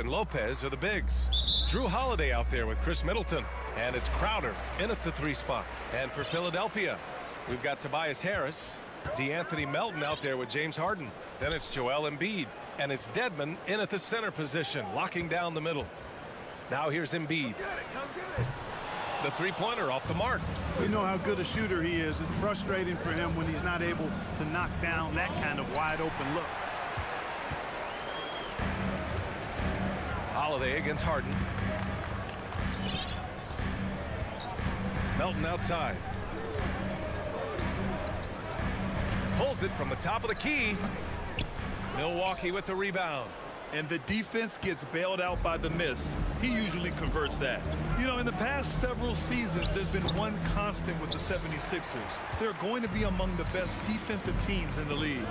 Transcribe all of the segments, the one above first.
and Lopez are the bigs. Drew Holiday out there with Chris Middleton. And it's Crowder in at the 3 spot. And for Philadelphia, we've got Tobias Harris, DeAnthony Melton out there with James Harden. Then it's Joel Embiid. And it's Dedmon in at the center position, locking down the middle. Now here's Embiid. The three-pointer off the mark. We know how good a shooter he is. It's frustrating for him when he's not able to knock down that kind of wide-open look. Holiday against Harden. Melton outside. Pulls it from the top of the key. Milwaukee with the rebound. And the defense gets bailed out by the miss. He usually converts that. You know, in the past several seasons, there's been one constant with the 76ers. They're going to be among the best defensive teams in the league.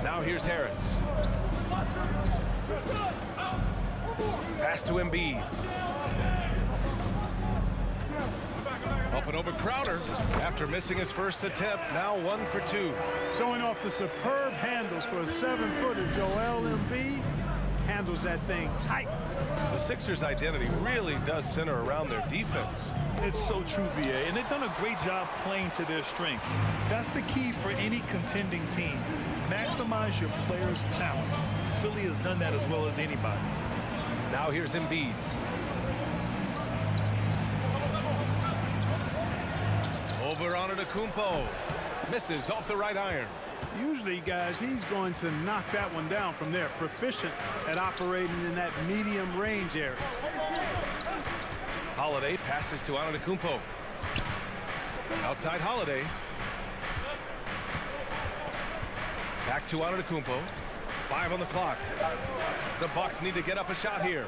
Now here's Harris. Pass to Embiid. Up and over Crowder after missing his first attempt. Now 1 for 2. Showing off the superb handles for a 7-footer. Joel Embiid handles that thing tight. The Sixers' identity really does center around their defense. It's so true, BA, and they've done a great job playing to their strengths. That's the key for any contending team. Maximize your players' talents. Philly has done that as well as anybody. Now here's Embiid. Over on Antetokounmpo. Misses off the right iron. Usually, guys, he's going to knock that one down from there. Proficient at operating in that medium range area. Holiday passes to Antetokounmpo. Outside Holiday. Back to Antetokounmpo. 5 on the clock. The Bucks need to get up a shot here.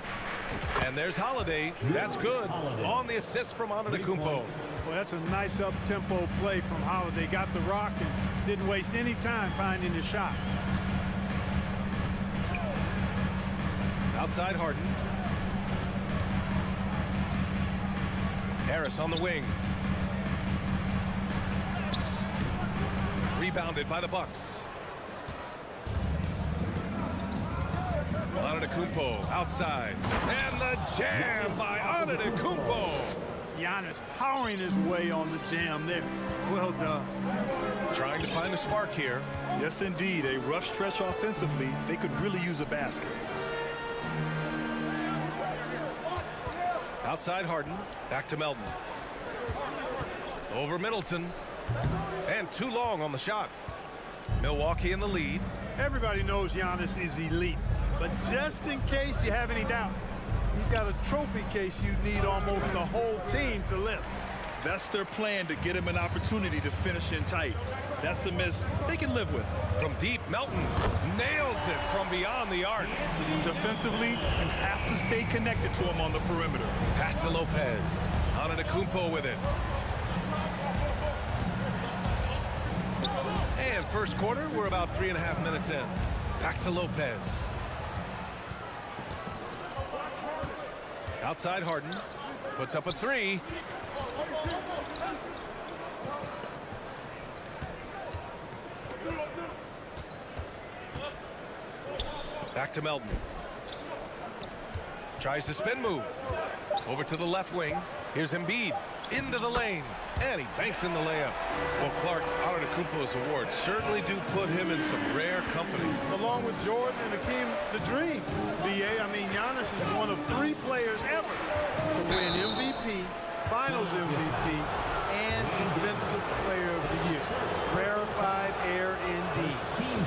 And there's Holiday. That's good. On the assist from Antetokounmpo. Well, that's a nice up-tempo play from Holiday. Got the rock and didn't waste any time finding the shot. Outside Harden. Harris on the wing. Rebounded by the Bucks. Antetokounmpo outside. And the jam by Antetokounmpo. Giannis powering his way on the jam there. Well done. Trying to find a spark here. Yes, indeed. A rough stretch offensively. They could really use a basket. Outside Harden. Back to Melton. Over Middleton. And too long on the shot. Milwaukee in the lead. Everybody knows Giannis is elite. But just in case you have any doubt, he's got a trophy case you need almost the whole team to lift. That's their plan, to get him an opportunity to finish in tight. That's a miss they can live with. From deep, Melton nails it from beyond the arc. Defensively, you have to stay connected to him on the perimeter. Pass to Lopez. Antetokounmpo with it. And first quarter, we're about 3.5 minutes in. Back to Lopez. Outside Harden. Puts up a 3. Back to Melton. Tries the spin move. Over to the left wing. Here's Embiid. Into the lane. And he banks in the layup. Well, Clark, Antetokounmpo's awards certainly do put him in some rare company. Along with Jordan and Hakeem, the dream. BA, I mean, Giannis is one of 3 players ever to win MVP, Finals MVP, and Defensive Player of the Year. Rarefied air indeed.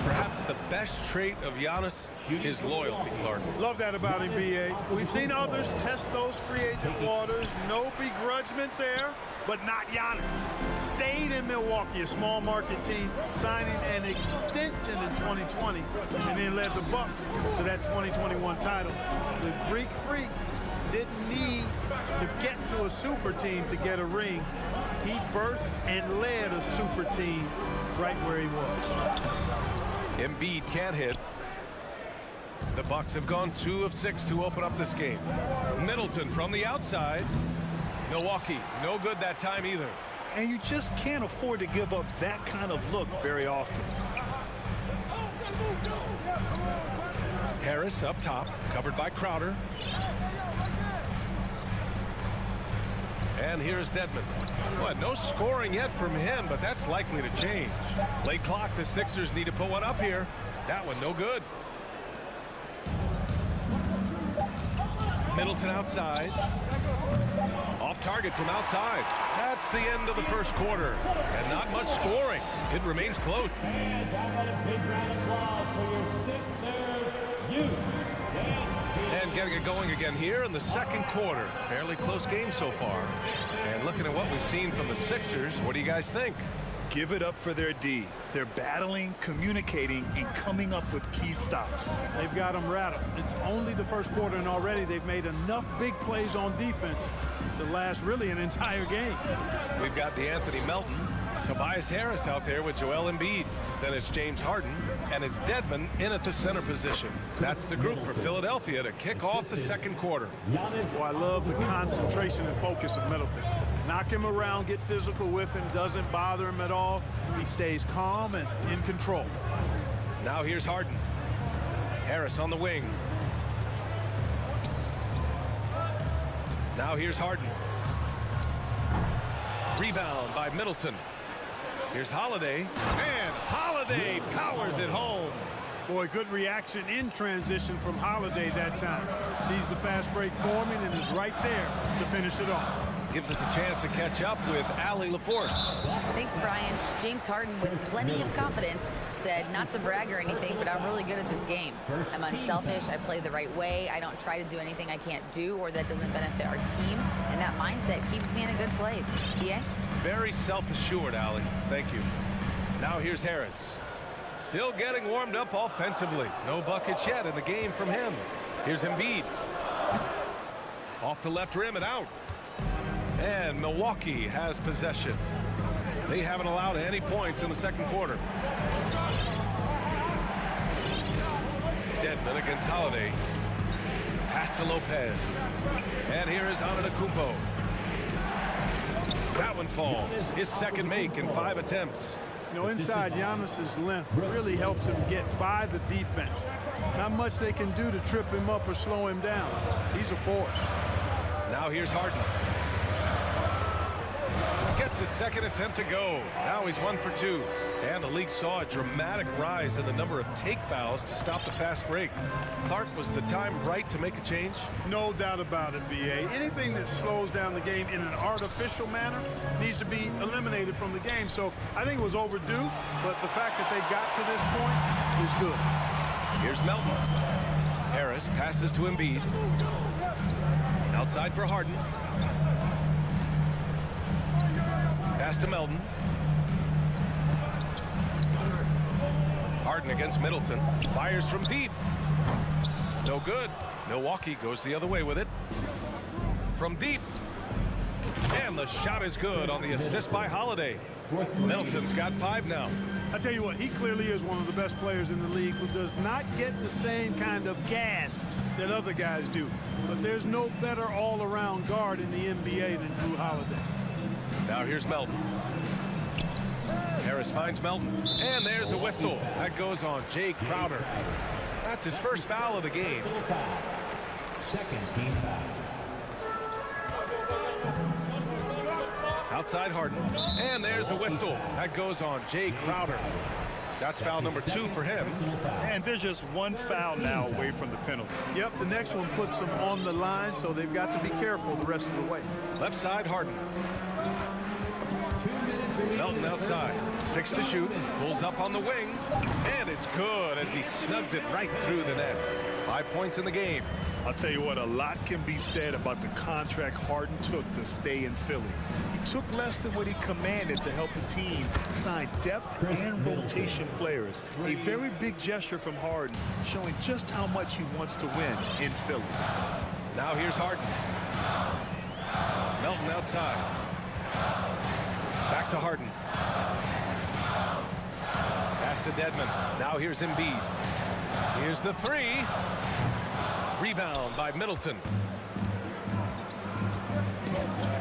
Perhaps the best trait of Giannis is loyalty, Clark. Love that about him, BA. We've seen others test those free agent waters. No begrudgment there, but not Giannis. Stayed in Milwaukee, a small market team, signing an extension in 2020, and then led the Bucks to that 2021 title. The Greek Freak didn't need to get to a super team to get a ring. He birthed and led a super team right where he was. Embiid can't hit. The Bucks have gone 2 of 6 to open up this game. Middleton from the outside. Milwaukee, no good that time either. And you just can't afford to give up that kind of look very often. Harris up top, covered by Crowder. And here's Dedmon. Well, no scoring yet from him, but that's likely to change. Late clock, the Sixers need to put one up here. That one no good. Middleton outside. Off target from outside. That's the end of the first quarter. And not much scoring. It remains close. And a big round of applause for your Sixers youth. And getting it going again here in the second quarter. Fairly close game so far. And looking at what we've seen from the Sixers, what do you guys think? Give it up for their D. They're battling, communicating, and coming up with key stops. They've got them rattled. It's only the first quarter, and already they've made enough big plays on defense to last really an entire game. We've got DeAnthony Melton, Tobias Harris out there with Joel Embiid. Then it's James Harden, and it's Dedmon in at the center position. That's the group for Philadelphia to kick off the second quarter. Oh, I love the concentration and focus of Middleton. Knock him around, get physical with him, doesn't bother him at all. He stays calm and in control. Now here's Harden. Harris on the wing. Now here's Harden. Rebound by Middleton. Here's Holiday, and Holiday powers it home. Boy, good reaction in transition from Holiday that time. Sees the fast break forming and is right there to finish it off. Gives us a chance to catch up with Allie LaForce. Thanks, Brian. James Harden, with plenty of confidence, said not to brag or anything, but I'm really good at this game. I'm unselfish. I play the right way. I don't try to do anything I can't do or that doesn't benefit our team. And that mindset keeps me in a good place. Yeah? Very self-assured, Allie. Thank you. Now here's Harris. Still getting warmed up offensively. No buckets yet in the game from him. Here's Embiid. Off the left rim and out. And Milwaukee has possession. They haven't allowed any points in the second quarter. Dedmon against Holiday. Pass to Lopez. And here is Antetokounmpo. That one falls. His second make in 5 attempts. You know, inside, Giannis's length really helps him get by the defense. Not much they can do to trip him up or slow him down. He's a force. Now here's Harden. Gets his second attempt to go. Now he's 1 for 2. And the league saw a dramatic rise in the number of take fouls to stop the fast break. Clark, was the time right to make a change? No doubt about it, B.A. Anything that slows down the game in an artificial manner needs to be eliminated from the game. So I think it was overdue, but the fact that they got to this point is good. Here's Melton. Harris passes to Embiid. Outside for Harden. Pass to Melton. Harden against Middleton. Fires from deep. No good. Milwaukee goes the other way with it. From deep. And the shot is good on the assist by Holiday. Middleton's got 5 now. I tell you what, he clearly is one of the best players in the league who does not get the same kind of gas that other guys do. But there's no better all-around guard in the NBA than Drew Holiday. Now here's Melton. Harris finds Melton. And there's a whistle. That goes on Jay Crowder. That's his first foul of the game. Second team foul. Outside Harden. And there's a whistle. That goes on Jay Crowder. That's foul number 2 for him. And there's just one foul now away from the penalty. Yep, the next one puts them on the line, so they've got to be careful the rest of the way. Left side Harden. Melton outside. 6 to shoot. Pulls up on the wing. And it's good as he snugs it right through the net. 5 points in the game. I'll tell you what, a lot can be said about the contract Harden took to stay in Philly. He took less than what he commanded to help the team sign depth and rotation players. A very big gesture from Harden, showing just how much he wants to win in Philly. Now here's Harden. Melton outside. Back to Harden. Pass to Dedmon. Now here's Embiid. Here's the 3. Rebound by Middleton.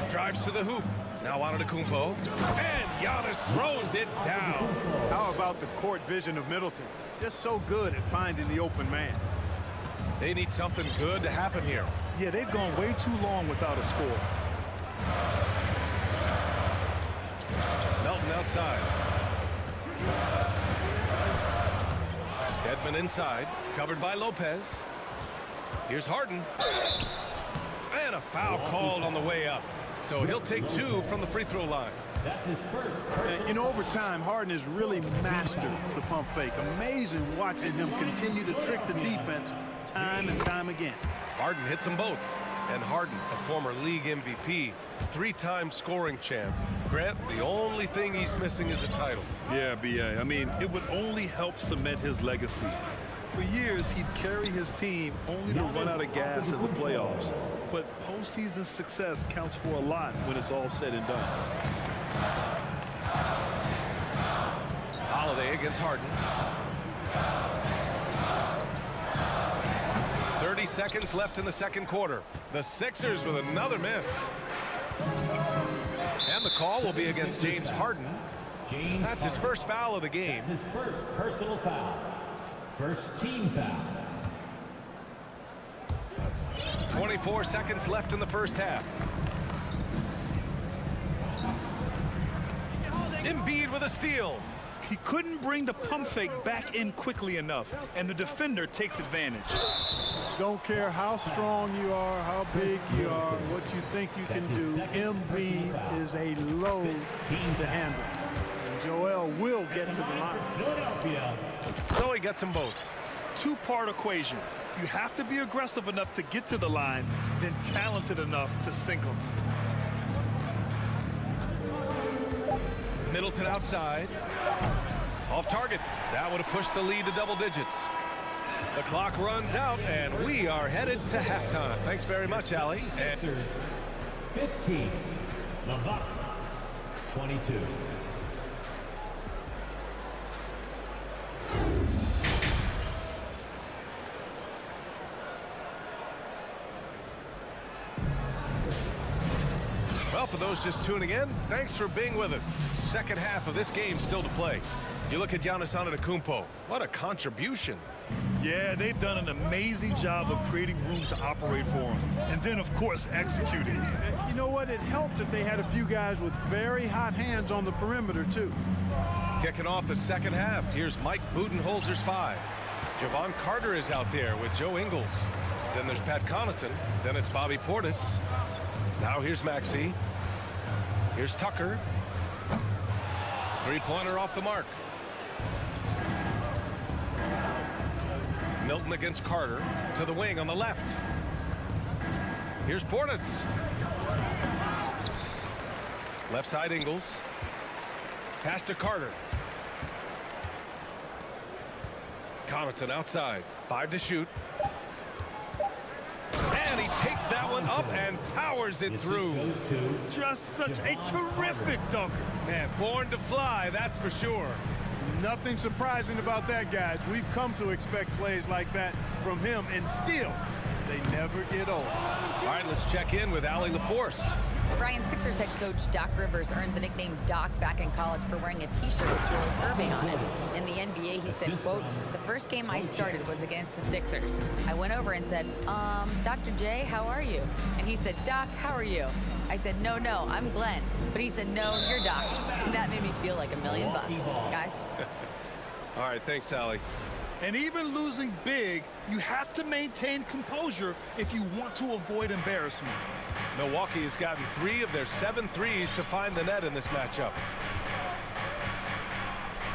Drives to the hoop. Now Antetokounmpo. And Giannis throws it down. How about the court vision of Middleton? Just so good at finding the open man. They need something good to happen here. Yeah, they've gone way too long without a score. Melton outside. Edmond inside, covered by Lopez. Here's Harden. And a foul called on the way up. So he'll take 2 from the free throw line. That's his first. In overtime, Harden has really mastered the pump fake. Amazing watching him continue to trick the defense time and time again. Harden hits them both. And Harden, a former league MVP, 3-time scoring champ. Grant, the only thing he's missing is a title. Yeah, B.A. I mean, it would only help cement his legacy. For years, he'd carry his team only to run out of gas in the playoffs. But postseason success counts for a lot when it's all said and done. Holiday against Harden. 30 seconds left in the second quarter. The Sixers with another miss. And the call will be against James Harden. That's his first foul of the game. That's his first personal foul. First team foul. 24 seconds left in the first half. Embiid with a steal. He couldn't bring the pump fake back in quickly enough, and the defender takes advantage. Don't care how strong you are, how big you are, what you think you can do. Embiid is a load to handle. And Joel will get to the line. Philadelphia. So he gets them both. Two-part equation. You have to be aggressive enough to get to the line, then talented enough to sink them. Middleton outside. Off target. That would have pushed the lead to double digits. The clock runs out, and we are headed to halftime. Thanks very much, Allie. And Sixers 15. The Bucks 22. well, for those just tuning in, thanks for being with us. Second half of this game still to play. You look at Giannis Antetokounmpo. What a contribution. Yeah, they've done an amazing job of creating room to operate for him. And then, of course, executing. You know what? It helped that they had a few guys with very hot hands on the perimeter, too. Kicking off the second half, here's Mike Budenholzer's 5. Javon Carter is out there with Joe Ingles. Then there's Pat Connaughton. Then it's Bobby Portis. Now here's Maxey. Here's Tucker. Three-pointer off the mark. Milton against Carter. To the wing on the left. Here's Portis. Left side Ingles. Pass to Carter. Connaughton outside. 5 to shoot. And he takes that one up and powers it through. Just such a terrific dunker. Man, born to fly, that's for sure. Nothing surprising about that, guys. We've come to expect plays like that from him, and still, they never get old. All right, let's check in with Allie LaForce. Brian, Sixers head coach Doc Rivers earned the nickname Doc back in college for wearing a T-shirt with Julius Erving on it. In the NBA, he said, quote, "The first game I started was against the Sixers. I went over and said, Dr. J, how are you?" And he said, "Doc, how are you?" I said, no, I'm Glenn." But he said, "No, you're Doc." And that made me feel like $1 million. Guys. All right, thanks, Allie. And even losing big, you have to maintain composure if you want to avoid embarrassment. Milwaukee has gotten 3 of their 7 threes to find the net in this matchup.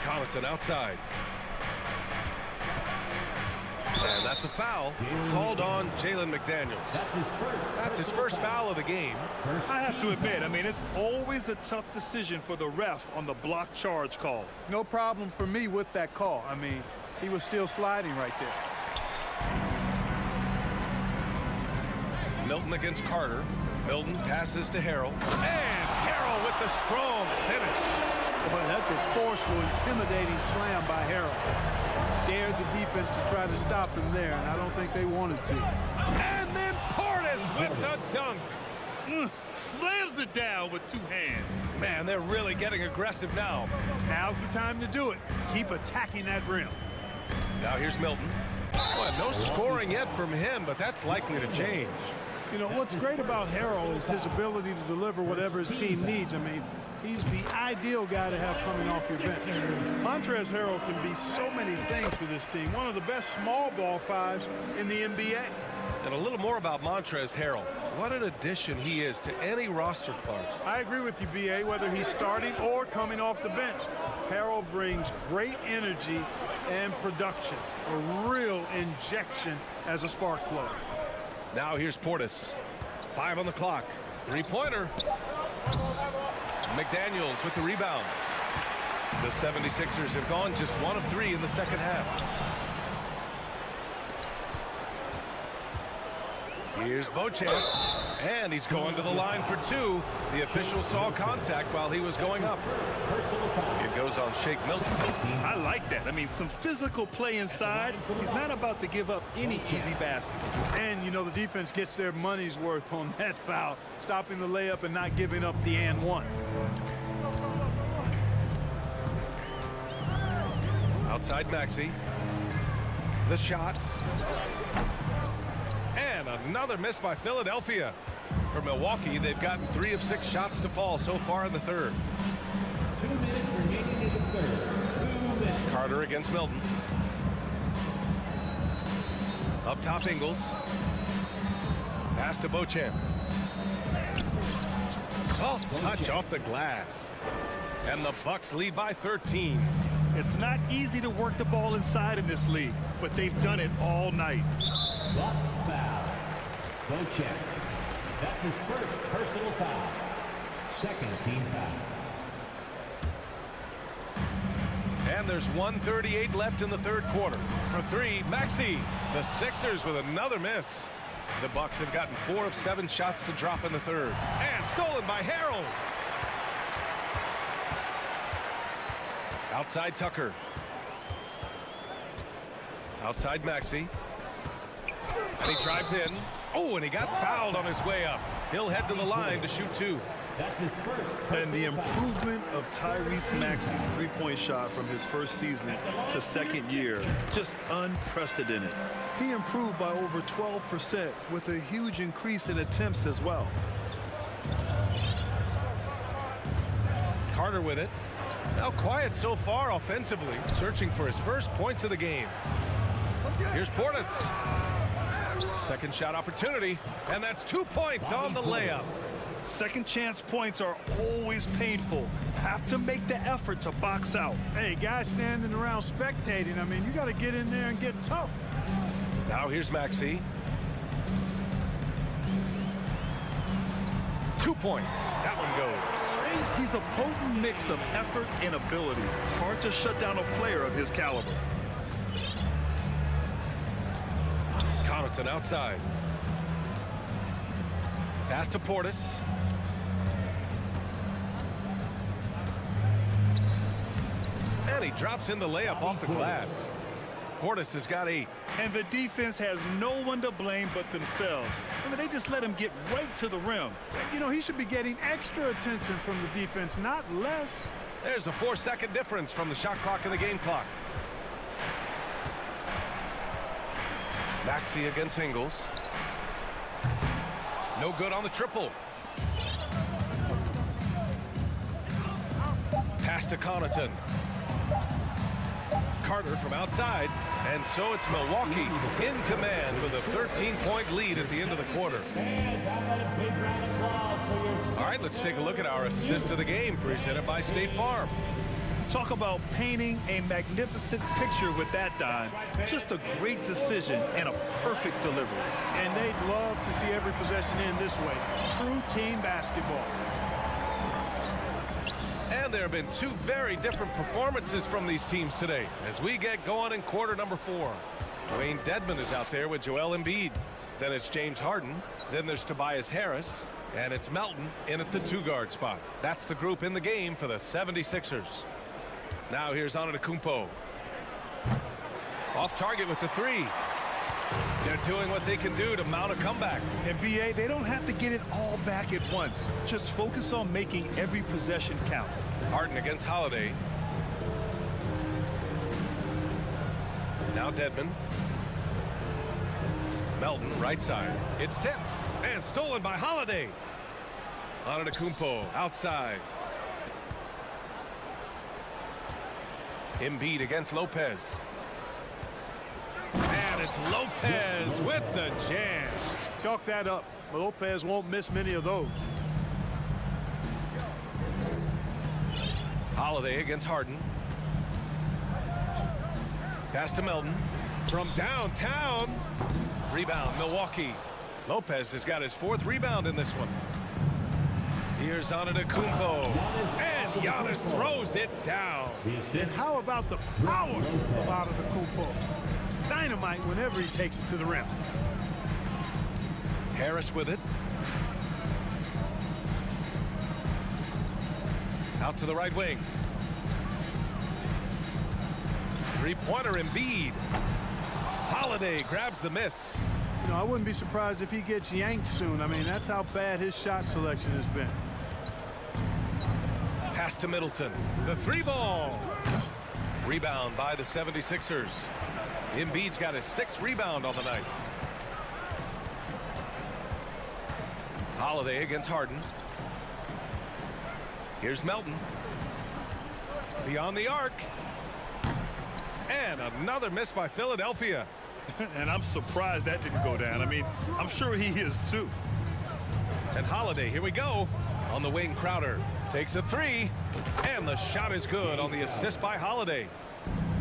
Connaughton outside. And that's a foul called on Jalen McDaniels. That's his first foul of the game. I have to admit, I mean, it's always a tough decision for the ref on the block charge call. No problem for me with that call. I mean, he was still sliding right there. Milton against Carter. Milton passes to Harrell. And Harrell with the strong finish. Boy, that's a forceful, intimidating slam by Harrell. Dared the defense to try to stop him there, and I don't think they wanted to. And then Portis with the dunk. Slams it down with 2 hands. Man, they're really getting aggressive now. Now's the time to do it. Keep attacking that rim. Now here's Milton. Well, no scoring yet from him, but that's likely to change. You know, what's great about Harrell is his ability to deliver whatever his team needs. I mean, he's the ideal guy to have coming off your bench. Montrezl Harrell can be so many things for this team. One of the best small ball fives in the NBA. And a little more about Montrezl Harrell. What an addition he is to any roster, Clark. I agree with you, B.A., whether he's starting or coming off the bench. Harrell brings great energy and production, a real injection as a spark plug. Now here's Portis. 5 on the clock. Three-pointer. McDaniels with the rebound. The 76ers have gone just 1 of 3 in the second half. Here's Beauchamp, and he's going to the line for 2. The official saw contact while he was going up. It goes on Shake Milton. I like that. I mean, some physical play inside. He's not about to give up any easy baskets. And, you know, the defense gets their money's worth on that foul, stopping the layup and not giving up the and one. Outside Maxey. The shot. And another miss by Philadelphia. For Milwaukee, they've gotten 3 of 6 shots to fall so far in the third. 2 minutes remaining in the third. 2 minutes. Carter against Milton. Up top, Ingles. Pass to Beauchamp. Soft touch off the glass. And the Bucks lead by 13. It's not easy to work the ball inside in this league, but they've done it all night. Bucks foul. Beauchamp. That's his first personal foul. Second team foul. And there's 1:38 left in the third quarter. For 3, Maxey. The Sixers with another miss. The Bucks have gotten 4 of 7 shots to drop in the third. And stolen by Harrell. Outside Tucker. Outside Maxey. And he drives in. Oh, and he got fouled on his way up. He'll head to the line to shoot 2. That's his first. And the improvement of Tyrese Maxey's three-point shot from his first season to second year, just unprecedented. He improved by over 12% with a huge increase in attempts as well. Carter with it. Now quiet so far offensively, searching for his first points of the game. Here's Portis. Second shot opportunity, and that's 2 points on the layup. Second chance points are always painful. Have to make the effort to box out. Hey, guys standing around spectating, I mean, you got to get in there and get tough. Now here's Maxey. 2 points. That one goes. He's a potent mix of effort and ability. Hard to shut down a player of his caliber. Connaughton outside. Pass to Portis. And he drops in the layup off the glass. Portis has got 8. And the defense has no one to blame but themselves. I mean, they just let him get right to the rim. You know, he should be getting extra attention from the defense, not less. There's a 4-second difference from the shot clock and the game clock. Maxey against Ingles. No good on the triple. Pass to Connaughton. Carter from outside. And so it's Milwaukee in command with a 13-point lead at the end of the quarter. All right, let's take a look at our assist of the game presented by State Farm. Talk about painting a magnificent picture with that dime. Just a great decision and a perfect delivery. And they'd love to see every possession end this way. True team basketball. And there have been 2 very different performances from these teams today as we get going in quarter number 4. Dwayne Dedmon is out there with Joel Embiid. Then it's James Harden. Then there's Tobias Harris. And it's Melton in at the 2-guard spot. That's the group in the game for the 76ers. Now here's Antetokounmpo. Off target with the 3. They're doing what they can do to mount a comeback. And BA, they don't have to get it all back at once. Just focus on making every possession count. Harden against Holiday. Now Dedmon. Melton, right side. It's tipped and stolen by Holiday. Antetokounmpo, outside. Embiid against Lopez. And it's Lopez with the jam. Chalk that up. Lopez won't miss many of those. Holiday against Harden. Pass to Melton. From downtown. Rebound, Milwaukee. Lopez has got his 4th rebound in this one. Here's Antetokounmpo. And Giannis throws it down. And how about the power of Antetokounmpo? Dynamite whenever he takes it to the rim. Harris with it. Out to the right wing. Three-pointer Embiid. Holiday grabs the miss. You know, I wouldn't be surprised if he gets yanked soon. I mean, that's how bad his shot selection has been. Pass to Middleton. The 3-ball. Rebound by the 76ers. Embiid's got his 6th rebound on the night. Holiday against Harden. Here's Melton. Beyond the arc. And another miss by Philadelphia. And I'm surprised that didn't go down. I mean, I'm sure he is too. And Holiday, here we go. On the wing, Crowder takes a 3. And the shot is good on the assist by Holiday.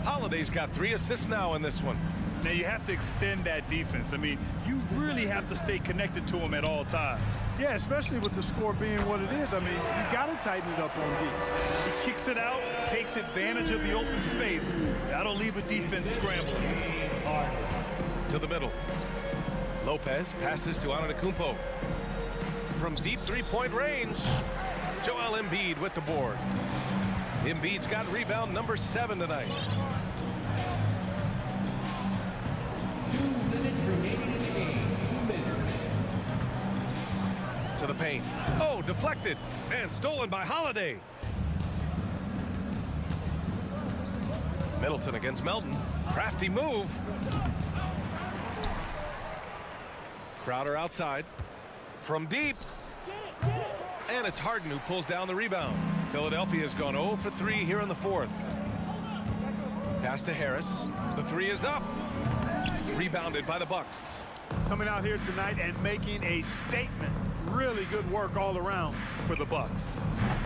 Holiday's got 3 assists now in this one. Now you have to extend that defense. I mean, you really have to stay connected to him at all times. Yeah, especially with the score being what it is. I mean, you got to tighten it up on D. He kicks it out, takes advantage of the open space. That'll leave a defense scrambling. To the middle. Lopez passes to Antetokounmpo. From deep 3-point range, Joel Embiid with the board. Embiid's got rebound number 7 tonight. 2 minutes remaining in the game. 2 minutes. To the paint. Oh, deflected and stolen by Holiday. Middleton against Melton. Crafty move. Crowder outside. From deep. And it's Harden who pulls down the rebound. Philadelphia has gone 0 for 3 here in the 4th. Pass to Harris. The 3 is up. Rebounded by the Bucks. Coming out here tonight and making a statement. Really good work all around for the Bucks.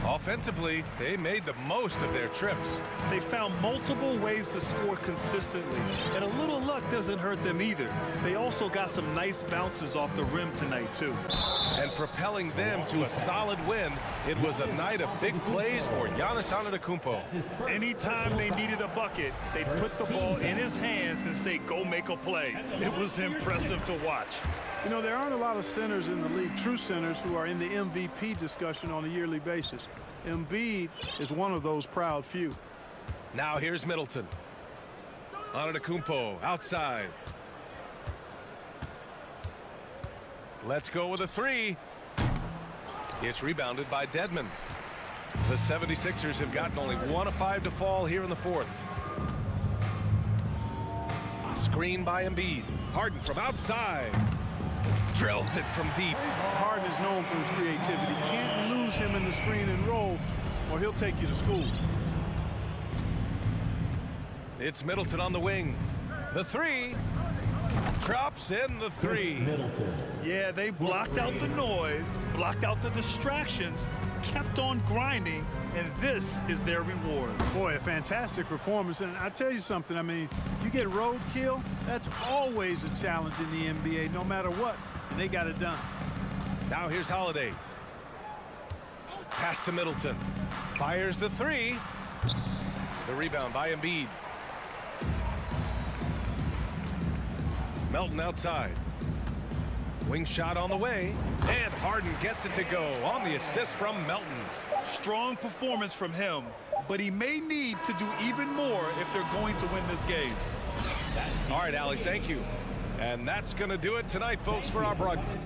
Offensively, they made the most of their trips. They found multiple ways to score consistently, and a little luck doesn't hurt them either. They also got some nice bounces off the rim tonight, too. And propelling them to a solid win, it was a night of big plays for Giannis Antetokounmpo. Anytime they needed a bucket, they put the ball in his hands and say, go make a play. It was impressive to watch. You know, there aren't a lot of centers in the league, true centers, who are in the MVP discussion on a yearly basis. Embiid is one of those proud few. Now here's Middleton. Antetokounmpo outside. Let's go with a 3. It's rebounded by Dedmon. The 76ers have gotten only 1 of 5 to fall here in the 4th. Screen by Embiid. Harden from outside. Drills it from deep. Harden is known for his creativity. You can't lose him in the screen and roll, or he'll take you to school. It's Middleton on the wing. The 3. Drops in the 3. Yeah, they blocked out the noise, blocked out the distractions, kept on grinding, and this is their reward. Boy, a fantastic performance. And I tell you something, I mean, you get roadkill, that's always a challenge in the NBA, no matter what, and they got it done. Now here's Holiday. Pass to Middleton. Fires the 3. The rebound by Embiid. Melton outside. Wing shot on the way. And Harden gets it to go on the assist from Melton. Strong performance from him, but he may need to do even more if they're going to win this game. All right, Allie, thank you. And that's going to do it tonight, folks, for our broadcast.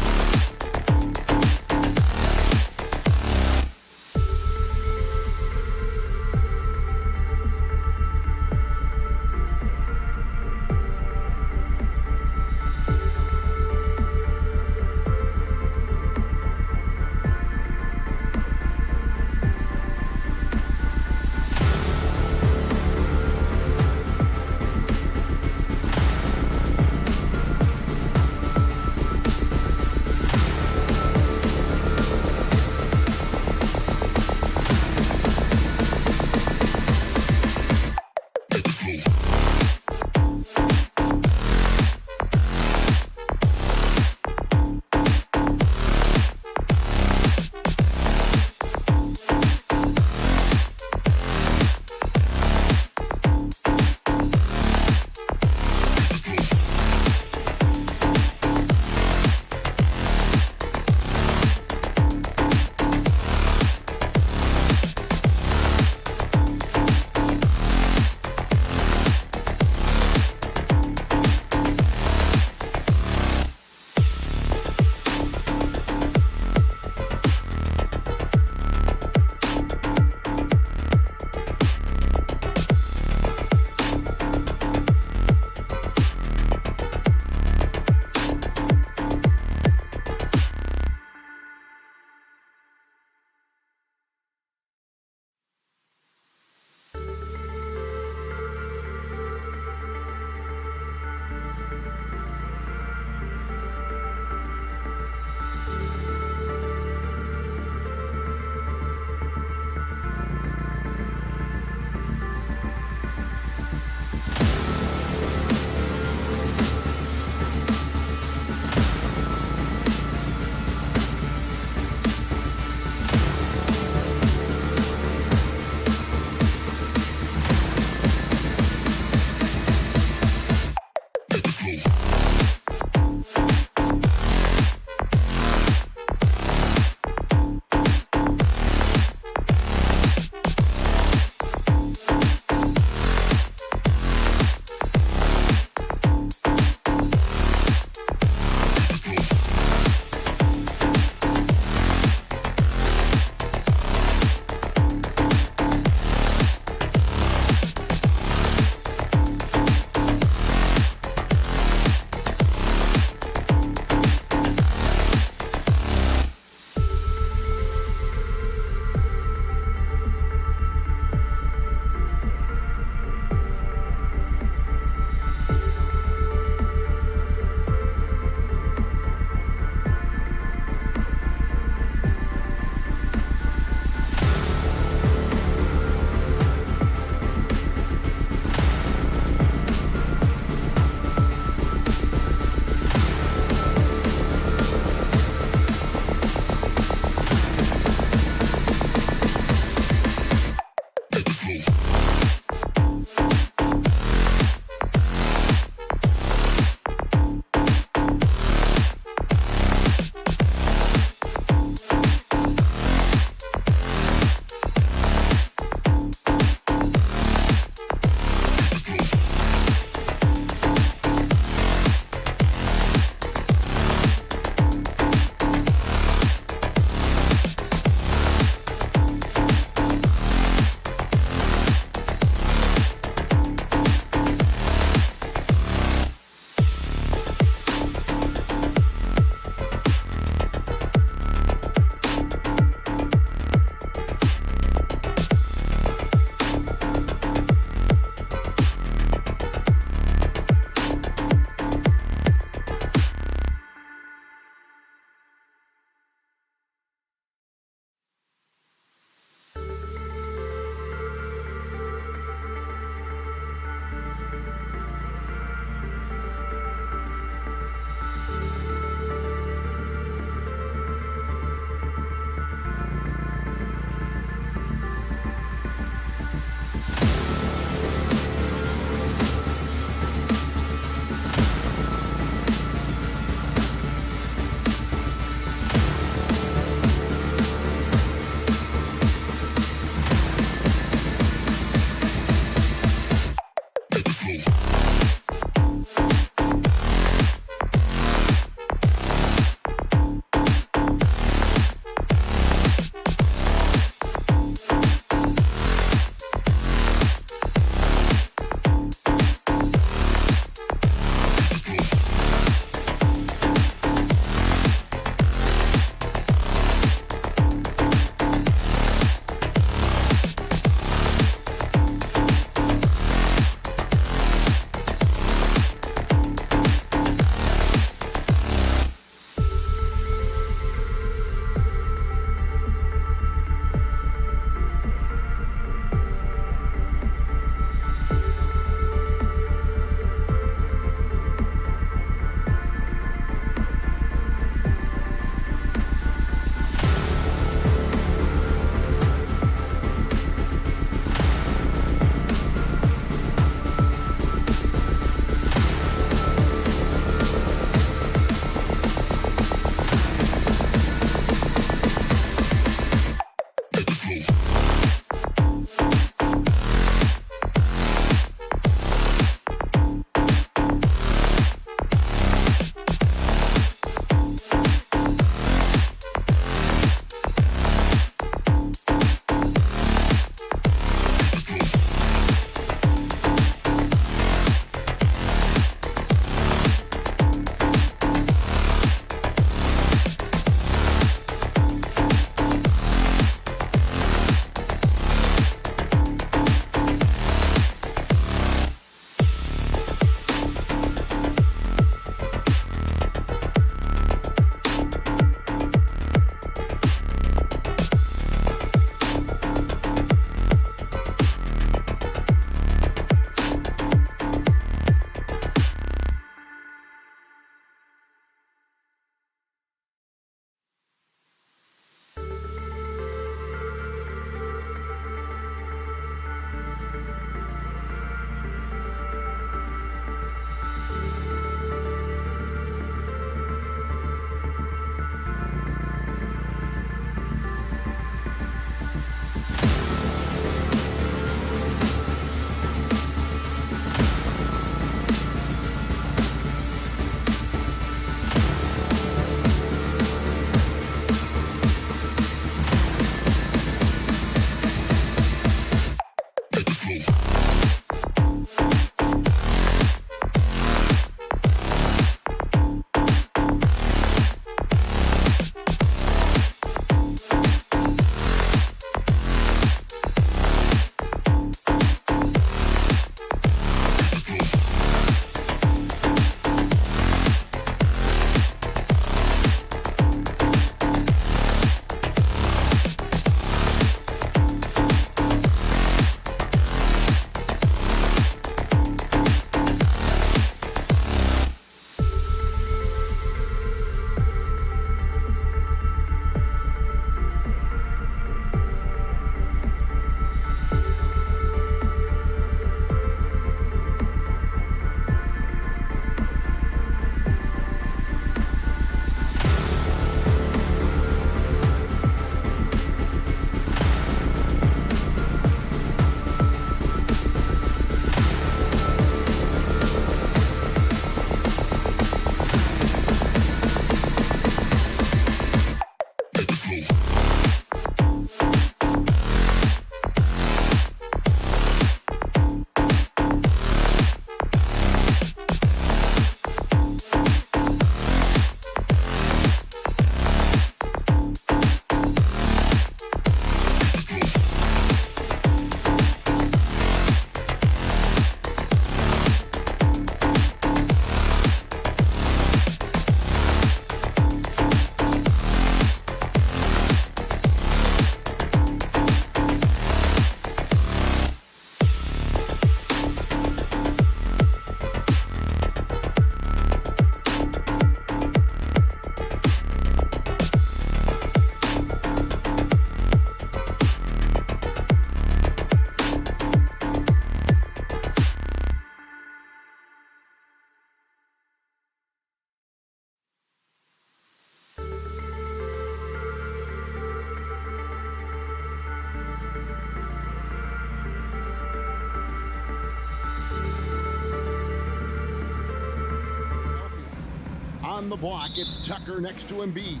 On the block, it's Tucker next to Embiid.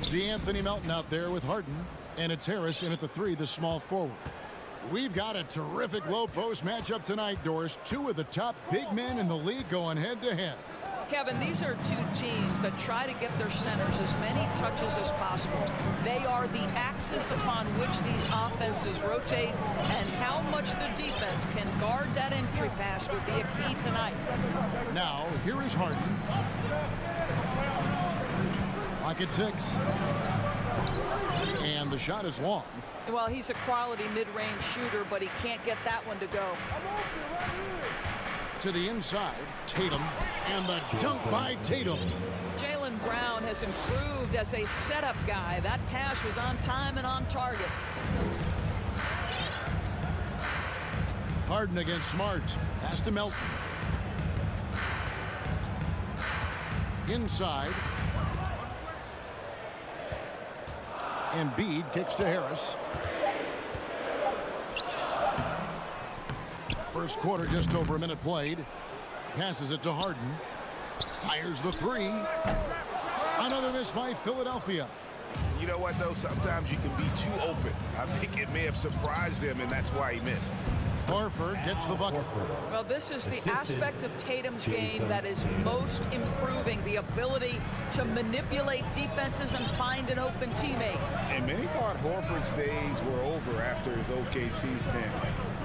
D'Anthony Melton out there with Harden. And it's Harris in at the 3, the small forward. We've got a terrific low-post matchup tonight, Doris. 2 of the top big men in the league going head-to-head. Kevin, these are 2 teams that try to get their centers as many touches as possible. They are the axis upon which these offenses rotate, and how much the defense can guard that entry pass would be a key tonight. Now, here is Harden. Lock at 6. And the shot is long. Well, he's a quality mid-range shooter, but he can't get that one to go. To the inside, Tatum, and the dunk by Tatum. Jaylen Brown has improved as a setup guy. That pass was on time and on target. Harden against Smart. Pass to Melton. Inside. Embiid kicks to Harris. First quarter, just over a minute played. Passes it to Harden. Fires the 3. Another miss by Philadelphia. You know what, though? Sometimes you can be too open. I think it may have surprised him, and that's why he missed. Horford gets the bucket. Well, this is the aspect of Tatum's game that is most improving, the ability to manipulate defenses and find an open teammate. And many thought Horford's days were over after his OKC stint,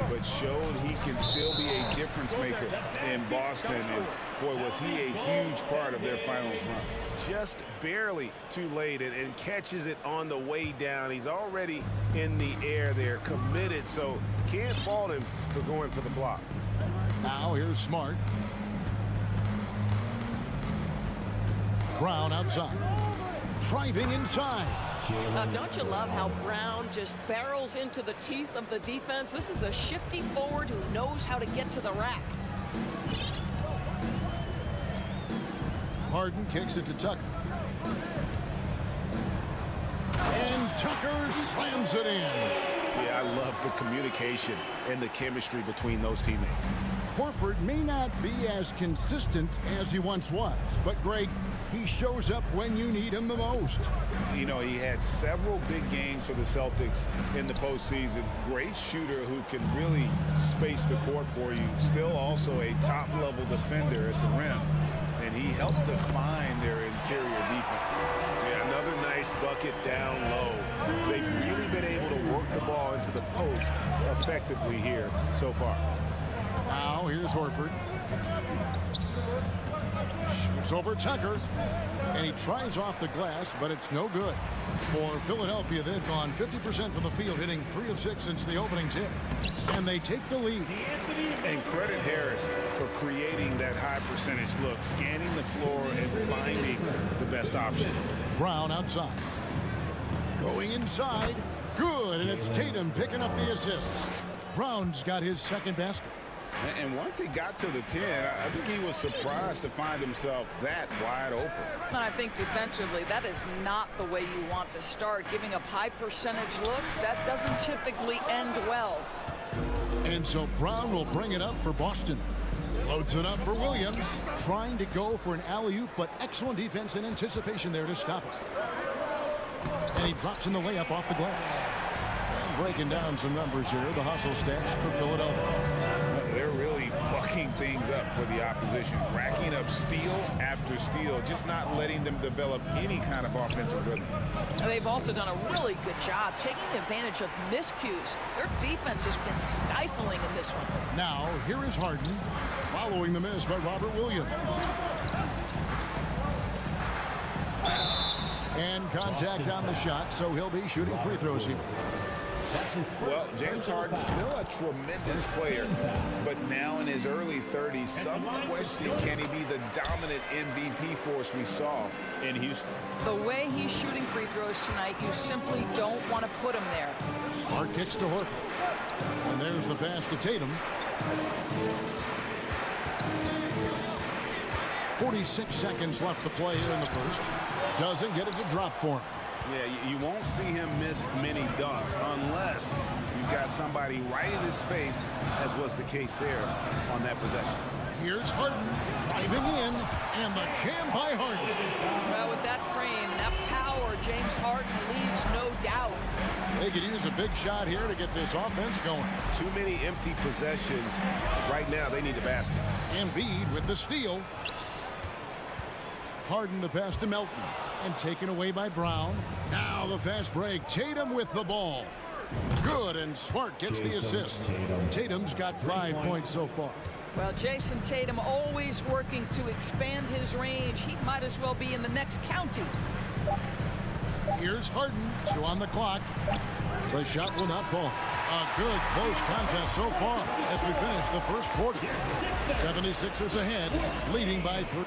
but showed he can still be a difference maker in Boston. And boy, was he a huge part of their finals run. Just barely too late and catches it on the way down. He's already in the air there, committed, so can't fault him for going for the block. Now here's Smart. Brown outside. Driving inside. Now, don't you love how Brown just barrels into the teeth of the defense? This is a shifty forward who knows how to get to the rack. Harden kicks it to Tucker. And Tucker slams it in. Yeah, I love the communication and the chemistry between those teammates. Horford may not be as consistent as he once was, but Greg, he shows up when you need him the most. You know, he had several big games for the Celtics in the postseason. Great shooter who can really space the court for you. Still also a top-level defender at the rim. And he helped define their interior defense. Yeah, another nice bucket down low. They've really been able to work the ball into the post effectively here so far. Now here's Horford. Shoots over Tucker. And he tries off the glass, but it's no good. For Philadelphia, they've gone 50% from the field, hitting 3 of 6 since the opening tip. And they take the lead. And credit Harris for creating that high percentage look, scanning the floor and finding the best option. Brown outside. Going inside. Good, and it's Tatum picking up the assist. Brown's got his second basket. And once he got to the 10, I think he was surprised to find himself that wide open. I think defensively, that is not the way you want to start. Giving up high percentage looks, that doesn't typically end well. And so Brown will bring it up for Boston. Loads it up for Williams. Trying to go for an alley-oop, but excellent defense and anticipation there to stop it. And he drops in the layup off the glass. And breaking down some numbers here, the hustle stats for Philadelphia. They're really bucking things up for the opposition, racking up steal after steal, just not letting them develop any kind of offensive rhythm. And they've also done a really good job taking advantage of miscues. Their defense has been stifling in this one. Now, here is Harden, following the miss by Robert Williams. And contact on the shot, so he'll be shooting free throws here. Well, James Harden still a tremendous player, but now in his early 30s, some question, can he be the dominant MVP force we saw in Houston? The way he's shooting free throws tonight, you simply don't want to put him there. Smart kicks to Horford. And there's the pass to Tatum. 46 seconds left to play here in the first. Doesn't get it to drop for him. Yeah, you won't see him miss many dunks unless you've got somebody right in his face, as was the case there on that possession. Here's Harden driving in, and the jam by Harden. Well, with that frame, that power, James Harden leaves no doubt. They could use a big shot here to get this offense going. Too many empty possessions. Right now, they need a basket. Embiid with the steal. Harden the pass to Melton, and taken away by Brown. Now the fast break. Tatum with the ball. Good, and Smart gets the assist. Tatum's got 5 points so far. Well, Jason Tatum always working to expand his range. He might as well be in the next county. Here's Harden, 2 on the clock. The shot will not fall. A good close contest so far as we finish the first quarter. 76ers ahead, leading by 3.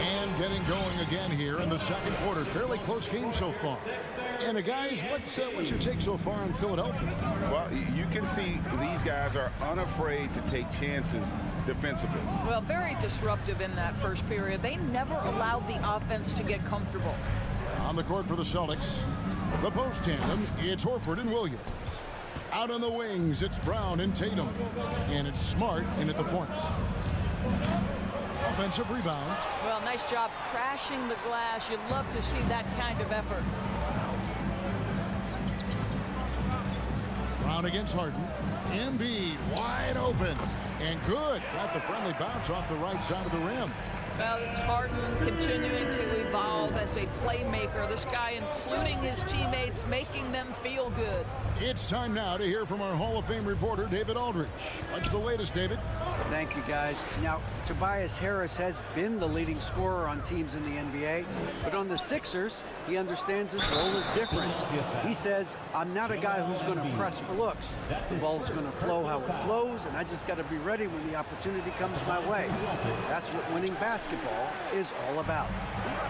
And getting going again here in the second quarter. Fairly close game so far. And guys, what's your take so far on Philadelphia? Well, you can see these guys are unafraid to take chances defensively. Well, very disruptive in that first period. They never allowed the offense to get comfortable. On the court for the Celtics, the post tandem, it's Horford and Williams. Out on the wings, it's Brown and Tatum. And it's Smart in at the point. Offensive rebound. Well, nice job crashing the glass. You'd love to see that kind of effort. Brown against Harden. Embiid wide open. And good. Got the friendly bounce off the right side of the rim. Well, it's Harden continuing to evolve as a playmaker. This guy, including his teammates, making them feel good. It's time now to hear from our Hall of Fame reporter, David Aldridge. What's the latest, David? Thank you, guys. Now, Tobias Harris has been the leading scorer on teams in the NBA, but on the Sixers, he understands his role is different. He says, I'm not a guy who's going to press for looks. The ball's going to flow how it flows, and I just got to be ready when the opportunity comes my way. That's what winning basketball is all about.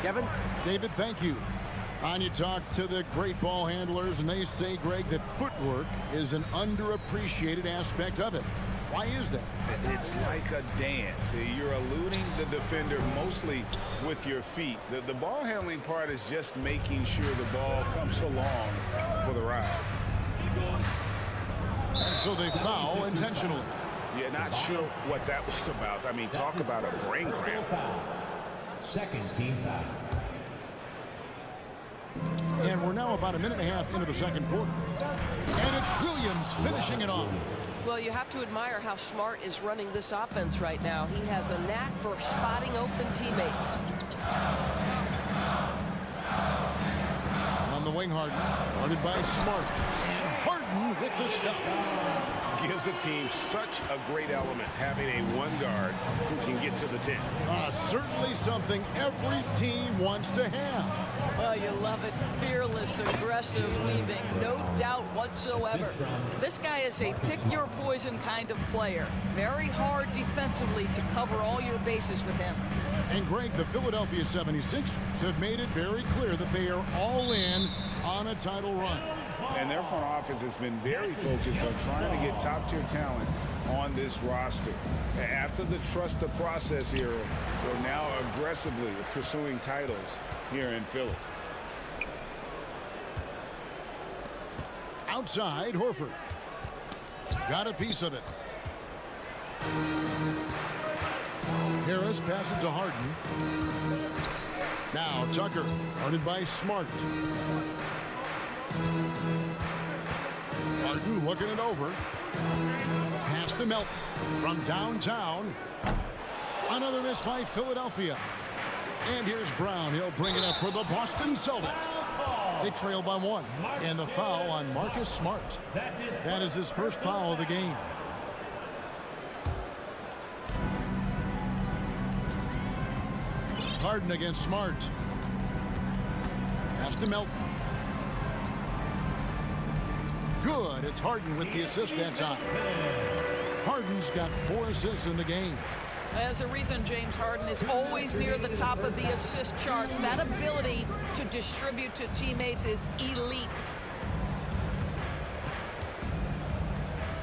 Kevin? David, thank you. And you talk to the great ball handlers, and they say, Greg, that footwork is an underappreciated aspect of it. Why is that? It's like a dance. You're eluding the defender mostly with your feet. The ball handling part is just making sure the ball comes along for the ride. And so they foul intentionally. Yeah, not sure what that was about. I mean, talk about a brain cramp. Second team foul. And we're now about a minute and a half into the second quarter. And it's Williams finishing it off. Well, you have to admire how Smart is running this offense right now. He has a knack for spotting open teammates. On the wing, Harden. Guarded by Smart. And Harden with the stop. Gives the team such a great element, having a one guard who can get to the 10. Certainly something every team wants to have. Well, you love it. Fearless, aggressive weaving. No doubt whatsoever. This guy is a pick-your-poison kind of player. Very hard defensively to cover all your bases with him. And, Greg, the Philadelphia 76ers have made it very clear that they are all in on a title run. And their front office has been very focused on trying to get top-tier talent on this roster. After the trust the process era, they're now aggressively pursuing titles here in Philly. Outside, Horford. Got a piece of it. Harris passes to Harden. Now Tucker, guarded by Smart. Harden looking it over. Pass to Melton from downtown. Another miss by Philadelphia. And here's Brown. He'll bring it up for the Boston Celtics. They trail by 1. And the foul on Marcus Smart. That is his first foul of the game. Harden against Smart. Pass to Melton. Good. It's Harden with the assist that time. Harden's got 4 assists in the game. There's a reason James Harden is always near the top of the assist charts. That ability to distribute to teammates is elite.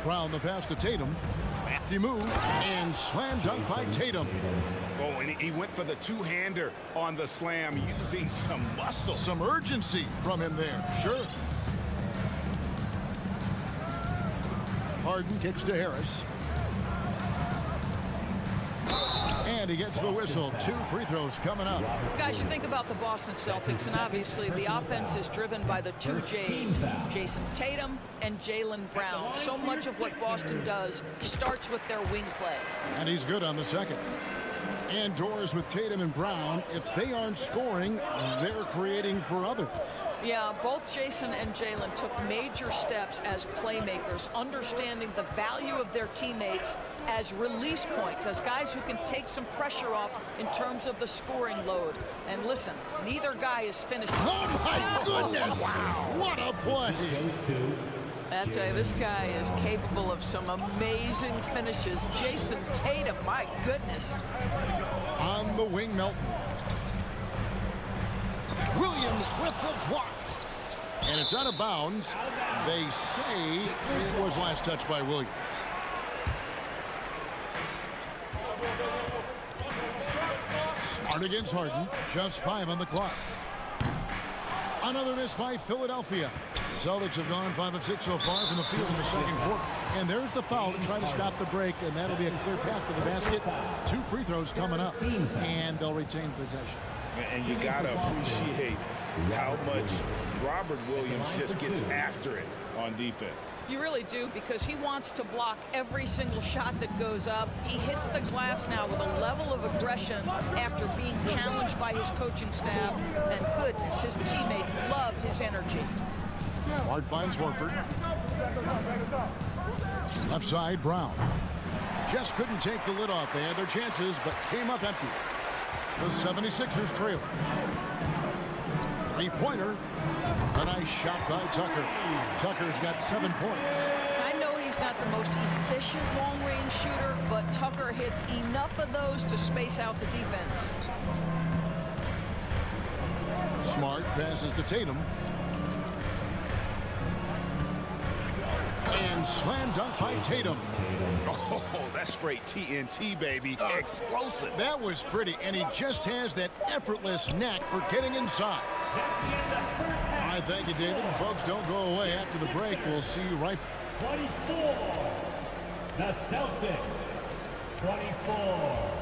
Brown the pass to Tatum. Crafty move and slam dunk by Tatum. Oh, and he went for the two-hander on the slam using some muscle. Some urgency from him there. Sure. Harden kicks to Harris. And he gets the whistle. 2 free throws coming up. Guys, you think about the Boston Celtics, and obviously the offense is driven by the 2 J's, Jason Tatum and Jaylen Brown. So much of what Boston does starts with their wing play. And he's good on the second. Indoors with Tatum and Brown, if they aren't scoring, they're creating for others. Yeah, both Jason and Jaylen took major steps as playmakers, understanding the value of their teammates as release points, as guys who can take some pressure off in terms of the scoring load. And listen, neither guy is finished. Oh, my goodness! Wow, what a play! I tell you, this guy is capable of some amazing finishes. Jason Tatum, my goodness. On the wing, Melton. Williams with the block. And it's out of bounds. They say it was last touched by Williams. Smart against Harden. Just 5 on the clock. Another miss by Philadelphia. The Celtics have gone 5 of 6 so far from the field in the second quarter. And there's the foul to try to stop the break, and that'll be a clear path to the basket. 2 free throws coming up, and they'll retain possession. And you got to appreciate how much Robert Williams just gets after it on defense. You really do, because he wants to block every single shot that goes up. He hits the glass now with a level of aggression after being challenged by his coaching staff. And goodness, his teammates love his energy. Smart finds Horford. Left side, Brown. Just couldn't take the lid off. They had their chances, but came up empty. The 76ers trail. 3-pointer. A nice shot by Tucker. Tucker's got 7 points. I know he's not the most efficient long-range shooter, but Tucker hits enough of those to space out the defense. Smart passes to Tatum. And slam dunk by Tatum. Oh, that's straight TNT, baby. Explosive. That was pretty, and he just has that effortless knack for getting inside. All right, thank you, David. And folks, don't go away after the break. We'll see you right. 24. The Celtics. 24.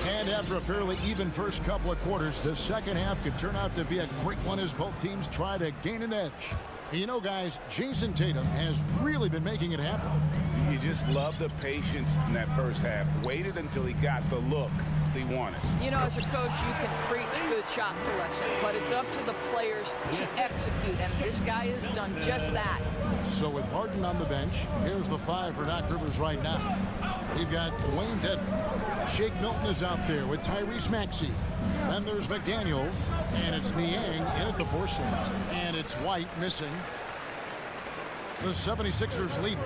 And after a fairly even first couple of quarters, the second half could turn out to be a great one as both teams try to gain an edge. You know, guys, Jason Tatum has really been making it happen. You just love the patience in that first half. Waited until he got the look he wanted. You know, as a coach, you can preach good shot selection, but it's up to the players to execute, and this guy has done just that. So with Harden on the bench, here's the 5 for Doc Rivers right now. We've got Wayne Dedmon. Shake Milton is out there with Tyrese Maxey. Then there's McDaniels, and it's Niang in at the 4 slot. And it's White missing. The 76ers lead.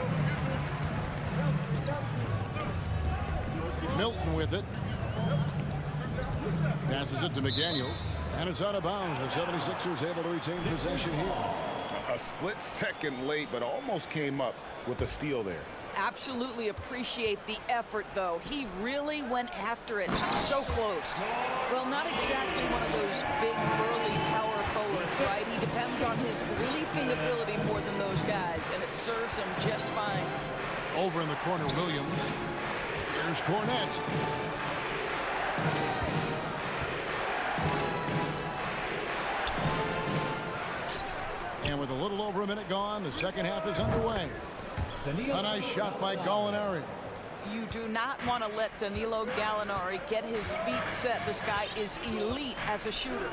Milton with it. Passes it to McDaniels, and it's out of bounds. The 76ers able to retain possession here. A split second late, but almost came up with a steal there. Absolutely appreciate the effort, though. He really went after it. So close. Well, not exactly one of those big, burly power forwards, right? He depends on his leaping ability more than those guys, and it serves him just fine. Over in the corner, Williams. Here's Cornette. And with a little over a minute gone, the second half is underway. A nice shot by Gallinari. You do not want to let Danilo Gallinari get his feet set. This guy is elite as a shooter.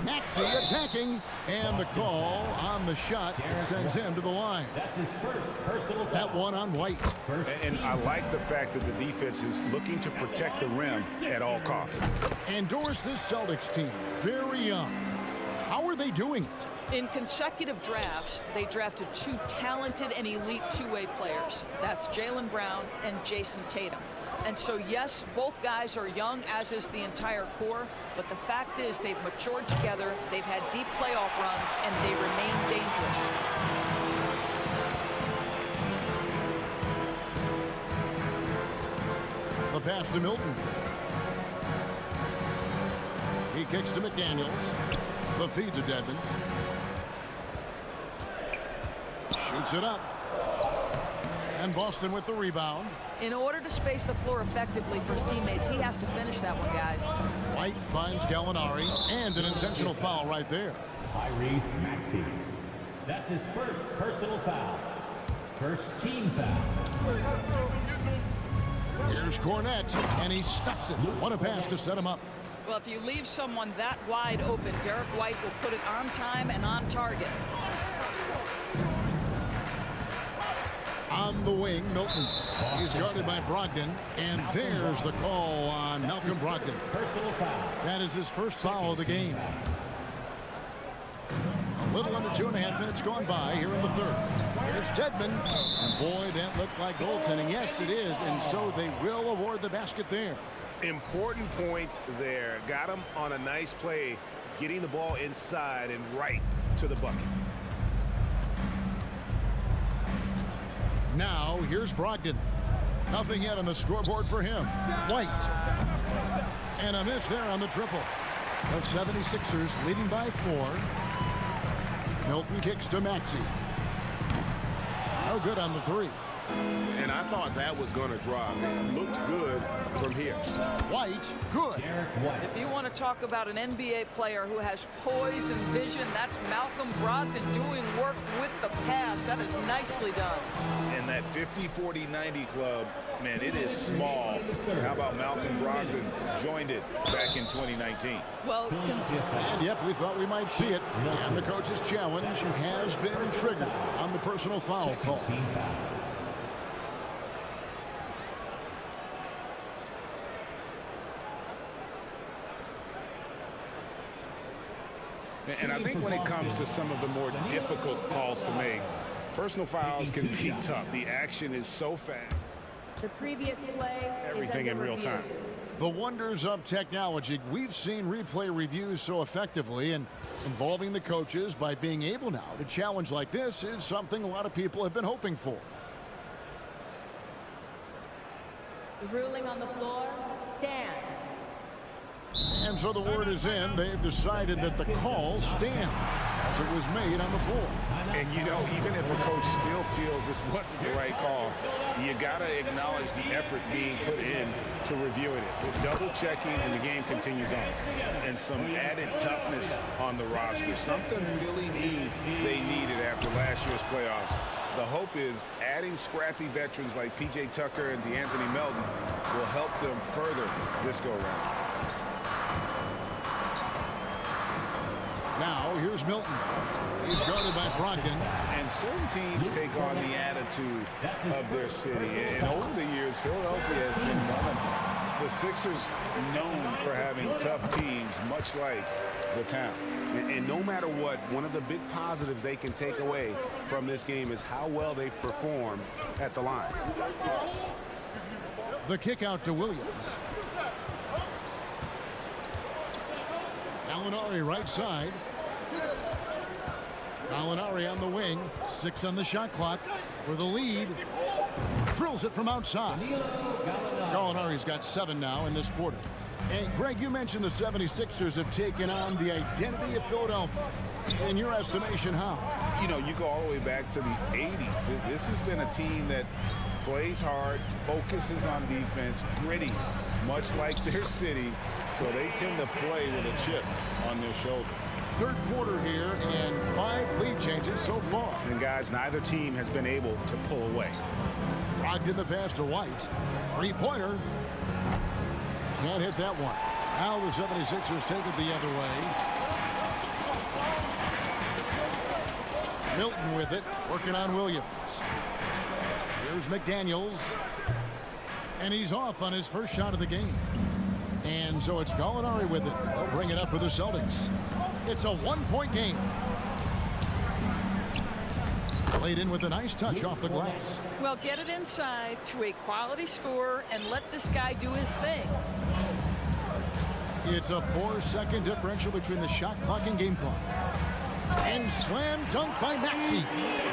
Maxey attacking, and the call on the shot sends him to the line. That's his first personal foul. That one on White. And I like the fact that the defense is looking to protect the rim at all costs. Endorse this Celtics team. Very young. How are they doing it? In consecutive drafts, they drafted 2 talented and elite two-way players. That's Jaylen Brown and Jason Tatum. And so, yes, both guys are young, as is the entire core, but the fact is they've matured together, they've had deep playoff runs, and they remain dangerous. pass to Milton. He kicks to McDaniels. The feed to Dedmon. Shoots it up. And Boston with the rebound. In order to space the floor effectively for his teammates, he has to finish that one, guys. White finds Gallinari, and an intentional foul right there. Tyrese Maxey. That's his first personal foul. First team foul. Here's Cornette, and he stuffs it. What a pass to set him up. Well, if you leave someone that wide open, Derek White will put it on time and on target. On the wing, Milton. He's guarded by Brogdon, and there's the call on Malcolm Brogdon. Personal foul. That is his first foul of the game. A little under 2.5 minutes gone by here in the third. Here's Dedmon, and boy, that looked like goaltending. Yes, it is, and so they will award the basket there. Important points there. Got him on a nice play, getting the ball inside and right to the bucket. Now, here's Brogdon. Nothing yet on the scoreboard for him. White. And a miss there on the triple. The 76ers leading by 4. Milton kicks to Maxey. No good on the 3. And I thought that was going to drop. It looked good from here. White, good. If you want to talk about an NBA player who has poise and vision, that's Malcolm Brogdon doing work with the pass. That is nicely done. And that 50-40-90 club, man, it is small. How about Malcolm Brogdon joined it back in 2019? Well, and yep, we thought we might see it. And the coach's challenge has been triggered on the personal foul call. And I think when it comes to some of the more difficult calls to make, personal fouls can be tough. The action is so fast. The previous play. Everything in real time. The wonders of technology. We've seen replay reviews so effectively, and involving the coaches by being able now to challenge like this is something a lot of people have been hoping for. The ruling on the floor stands. And so the word is in. They've decided that the call stands as it was made on the floor. And, you know, even if a coach still feels this wasn't the right call, you got to acknowledge the effort being put in to reviewing it. Double-checking, and the game continues on. And some added toughness on the roster. Something Philly knew they needed after last year's playoffs. The hope is adding scrappy veterans like P.J. Tucker and D'Anthony Melton will help them further this go-round. Now, here's Milton. He's guarded by Brogdon. And certain teams take on the attitude of their city. And over the years, Philadelphia has been one of the Sixers known for having tough teams, much like the town. And no matter what, one of the big positives they can take away from this game is how well they perform at the line. The kick out to Williams. Gallinari right side. Gallinari on the wing. 6 on the shot clock for the lead. Drills it from outside. Gallinari's got 7 now in this quarter. And Greg, you mentioned the 76ers have taken on the identity of Philadelphia. In your estimation, how? You know, you go all the way back to the 80s. This has been a team that plays hard, focuses on defense, gritty, much like their city. So they tend to play with a chip on their shoulder. Third quarter here and 5 lead changes so far. And guys, neither team has been able to pull away. Brogdon the pass to White. 3-pointer. Can't hit that one. Now the 76ers take it the other way. Milton with it, working on Williams. Here's McDaniels. And he's off on his first shot of the game. And so it's Gallinari with it. They'll bring it up for the Celtics. It's a 1-point game. Played in with a nice touch off the glass. Well, get it inside to a quality scorer and let this guy do his thing. It's a 4-second differential between the shot clock and game clock. And slam dunk by Maxey.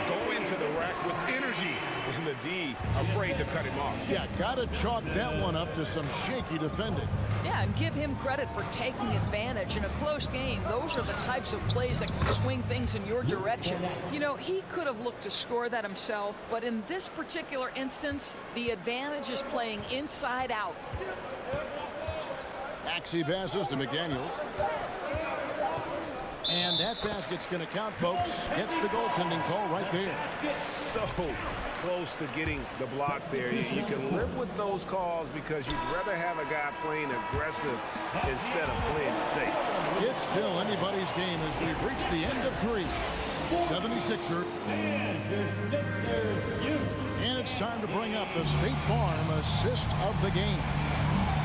Go into the rack with energy. And the D afraid to cut him off. Yeah, gotta chalk that one up to some shaky defending. Yeah, and give him credit for taking advantage in a close game. Those are the types of plays that can swing things in your direction. You know, he could have looked to score that himself, but in this particular instance, the advantage is playing inside out. Maxey passes to McDaniels. And that basket's going to count, folks. Gets the goaltending call right there. So close to getting the block there. You can live with those calls because you'd rather have a guy playing aggressive instead of playing it safe. It's still anybody's game as we've reached the end of 3. 76er. And it's time to bring up the State Farm assist of the game.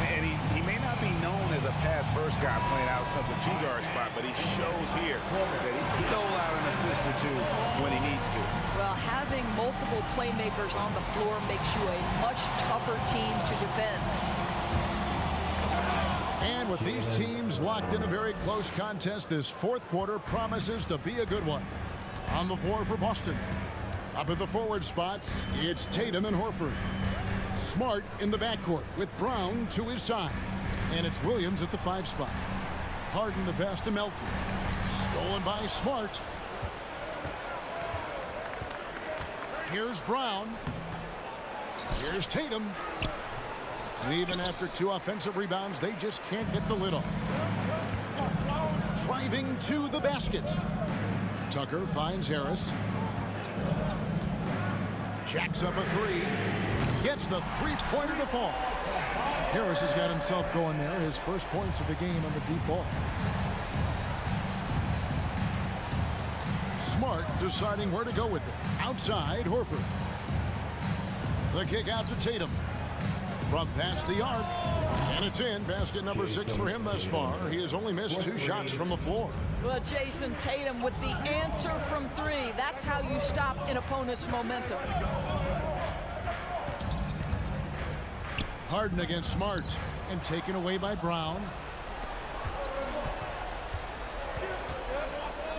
And he may not be known as a pass-first guy playing out of the 2-guard spot, but he shows here that he can dole out an assist or 2 when he needs to. Well, having multiple playmakers on the floor makes you a much tougher team to defend. And with these teams locked in a very close contest, this fourth quarter promises to be a good one. On the floor for Boston. Up at the forward spots, it's Tatum and Horford. Smart in the backcourt with Brown to his side. And it's Williams at the 5 spot. Harden the pass to Melton. Stolen by Smart. Here's Brown. Here's Tatum. And even after 2 offensive rebounds, they just can't get the lid off. Driving to the basket. Tucker finds Harris. Jacks up a 3. Gets the 3-pointer to fall. Harris has got himself going there. His first points of the game on the deep ball. Smart deciding where to go with it. Outside, Horford. The kick out to Tatum. From past the arc. And it's in. Basket number 6 for him thus far. He has only missed 2 shots from the floor. Well, Jason Tatum with the answer from 3. That's how you stop an opponent's momentum. Harden against Smart and taken away by Brown.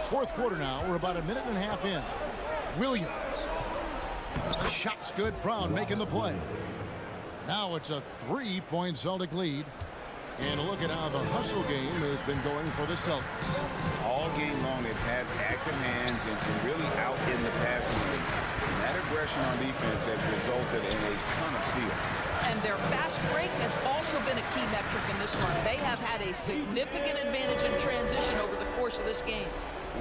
Fourth quarter now. We're about a minute and a half in. Williams. Shot's good. Brown making the play. Now it's a 3-point Celtic lead. And look at how the hustle game has been going for the Celtics. All game long, they've had active hands and really out in the passing lanes. And that aggression on defense has resulted in a ton of steals. And their fast break has also been a key metric in this one. They have had a significant advantage in transition over the course of this game.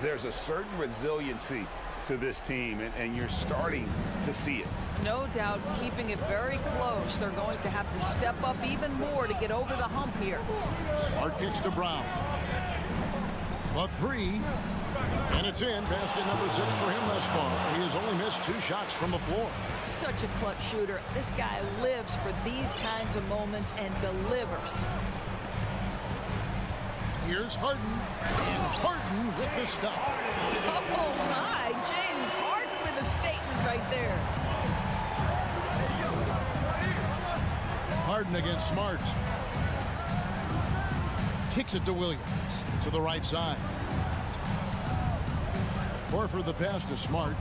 There's a certain resiliency to this team, and you're starting to see it. No doubt, keeping it very close. They're going to have to step up even more to get over the hump here. Smart kicks to Brown. A 3. And it's in. Basket number 6 for him thus far. He has only missed 2 shots from the floor. Such a clutch shooter. This guy lives for these kinds of moments and delivers. Here's Harden. And Harden with the stuff. Oh, my. James Harden with a statement right there. Harden against Smart. Kicks it to Williams. To the right side. Horford the pass to Smart.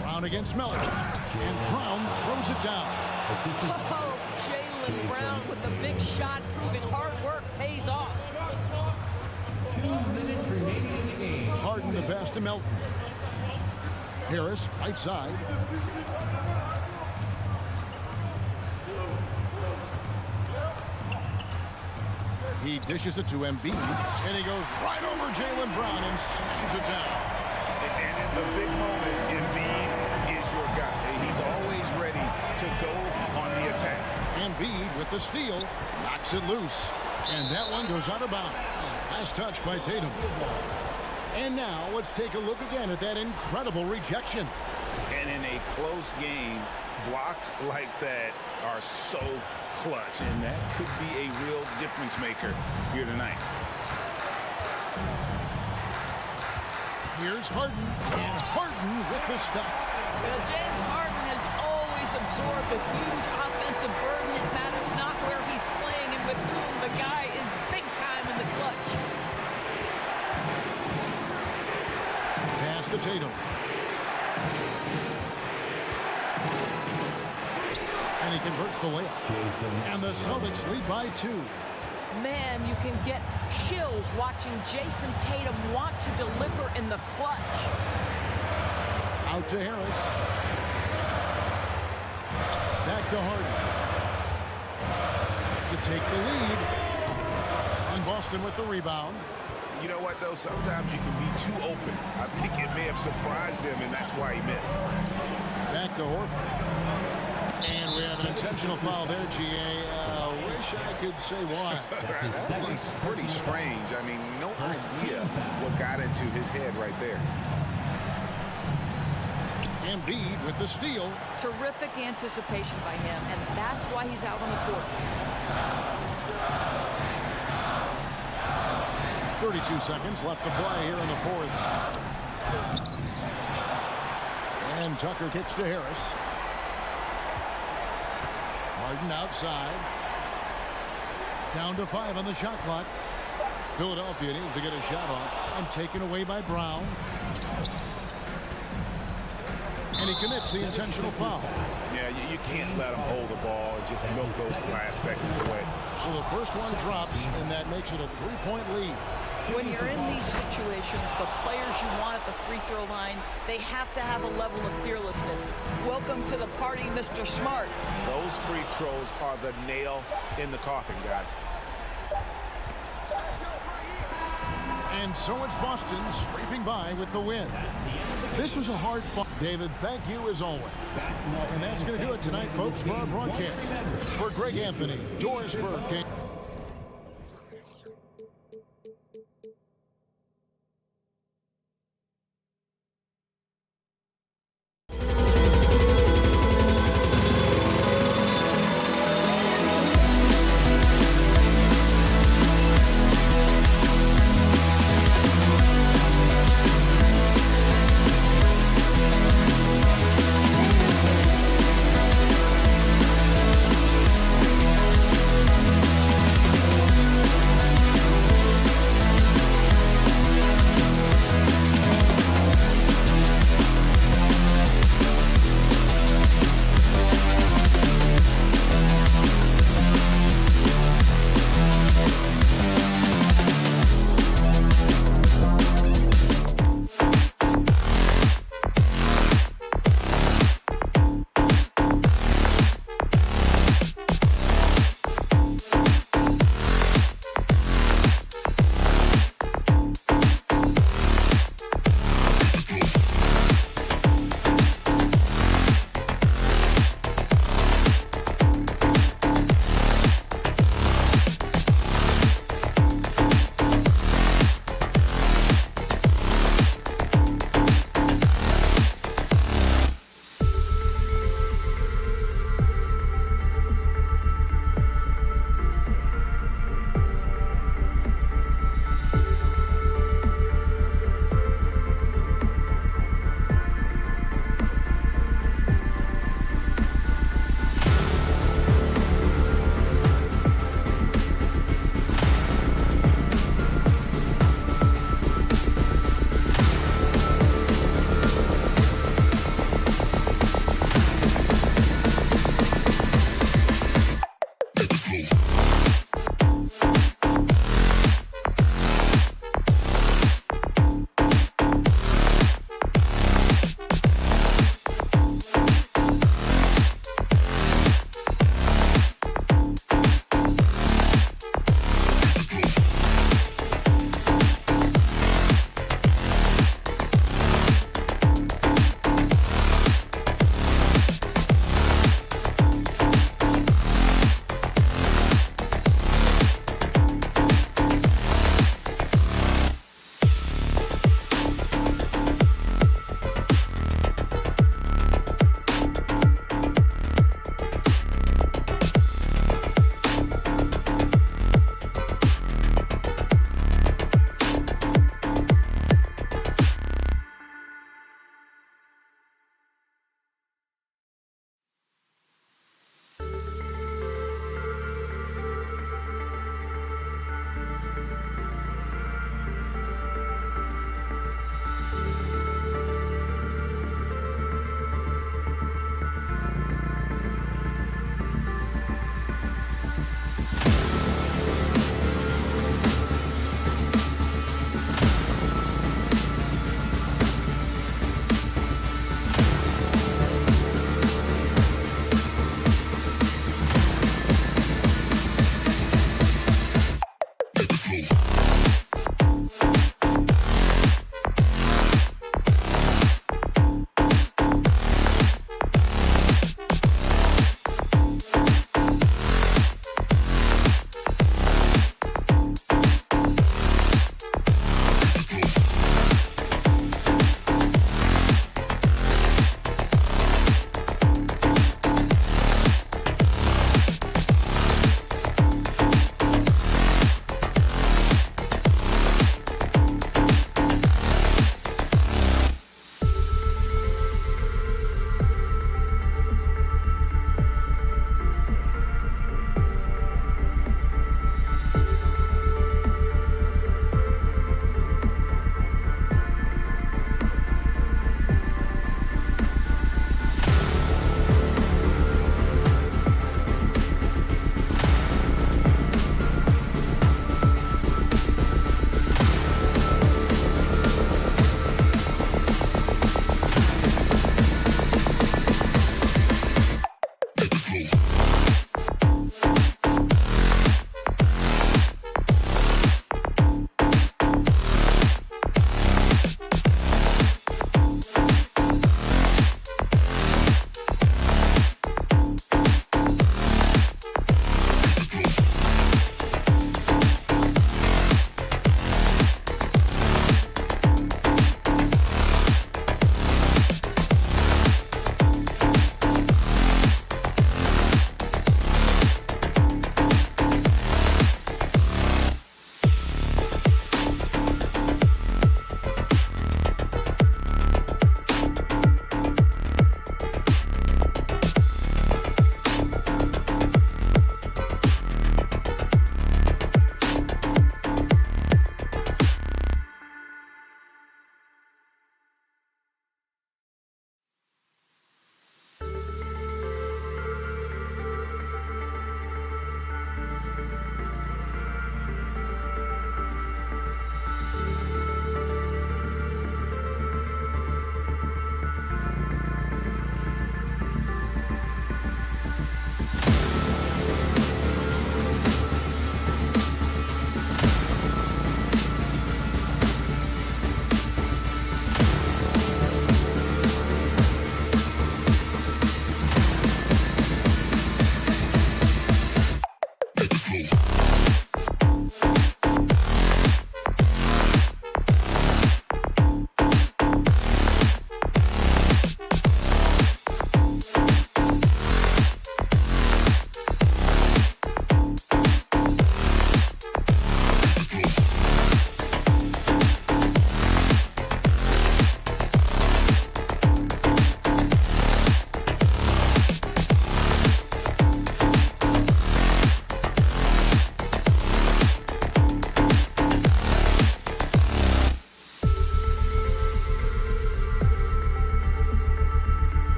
Brown against Melton. And Brown throws it down. Oh, Jaylen Brown with the big shot, proving hard work pays off. 2 minutes remaining in the game. Harden the pass to Melton. Harris, right side. He dishes it to Embiid, and he goes right over Jaylen Brown and slams it down. And in the big moment, Embiid is your guy. He's always ready to go on the attack. Embiid with the steal, knocks it loose, and that one goes out of bounds. Nice touch by Tatum. And now let's take a look again at that incredible rejection. And in a close game, blocks like that are so clutch, and that could be a real difference maker here tonight. Here's Harden, and Harden with the stuff. Well, James Harden has always absorbed a huge offensive burden. It matters not where he's playing and with whom. The guy is big time in the clutch. Tatum. And he converts the layup. And the Celtics lead by 2. Man, you can get chills watching Jason Tatum want to deliver in the clutch. Out to Harris. Back to Harden. To take the lead. And Boston with the rebound. You know what, though? Sometimes you can be too open. I think it may have surprised him, and that's why he missed. Back to Horford. And we have an intentional foul there, GA. Wish I could say why. That's pretty strange. I mean, no idea what got into his head right there. Embiid with the steal. Terrific anticipation by him, and that's why he's out on the court. 32 seconds left to play here in the fourth. And Tucker kicks to Harris. Harden outside. Down to 5 on the shot clock. Philadelphia needs to get a shot off. And taken away by Brown. And he commits the intentional foul. Yeah, you can't let him hold the ball and just milk those last seconds away. So the first one drops, and that makes it a 3-point lead. When you're in these situations, the players you want at the free throw line, they have to have a level of fearlessness. Welcome to the party, Mr. Smart. Those free throws are the nail in the coffin, guys. And so it's Boston scraping by with the win. This was a hard fight. David, thank you as always. And that's going to do it tonight, folks, for our broadcast. For Greg Anthony, Doris Burke,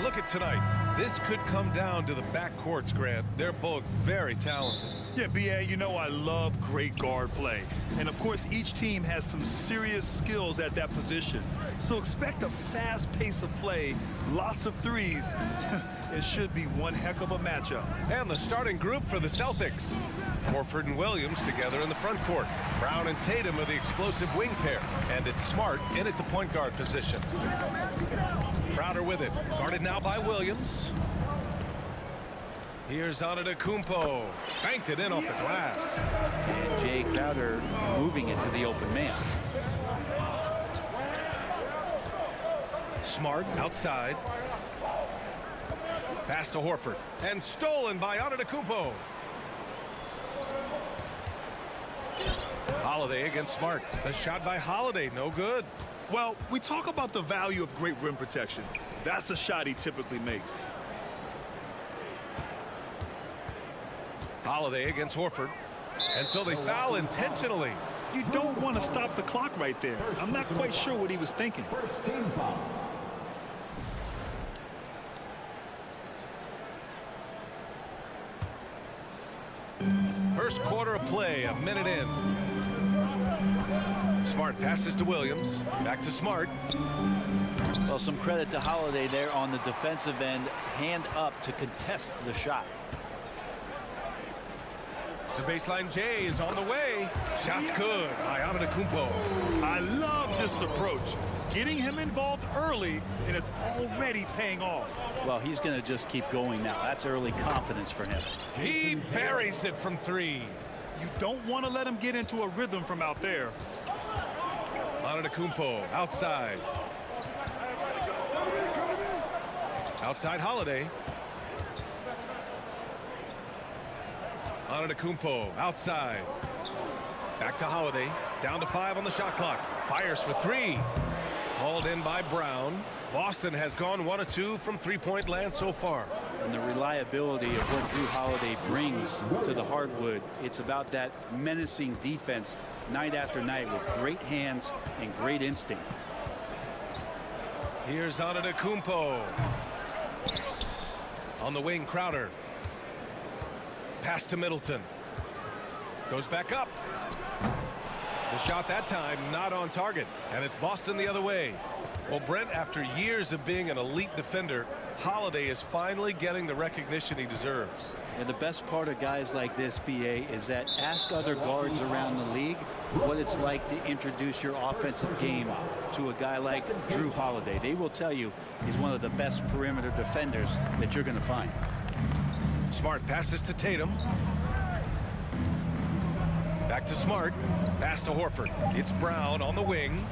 look at tonight. This could come down to the backcourts, Grant. They're both very talented. Yeah, B.A., you know I love great guard play. And, of course, each team has some serious skills at that position. So expect a fast pace of play, lots of threes. It should be one heck of a matchup. And the starting group for the Celtics. Horford and Williams together in the front court. Brown and Tatum are the explosive wing pair. And it's Smart in at the point guard position. Crowder with it. Guarded now by Williams. Here's Antetokounmpo. Banked it in off the glass. And Jay Crowder moving it to the open man. Smart outside. Pass to Horford. And stolen by Antetokounmpo. Holiday against Smart. The shot by Holiday, no good. Well, we talk about the value of great rim protection. That's a shot he typically makes. Holiday against Horford. And so they foul intentionally. You don't want to stop the clock right there. I'm not quite sure what he was thinking. First team foul. First quarter of play, a minute in. Smart passes to Williams. Back to Smart. Well, some credit to Holiday there on the defensive end. Hand up to contest the shot. The baseline J is on the way. Shot's good by Antetokounmpo. I love this approach. Getting him involved early, and it's already paying off. Well, he's going to just keep going now. That's early confidence for him. He buries it from three. You don't want to let him get into a rhythm from out there. Antetokounmpo outside. Outside Holiday. Antetokounmpo outside. Back to Holiday. Down to 5 on the shot clock. Fires for 3. Hauled in by Brown. Boston has gone 1 of 2 from three-point land so far. And the reliability of what Drew Holiday brings to the hardwood, it's about that menacing defense night after night with great hands and great instinct. Here's Antetokounmpo. On the wing, Crowder. Pass to Middleton. Goes back up. The shot that time not on target, and it's Boston the other way. Well, Brent, after years of being an elite defender, Holiday is finally getting the recognition he deserves. And the best part of guys like this, BA, is that ask other guards around the league what it's like to introduce your offensive game to a guy like Drew Holiday. They will tell you he's one of the best perimeter defenders that you're going to find. Smart passes to Tatum. Back to Smart. Pass to Horford. It's Brown on the wing.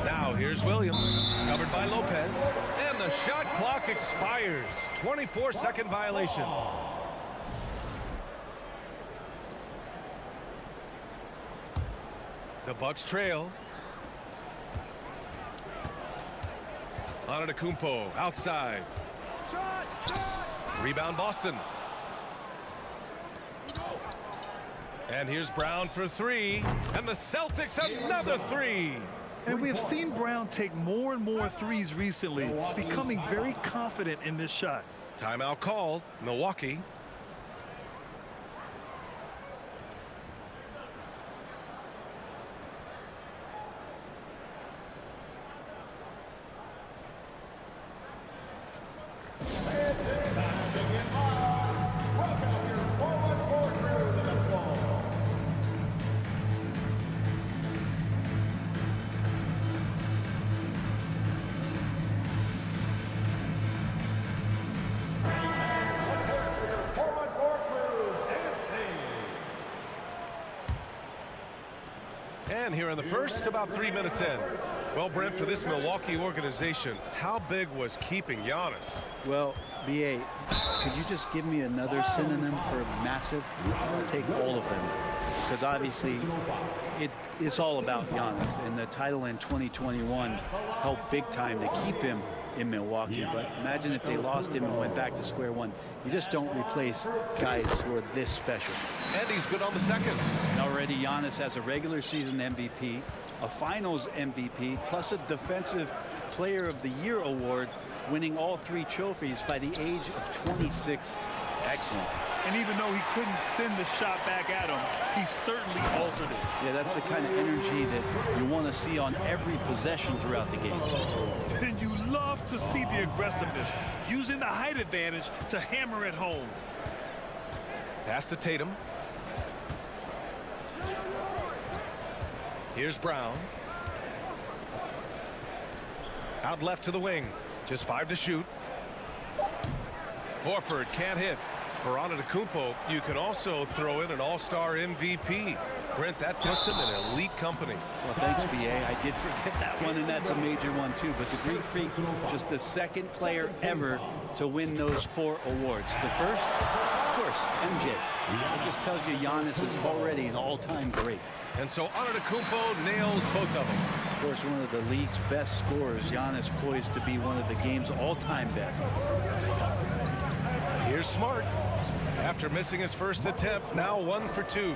Now here's Williams. Covered by Lopez. And the shot clock expires. 24-second violation. The Bucks trail. Antetokounmpo outside. Rebound Boston. And here's Brown for 3. And the Celtics another 3. And we have seen Brown take more and more threes recently, becoming very confident in this shot. Timeout called. Milwaukee. And here in the first, about 3 minutes in. Well, Brent, for this Milwaukee organization, how big was keeping Giannis? Well, BA, could you just give me another synonym for massive? I'll take all of them. Because obviously, it's all about Giannis. And the title in 2021 helped big time to keep him in Milwaukee. But imagine if they lost him and went back to square one. You just don't replace guys who are this special. And he's good on the second. And already Giannis has a regular season MVP, a finals MVP, plus a defensive player of the year award. winning all 3 trophies by the age of 26. Excellent. And even though he couldn't send the shot back at him, he certainly altered it. Yeah, that's the kind of energy that you want to see on every possession throughout the game. And you love to see the aggressiveness, using the height advantage to hammer it home. Pass to Tatum. Here's Brown. Out left to the wing. Just 5 to shoot. Horford can't hit. For Antetokounmpo, you can also throw in an all-star MVP. Brent, that puts him in elite company. Well, thanks, B.A. I did forget that one, and that's a major one, too. But the Greek Freak, just the second player ever to win those 4 awards. The first, of course, MJ. It just tells you Giannis is already an all-time great. And so Antetokounmpo nails both of them. Of course, one of the league's best scorers, Giannis poised to be one of the game's all-time best. Here's Smart. After missing his first attempt, now 1 for 2.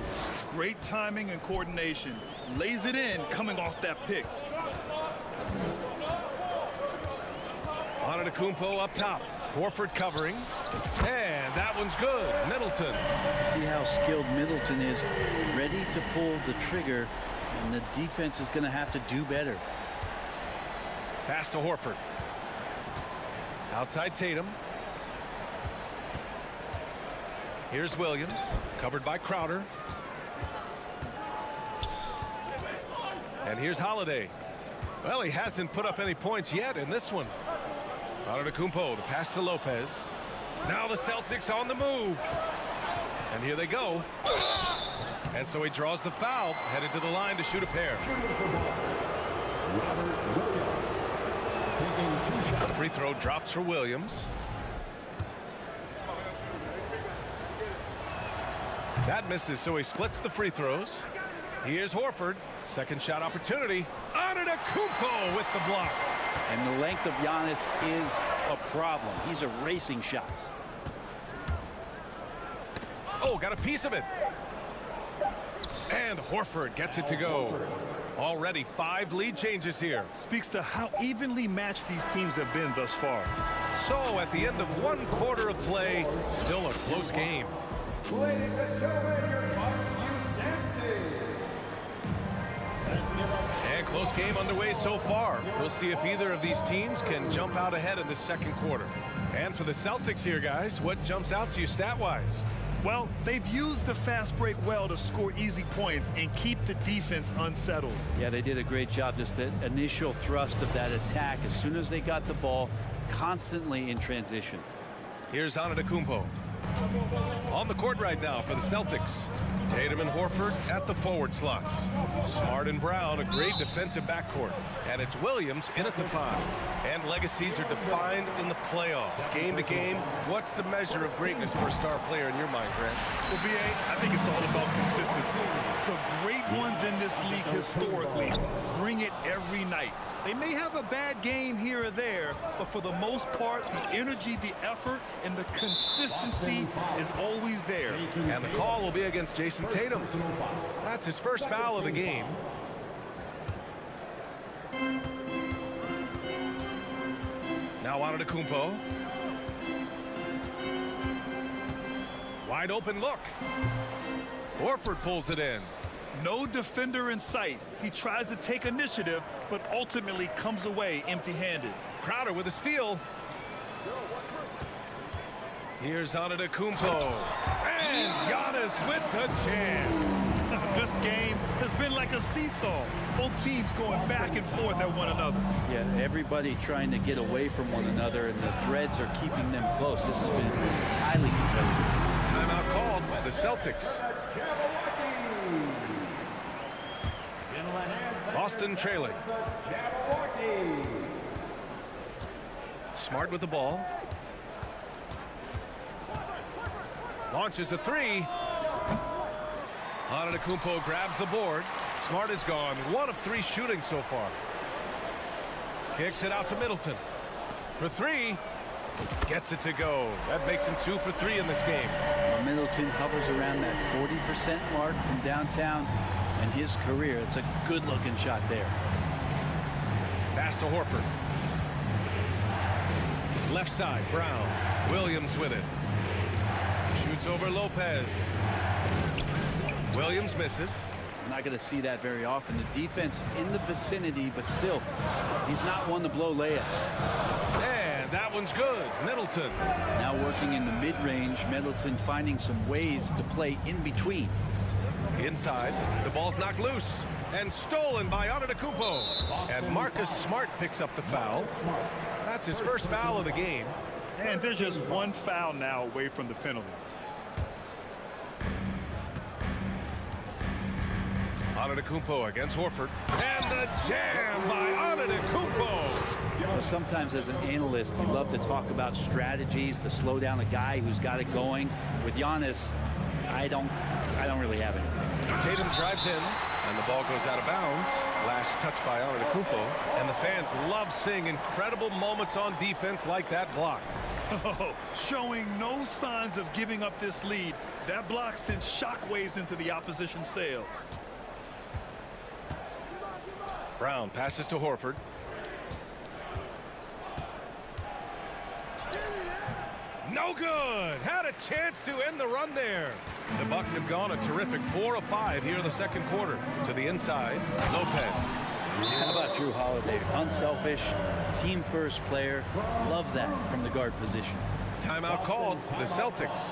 Great timing and coordination. Lays it in coming off that pick. Antetokounmpo up top. Horford covering. And that one's good. Middleton. See how skilled Middleton is. Ready to pull the trigger. And the defense is going to have to do better. Pass to Horford. Outside Tatum. Here's Williams, covered by Crowder. And here's Holiday. Well, he hasn't put up any points yet in this one. Antetokounmpo, the pass to Lopez. Now the Celtics on the move. And here they go. And so he draws the foul, headed to the line to shoot a pair. The free throw drops for Williams. That misses, so he splits the free throws. Here's Horford. Second shot opportunity. Antetokounmpo with the block. And the length of Giannis is a problem. He's erasing shots. Oh, got a piece of it. And Horford gets it to go. Already 5 lead changes here. Speaks to how evenly matched these teams have been thus far. So at the end of 1 quarter of play, still a close game. Ladies and gentlemen, your dancing. And close game underway so far. We'll see if either of these teams can jump out ahead in the second quarter. And for the Celtics here, guys, what jumps out to you stat-wise? Well, they've used the fast break well to score easy points and keep the defense unsettled. Yeah, they did a great job. Just the initial thrust of that attack as soon as they got the ball, constantly in transition. Here's Antetokounmpo. On the court right now for the Celtics. Tatum and Horford at the forward slots. Smart and Brown, a great defensive backcourt. And it's Williams in at the 5. And legacies are defined in the playoffs. Game to game, what's the measure of greatness for a star player in your mind, Grant? Well, B.A., I think it's all about consistency. The great ones in this league historically bring it every night. They may have a bad game here or there, but for the most part, the energy, the effort, and the consistency is always there. And the call will be against Jason Tatum. That's his first foul of the game. Now Antetokounmpo. Wide open look. Horford pulls it in. No defender in sight. He tries to take initiative, but ultimately comes away empty-handed. Crowder with a steal. Here's Antetokounmpo. And Giannis with the jam. This game has been like a seesaw. Both teams going back and forth at one another. Yeah, everybody trying to get away from one another, and the threads are keeping them close. This has been highly competitive. Timeout called by the Celtics. Boston trailing. Smart with the ball. Launches a 3. Antetokounmpo grabs the board. Smart is gone. 1 of 3 shooting so far. Kicks it out to Middleton. For 3. Gets it to go. That makes him 2 for 3 in this game. Well, Middleton hovers around that 40% mark from downtown. And his career, it's a good-looking shot there. Pass to Horford. Left side, Brown. Williams with it. Shoots over Lopez. Williams misses. I'm not going to see that very often. The defense in the vicinity, but still, he's not one to blow layups. And that one's good. Middleton. Now working in the mid-range, Middleton finding some ways to play in between. Inside, the ball's knocked loose and stolen by Antetokounmpo. And Marcus Smart picks up the foul. That's his first foul of the game. And there's just one foul now away from the penalty. Antetokounmpo against Horford. And the jam by Antetokounmpo. You know, sometimes as an analyst, you love to talk about strategies to slow down a guy who's got it going. With Giannis, I don't really have anything. Tatum drives in, and the ball goes out of bounds. Last touch by Antetokounmpo. And the fans love seeing incredible moments on defense like that block. Oh, showing no signs of giving up this lead. That block sends shockwaves into the opposition's sails. Brown passes to Horford. No good. Had a chance to end the run there. The Bucks have gone a terrific 4 of 5 here in the second quarter. To the inside, Lopez. How about Drew Holiday? Unselfish, team-first player. Love that from the guard position. Timeout called to the Celtics.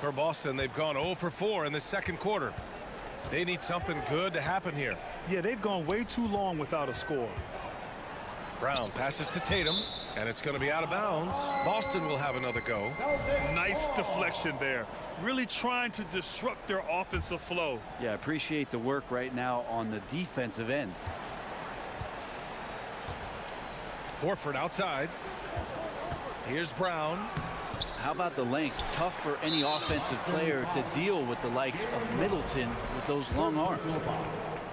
For Boston, they've gone 0 for 4 in the second quarter. They need something good to happen here. Yeah, they've gone way too long without a score. Brown passes to Tatum, and it's going to be out of bounds. Boston will have another go. Nice deflection there. Really trying to disrupt their offensive flow. Yeah, appreciate the work right now on the defensive end. Horford outside. Here's Brown. How about the length? Tough for any offensive player to deal with the likes of Middleton with those long arms.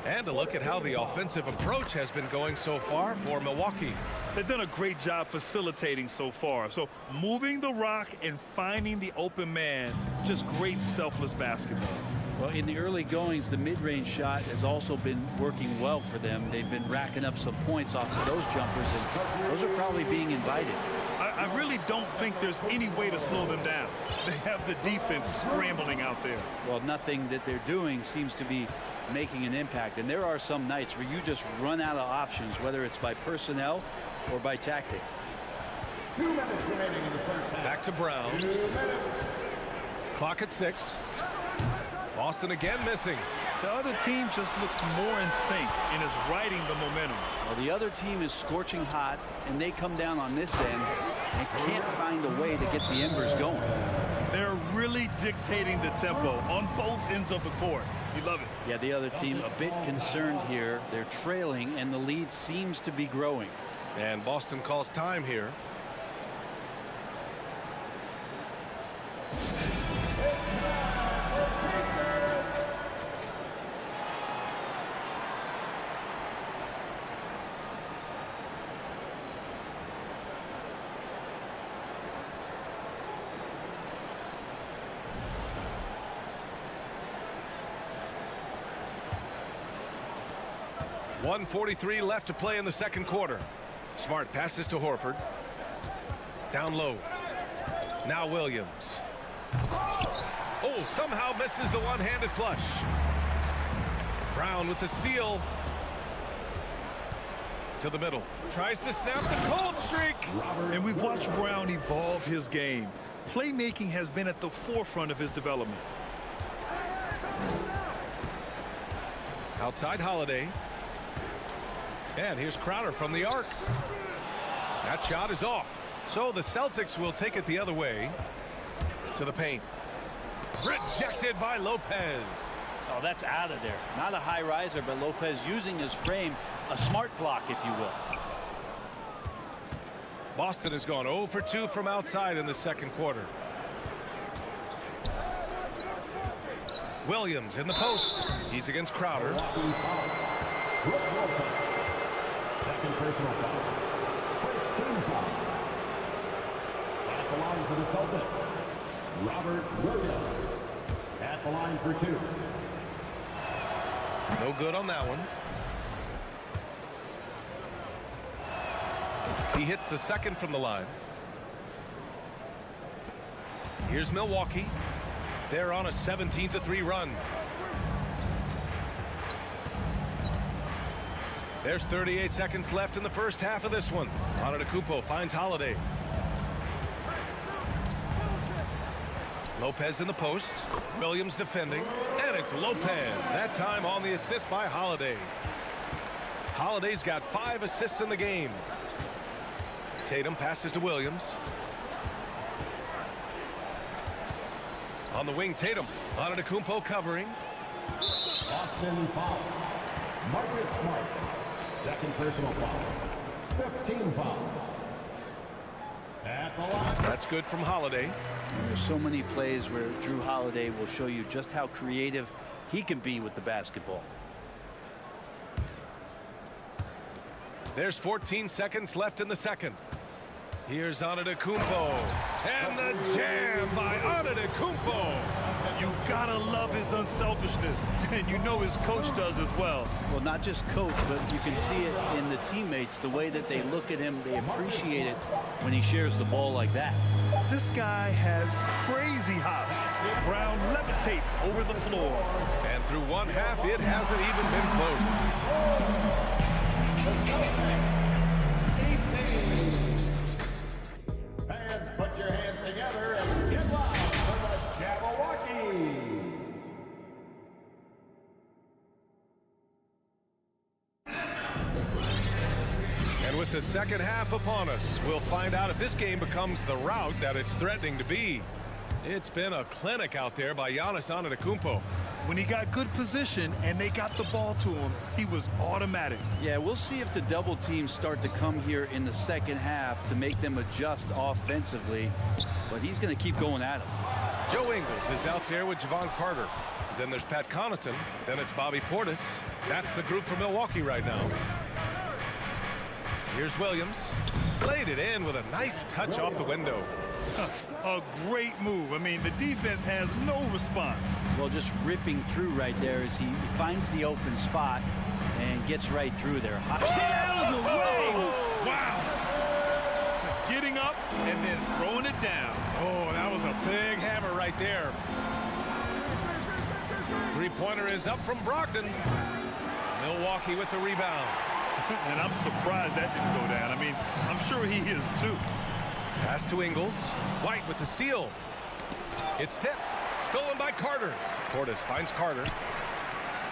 And a look at how the offensive approach has been going so far for Milwaukee. They've done a great job facilitating so far. So moving the rock and finding the open man, just great selfless basketball. Well, in the early goings, the mid-range shot has also been working well for them. They've been racking up some points off of those jumpers, and those are probably being invited. I really don't think there's any way to slow them down. They have the defense scrambling out there. Well, nothing that they're doing seems to be making an impact. And there are some nights where you just run out of options, whether it's by personnel or by tactic. 2 minutes remaining in the first half. Back to Brown. Clock at 6. Boston again missing. The other team just looks more in sync and is riding the momentum. Well, the other team is scorching hot, and they come down on this end and can't find a way to get the embers going. They're really dictating the tempo on both ends of the court. You love it. Yeah, the other team a bit concerned here. They're trailing, and the lead seems to be growing. And Boston calls time here. .143 left to play in the second quarter. Smart passes to Horford. Down low. Now Williams. Oh, somehow misses the one-handed flush. Brown with the steal. To the middle. Tries to snap the cold streak. And we've watched Brown evolve his game. Playmaking has been at the forefront of his development. Outside Holiday. And here's Crowder from the arc. That shot is off. So the Celtics will take it the other way. To the paint. Rejected by Lopez. Oh, that's out of there. Not a high riser, but Lopez using his frame. A smart block, if you will. Boston has gone 0 for 2 from outside in the second quarter. Williams in the post. He's against Crowder. personal foul. First team foul. At the line for the Celtics, Robert Williams. At the line for 2. No good on that one. He hits the second from the line. Here's Milwaukee. They're on a 17-3 run. There's 38 seconds left in the first half of this one. Antetokounmpo finds Holiday. Lopez in the post. Williams defending. And it's Lopez. That time on the assist by Holiday. Holiday's got 5 assists in the game. Tatum passes to Williams. On the wing, Tatum. Antetokounmpo covering. Boston foul. Marcus Smart. Second personal foul. 15 foul. At the line. That's good from Holiday. There's so many plays where Drew Holiday will show you just how creative he can be with the basketball. There's 14 seconds left in the second. Here's Antetokounmpo. And the jam by Antetokounmpo. You gotta love his unselfishness, and you know his coach does as well. Well, not just coach, but you can see it in the teammates, the way that they look at him. They appreciate it when he shares the ball like that. This guy has crazy hops. Brown levitates over the floor. And through one half, it hasn't even been close. Fans, put your hands together and get loud for the Jabberwockies. And with the second half upon us, we'll find out if this game becomes the rout that it's threatening to be. It's been a clinic out there by Giannis Antetokounmpo. When he got good position and they got the ball to him, he was automatic. Yeah, we'll see if the double teams start to come here in the second half to make them adjust offensively, but he's going to keep going at him. Joe Ingles is out there with Javon Carter. Then there's Pat Connaughton. Then it's Bobby Portis. That's the group for Milwaukee right now. Here's Williams. Played it in with a nice touch off the window. A great move. I mean, the defense has no response. Well, just ripping through right there as he finds the open spot and gets right through there. Out of the way! Wow! Getting up and then throwing it down. Oh, that was a big hammer right there. Three-pointer is up from Brogdon. Milwaukee with the rebound. And I'm surprised that didn't go down. I mean, I'm sure he is too. Pass to Ingles. White with the steal. It's tipped. Stolen by Carter. Portis finds Carter.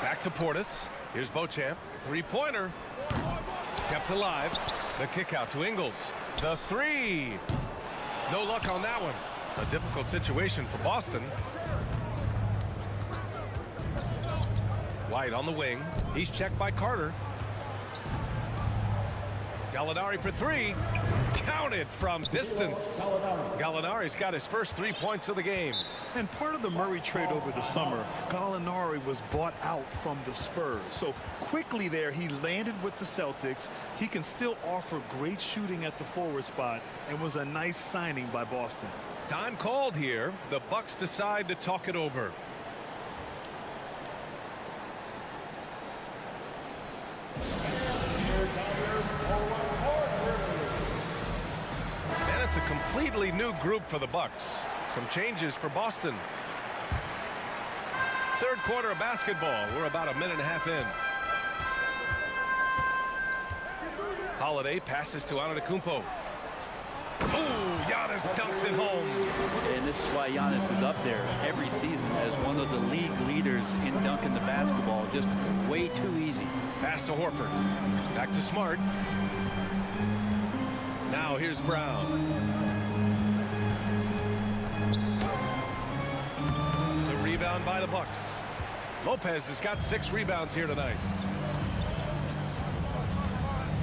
Back to Portis. Here's Beauchamp. Three-pointer. Kept alive. The kick out to Ingles. The three. No luck on that one. A difficult situation for Boston. White on the wing. He's checked by Carter. Gallinari for three. Counted from distance. Gallinari's got his first 3 points of the game. And part of the Murray trade over the summer, Gallinari was bought out from the Spurs. So quickly there, he landed with the Celtics. He can still offer great shooting at the forward spot and was a nice signing by Boston. Time called here. The Bucks decide to talk it over. And it's a completely new group for the Bucks. Some changes for Boston. Third quarter of basketball. We're about a minute and a half in. Holiday passes to Antetokounmpo. Ooh, Giannis dunks it home. And this is why Giannis is up there every season as one of the league leaders in dunking the basketball. Just way too easy. Pass to Horford. Back to Smart. Now here's Brown. The rebound by the Bucks. Lopez has got 6 rebounds here tonight.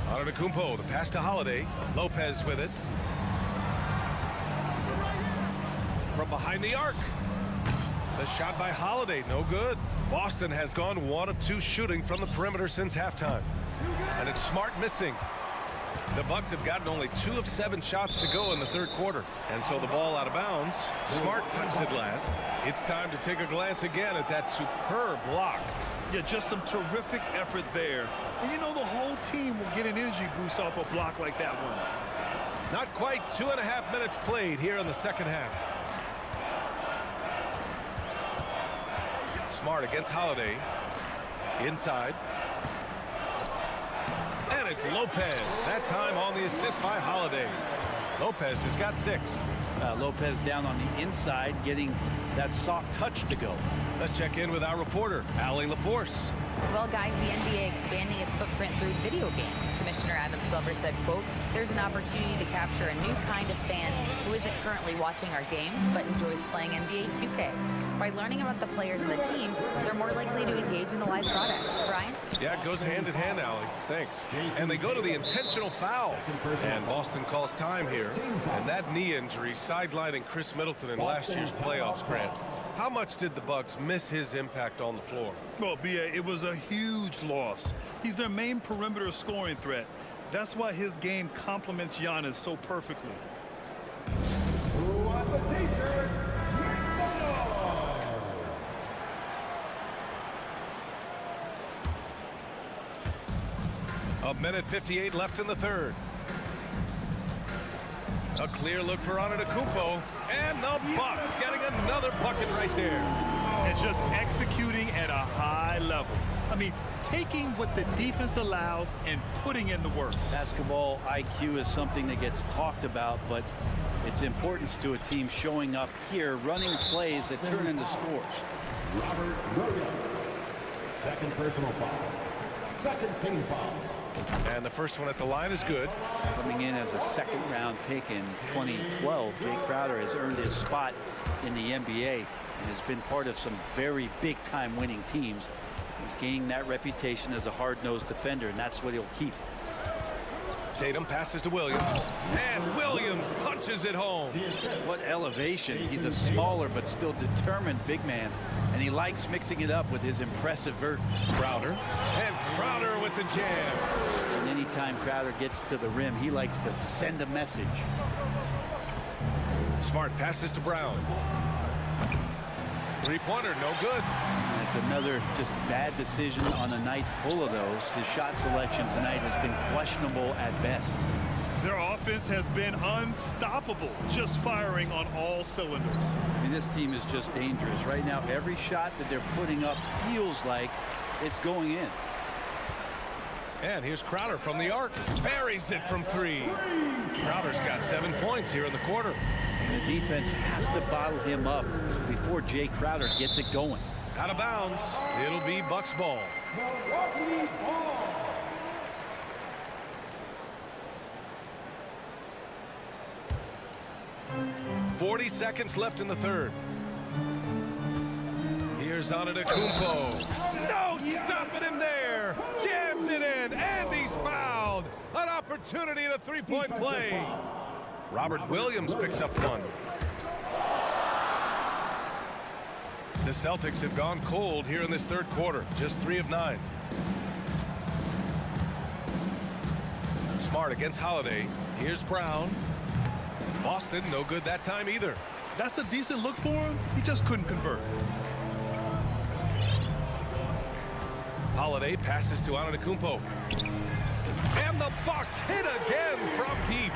Antetokounmpo, the pass to Holiday. Lopez with it. From behind the arc. The shot by Holiday, no good. Boston has gone 1 of 2 shooting from the perimeter since halftime. And it's Smart missing. The Bucks have gotten only 2 of 7 shots to go in the third quarter. And so the ball out of bounds. Smart touched it last. It's time to take a glance again at that superb block. Yeah, just some terrific effort there. And you know the whole team will get an energy boost off a block like that one. Not quite 2.5 minutes played here in the second half. Smart against Holiday. Inside. And it's Lopez. That time on the assist by Holiday. Lopez has got 6. Lopez down on the inside, getting that soft touch to go. Let's check in with our reporter, Allie LaForce. Well, guys, the NBA expanding its footprint through video games. Commissioner Adam Silver said, quote, there's an opportunity to capture a new kind of fan who isn't currently watching our games but enjoys playing NBA 2K. By learning about the players and the teams, they're more likely to engage in the live product. Brian? Yeah, it goes hand in hand, Allie. Thanks. And they go to the intentional foul. And Boston calls time here. And that knee injury sidelining Chris Middleton in last year's playoffs, Grant. How much did the Bucks miss his impact on the floor? Well, B.A., it was a huge loss. He's their main perimeter scoring threat. That's why his game complements Giannis so perfectly. Who wants a t-shirt? A minute 58 left in the third. A clear look for Antetokounmpo, and the Bucks getting another bucket right there. And just executing at a high level. I mean, taking what the defense allows and putting in the work. Basketball IQ is something that gets talked about, but its importance to a team showing up here, running plays that turn into scores. Robert Williams. Second personal foul. Second team foul. And the first one at the line is good. Coming in as a second-round pick in 2012, Jay Crowder has earned his spot in the NBA and has been part of some very big-time winning teams. He's gaining that reputation as a hard-nosed defender, and that's what he'll keep. Tatum passes to Williams, and Williams punches it home. What elevation. He's a smaller but still determined big man, and he likes mixing it up with his impressive vert. Crowder, and Crowder with the jam. And anytime Crowder gets to the rim, he likes to send a message. Smart passes to Brown. Three-pointer, no good. That's another just bad decision on a night full of those. His shot selection tonight has been questionable at best. Their offense has been unstoppable, just firing on all cylinders. I mean, this team is just dangerous. Right now, every shot that they're putting up feels like it's going in. And here's Crowder from the arc. Buries it from 3. Crowder's got 7 points here in the quarter. And the defense has to bottle him up before Jay Crowder gets it going. Out of bounds. It'll be Bucks ball. 40 seconds left in the third. Here's Antetokounmpo. No stopping him there. Jams it in, and he's fouled. An opportunity at a three-point play. Robert Williams picks up one. The Celtics have gone cold here in this third quarter. Just 3 of 9. Smart against Holiday. Here's Brown. Boston, no good that time either. That's a decent look for him. He just couldn't convert. Holiday passes to Antetokounmpo. And the Bucks hit again from deep.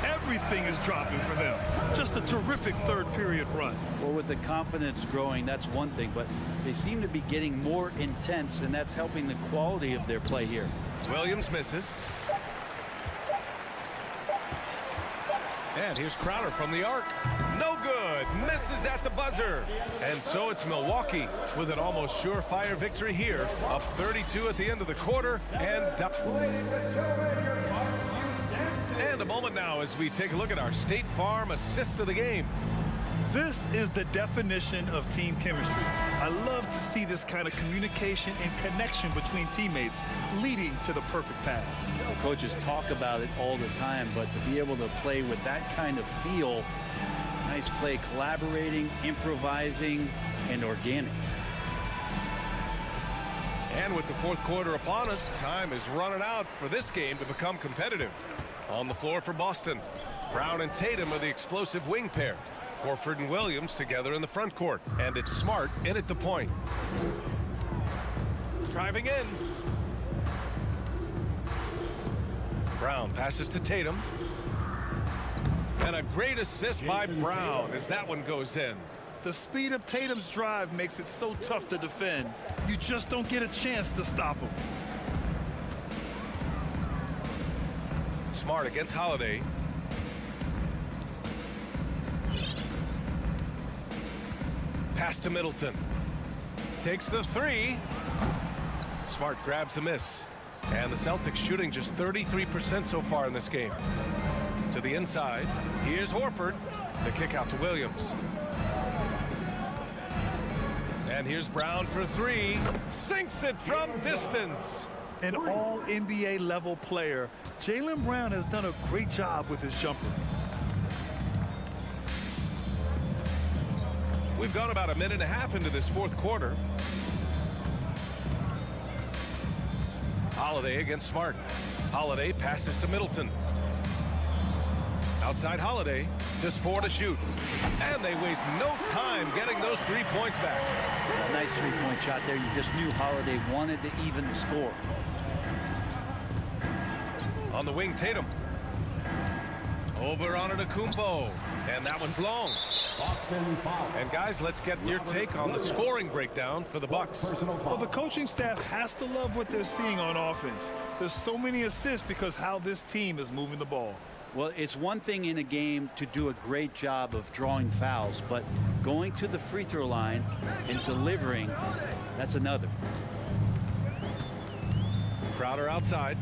Everything is dropping for them. Just a terrific third period run. Well, with the confidence growing, that's one thing, but they seem to be getting more intense, and that's helping the quality of their play here. Williams misses. And here's Crowder from the arc. No good. Misses at the buzzer. And so it's Milwaukee with an almost surefire victory here. Up 32 at the end of the quarter. And a moment now as we take a look at our State Farm assist of the game. This is the definition of team chemistry. I love to see this kind of communication and connection between teammates leading to the perfect pass. Coaches talk about it all the time, but to be able to play with that kind of feel, nice play, collaborating, improvising, and organic. And with the fourth quarter upon us, time is running out for this game to become competitive. On the floor for Boston. Brown and Tatum are the explosive wing pair. Horford and Williams together in the front court. And it's Smart in at the point. Driving in. Brown passes to Tatum. And a great assist by Brown as that one goes in. The speed of Tatum's drive makes it so tough to defend. You just don't get a chance to stop him. Smart against Holiday. Pass to Middleton. Takes the three. Smart grabs the miss. And the Celtics shooting just 33% so far in this game. To the inside. Here's Horford. The kick out to Williams. And here's Brown for three. Sinks it from distance. An all-NBA level player, Jaylen Brown has done a great job with his jumper. We've gone about a minute and a half into this fourth quarter. Holiday against Smart. Holiday passes to Middleton. Outside Holiday, just 4 to shoot. And they waste no time getting those 3 points back. A nice three-point shot there. You just knew Holiday wanted to even the score. On the wing, Tatum. Over on Antetokounmpo. And that one's long. And guys, let's get your take on the scoring breakdown for the Bucks. Well, the coaching staff has to love what they're seeing on offense. There's so many assists because how this team is moving the ball. Well, it's one thing in a game to do a great job of drawing fouls, but going to the free throw line and delivering, that's another. Crowder outside.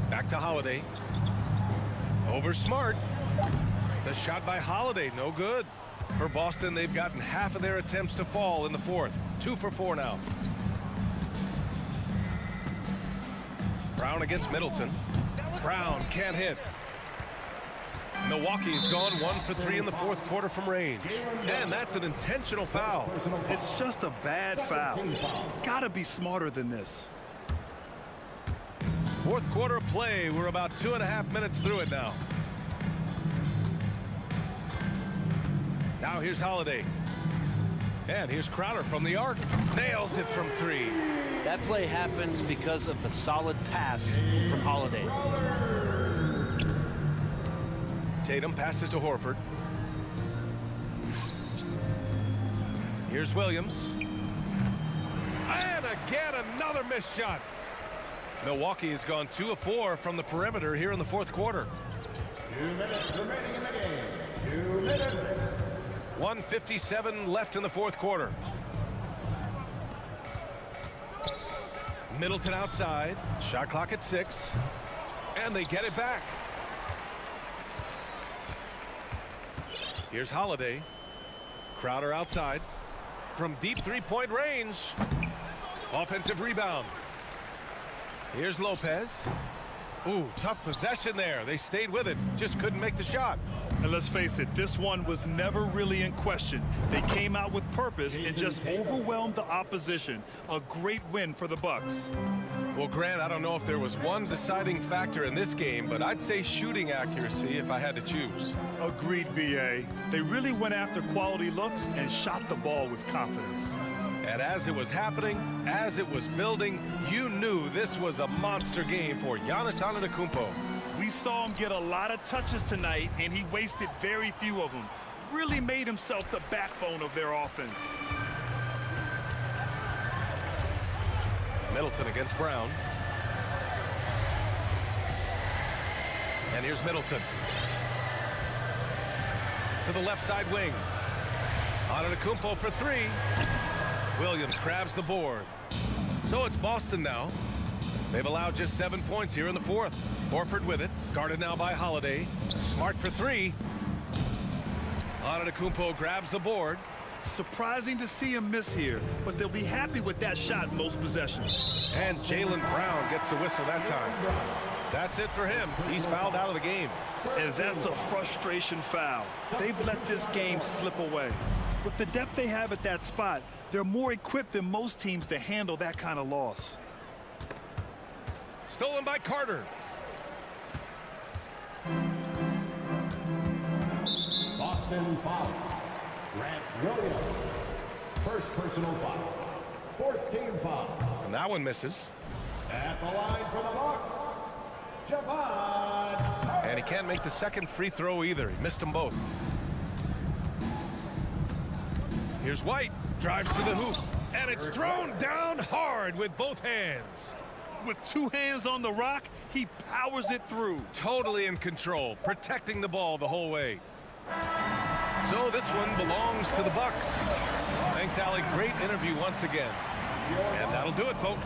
Back to Holiday. Over Smart. The shot by Holiday, no good. For Boston, they've gotten half of their attempts to fall in the fourth. 2 for 4 now. Brown against Middleton. Brown can't hit. Milwaukee's gone 1 for 3 in the fourth quarter from range. And that's an intentional foul. It's just a bad foul. Gotta be smarter than this. Fourth quarter of play. We're about 2.5 minutes through it now. Now here's Holiday. And here's Crowder from the arc. Nails it from 3. That play happens because of the solid pass from Holiday. Tatum passes to Horford. Here's Williams. And again, another missed shot. Milwaukee has gone 2 of 4 from the perimeter here in the fourth quarter. 2 minutes remaining in the game. 2 minutes. 1:57 left in the fourth quarter. Middleton outside. Shot clock at 6. And they get it back. Here's Holiday. Crowder outside. From deep three-point range. Offensive rebound. Here's Lopez. Ooh, tough possession there. They stayed with it. Just couldn't make the shot. And let's face it, this one was never really in question. They came out with purpose and just overwhelmed the opposition. A great win for the Bucks. Well, Grant, I don't know if there was one deciding factor in this game, but I'd say shooting accuracy if I had to choose. Agreed, B.A. They really went after quality looks and shot the ball with confidence. And as it was happening, as it was building, you knew this was a monster game for Giannis Antetokounmpo. We saw him get a lot of touches tonight, and he wasted very few of them. Really made himself the backbone of their offense. Middleton against Brown. And here's Middleton. To the left side wing. Antetokounmpo for 3. Williams grabs the board. So it's Boston now. They've allowed just 7 points here in the fourth. Horford with it. Guarded now by Holiday. Smart for 3. Antetokounmpo grabs the board. Surprising to see him miss here, but they'll be happy with that shot most possessions. And Jaylen Brown gets a whistle that time. That's it for him. He's fouled out of the game. And that's a frustration foul. They've let this game slip away. With the depth they have at that spot, they're more equipped than most teams to handle that kind of loss. Stolen by Carter. Boston foul. Grant Williams. First personal foul. Fourth team foul. And that one misses. At the line for the Bucks, Javon. And he can't make the second free throw either. He missed them both. Here's White. Drives to the hoop. And it's thrown down hard with both hands. With two hands on the rock, he powers it through. Totally in control, protecting the ball the whole way. So this one belongs to the Bucks. Thanks, Allie. Great interview once again. And that'll do it, folks.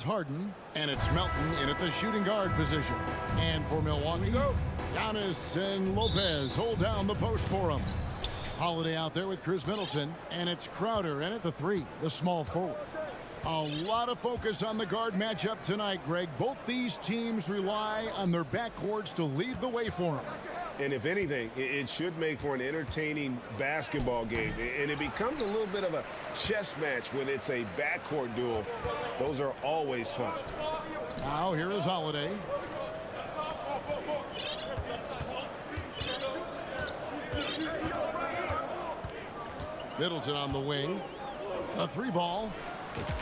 Harden, and it's Melton in at the shooting guard position. And for Milwaukee, Giannis and Lopez hold down the post for him. Holiday out there with Chris Middleton, and it's Crowder in at the 3, the small forward. A lot of focus on the guard matchup tonight, Greg. Both these teams rely on their backcourts to lead the way for them. And if anything, it should make for an entertaining basketball game. And it becomes a little bit of a chess match when it's a backcourt duel. Those are always fun. Now here is Holiday. Middleton on the wing. A 3 ball.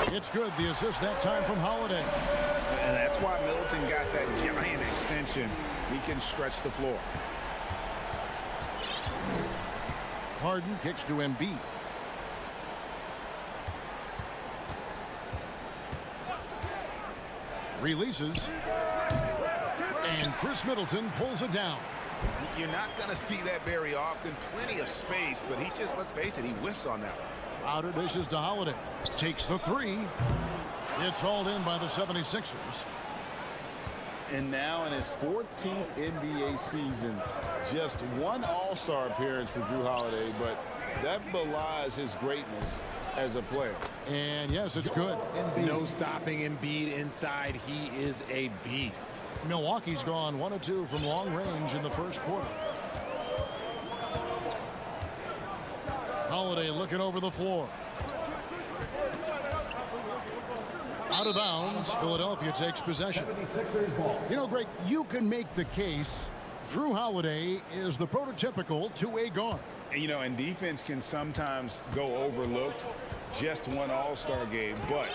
It's good. The assist that time from Holiday. And that's why Middleton got that giant extension. He can stretch the floor. Harden kicks to Embiid. Releases. And Chris Middleton pulls it down. You're not going to see that very often. Plenty of space, but he just, let's face it, he whiffs on that one. Crowder dishes to Holiday. Takes the 3. It's hauled in by the 76ers. And now in his 14th NBA season, just one All-Star appearance for Drew Holiday, but that belies his greatness as a player. And yes, it's good. No stopping Embiid inside. He is a beast. Milwaukee's gone 1 of 2 from long range in the first quarter. Holiday looking over the floor. Out of bounds. Philadelphia takes possession. You know, Greg, you can make the case Drew Holiday is the prototypical two-way guard. And, you know, and defense can sometimes go overlooked. Just one All-Star game, but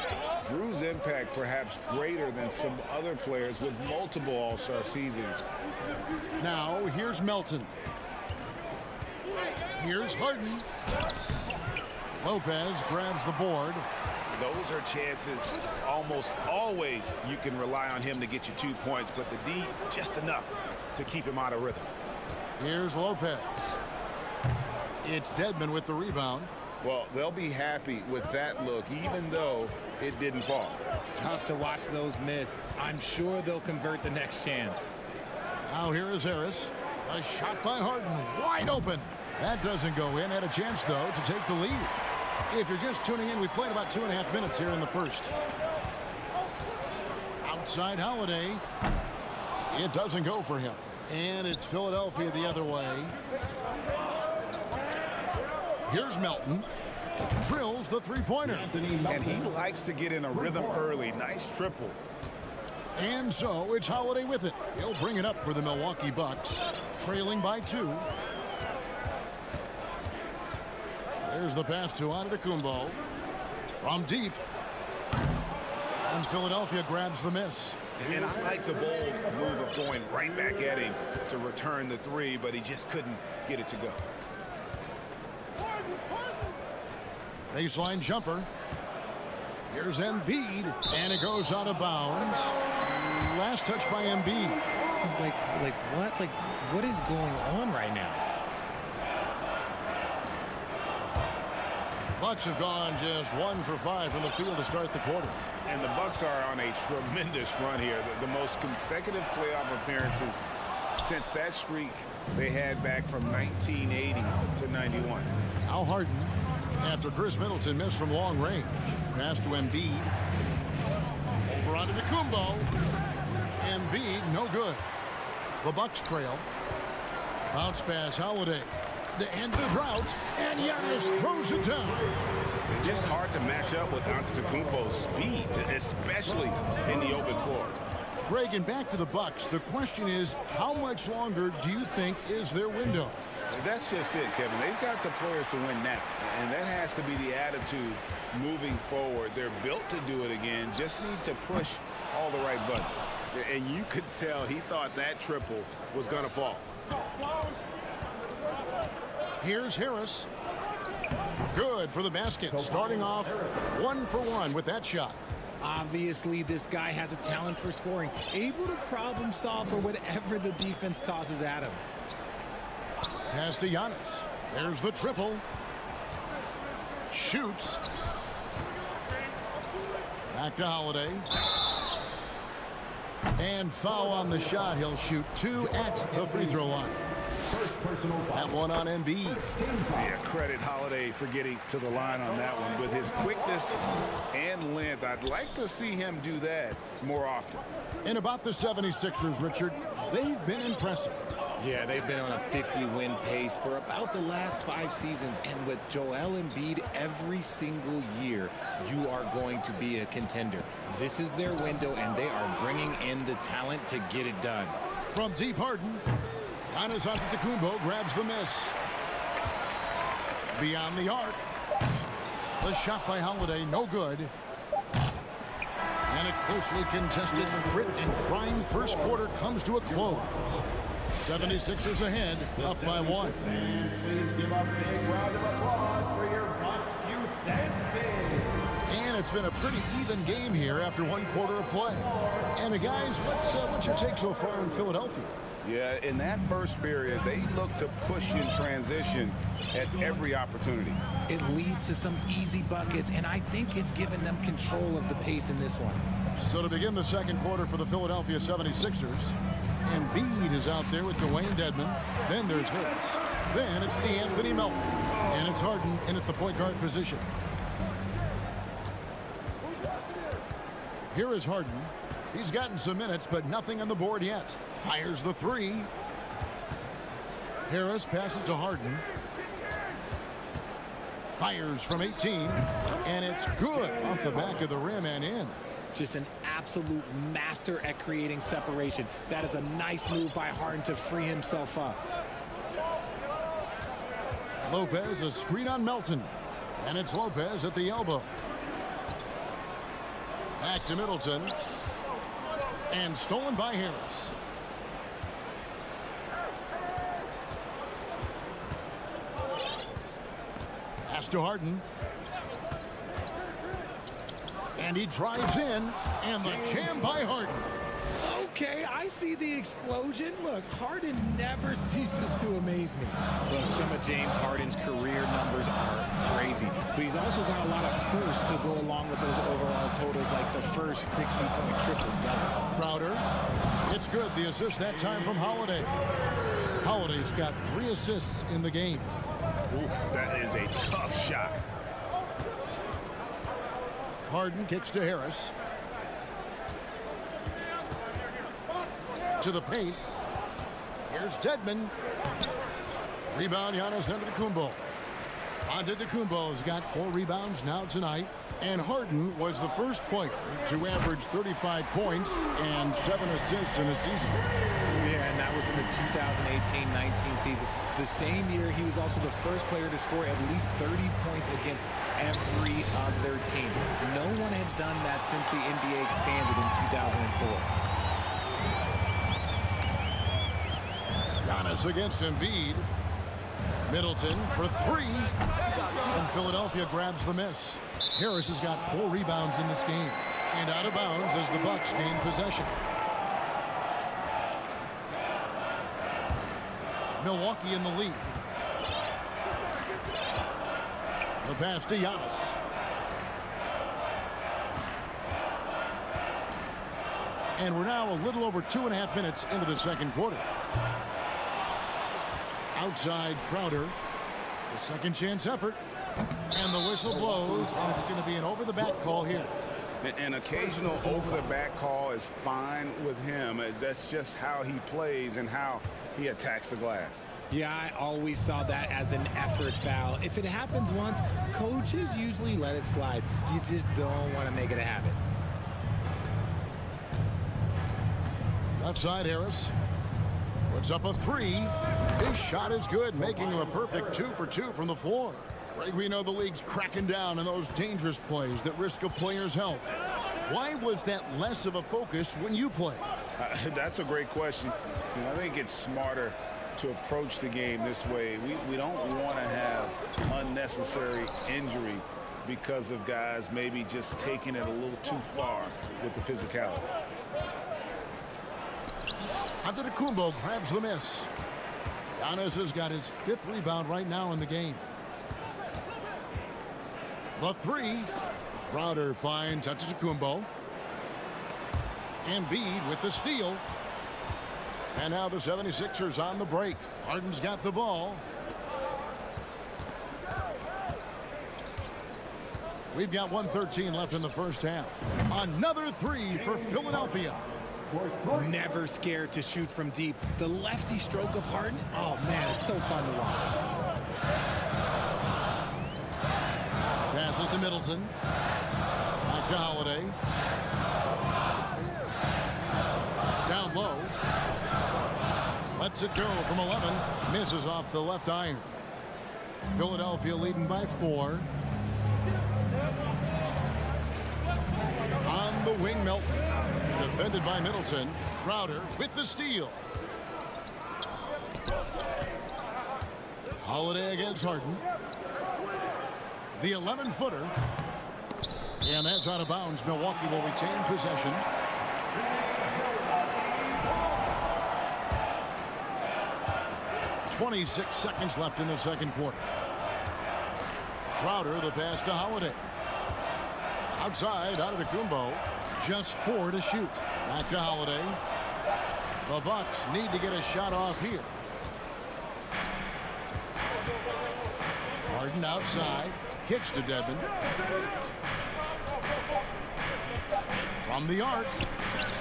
Drew's impact perhaps greater than some other players with multiple All-Star seasons. Now, here's Melton. Here's Harden. Lopez grabs the board. Those are chances almost always you can rely on him to get you 2 points, but the D just enough to keep him out of rhythm. Here's Lopez. It's Dedmon with the rebound. Well, they'll be happy with that look, even though it didn't fall. Tough to watch those miss. I'm sure they'll convert the next chance. Now here is Harris. A shot by Harden, wide open. That doesn't go in. Had a chance, though, to take the lead. If you're just tuning in, we've played about 2.5 minutes here in the first. Outside Holiday. It doesn't go for him. And it's Philadelphia the other way. Here's Melton. Drills the three-pointer. And he likes to get in a rhythm early. Nice triple. And so it's Holiday with it. He'll bring it up for the Milwaukee Bucks. Trailing by 2. There's the pass to Antetokounmpo. From deep. And Philadelphia grabs the miss. And I like the bold move of going right back at him to return the 3, but he just couldn't get it to go. Baseline jumper. Here's Embiid, and it goes out of bounds. Last touch by Embiid. Like what? Like, what is going on right now? Bucks have gone just 1 for 5 from the field to start the quarter. And the Bucks are on a tremendous run here. The most consecutive playoff appearances since that streak they had back from 1980 to 91. Now Harden, after Chris Middleton missed from long range. Pass to Embiid. Over onto Antetokounmpo. Embiid, no good. The Bucks trail. Bounce pass, Holiday. To end the drought, and Giannis throws it down. It's just hard to match up with Antetokounmpo's speed, especially in the open floor. Greg, and back to the Bucks. The question is, how much longer do you think is their window? That's just it, Kevin. They've got the players to win now, and that has to be the attitude moving forward. They're built to do it again, just need to push all the right buttons. And you could tell he thought that triple was going to fall. Here's Harris. Good for the basket. Starting off 1 for 1 with that shot. Obviously, this guy has a talent for scoring. Able to problem solve for whatever the defense tosses at him. Pass to Giannis. There's the triple. Shoots. Back to Holiday. And foul on the shot. He'll shoot 2 at the free throw line. That one on Embiid. Yeah, credit Holiday for getting to the line on that one. With his quickness and length, I'd like to see him do that more often. And about the 76ers, Richard, they've been impressive. Yeah, they've been on a 50-win pace for about the last 5 seasons. And with Joel Embiid every single year, you are going to be a contender. This is their window, and they are bringing in the talent to get it done. From deep, Harden. Giannis Antetokounmpo grabs the miss. Beyond the arc. The shot by Holiday, no good. And a closely contested, grit and grind first quarter comes to a close. 76ers ahead, up by 1. Please give a big round of applause for your Bucks Youth Dance Team. And it's been a pretty even game here after 1 quarter of play. And guys, what's your take so far in Philadelphia? Yeah, in that first period, they look to push in transition at every opportunity. It leads to some easy buckets, and I think it's given them control of the pace in this one. So to begin the second quarter for the Philadelphia 76ers, Embiid is out there with Dwayne Dedmon. Then there's Harris. Then it's D'Anthony Melton. And it's Harden in at the point guard position. Here is Harden. He's gotten some minutes, but nothing on the board yet. Fires the 3. Harris passes to Harden. Fires from 18. And it's good off the back of the rim and in. Just an absolute master at creating separation. That is a nice move by Harden to free himself up. Lopez, a screen on Melton. And it's Lopez at the elbow. Back to Middleton. And stolen by Harris. Pass to Harden. And he drives in. And the jam by Harden. Okay, I see the explosion. Look, Harden never ceases to amaze me. Look, some of James Harden's career numbers are crazy, but he's also got a lot of firsts to go along with those overall totals, like the first 60-point triple-double. Crowder, it's good. The assist that time from Holiday. Holiday's got 3 assists in the game. Ooh, that is a tough shot. Harden kicks to Harris. To the paint. Here's Dedmon. Rebound, Giannis Antetokounmpo. Antetokounmpo's got 4 rebounds now tonight. And Harden was the first player to average 35 points and 7 assists in a season. Yeah, and that was in the 2018-19 season. The same year, he was also the first player to score at least 30 points against every other team. No one had done that since the NBA expanded in 2004. Giannis against Embiid. Middleton for 3. And Philadelphia grabs the miss. Harris has got 4 rebounds in this game. And out of bounds as the Bucks gain possession. Milwaukee in the lead. The pass to Giannis. And we're now a little over 2.5 minutes into the second quarter. Outside Crowder. The second chance effort. And the whistle blows. And it's going to be an over-the-back call here. An occasional over-the-back call is fine with him. That's just how he plays and how he attacks the glass. Yeah, I always saw that as an effort foul. If it happens once, coaches usually let it slide. You just don't want to make it a habit. Left side, Harris. Puts up a 3. His shot is good, making him a perfect 2 for 2 from the floor. Right, we know the league's cracking down on those dangerous plays that risk a player's health. Why was that less of a focus when you play? That's a great question. I think it's smarter to approach the game this way. We don't want to have unnecessary injury because of guys maybe just taking it a little too far with the physicality. Antetokounmpo grabs the miss. Giannis has got his 5th rebound right now in the game. The 3. Crowder finds Antetokounmpo. Embiid with the steal. And now the 76ers on the break. Harden's got the ball. We've got 1:13 left in the first half. Another three for Philadelphia. Never scared to shoot from deep. The lefty stroke of Harden, oh man, it's so fun to watch. Passes to Middleton. Back to Holiday. Down low. Lets it go from 11. Misses off the left iron. Philadelphia leading by 4. On the wing, Melton. Defended by Middleton. Crowder with the steal. Holiday against Harden. The 11-footer. And that's out of bounds. Milwaukee will retain possession. .26 seconds left in the second quarter. Crowder, the pass to Holiday. Outside, Antetokounmpo. Just 4 to shoot. Back to Holiday. The Bucks need to get a shot off here. Harden outside. Kicks to Dedmon. From the arc.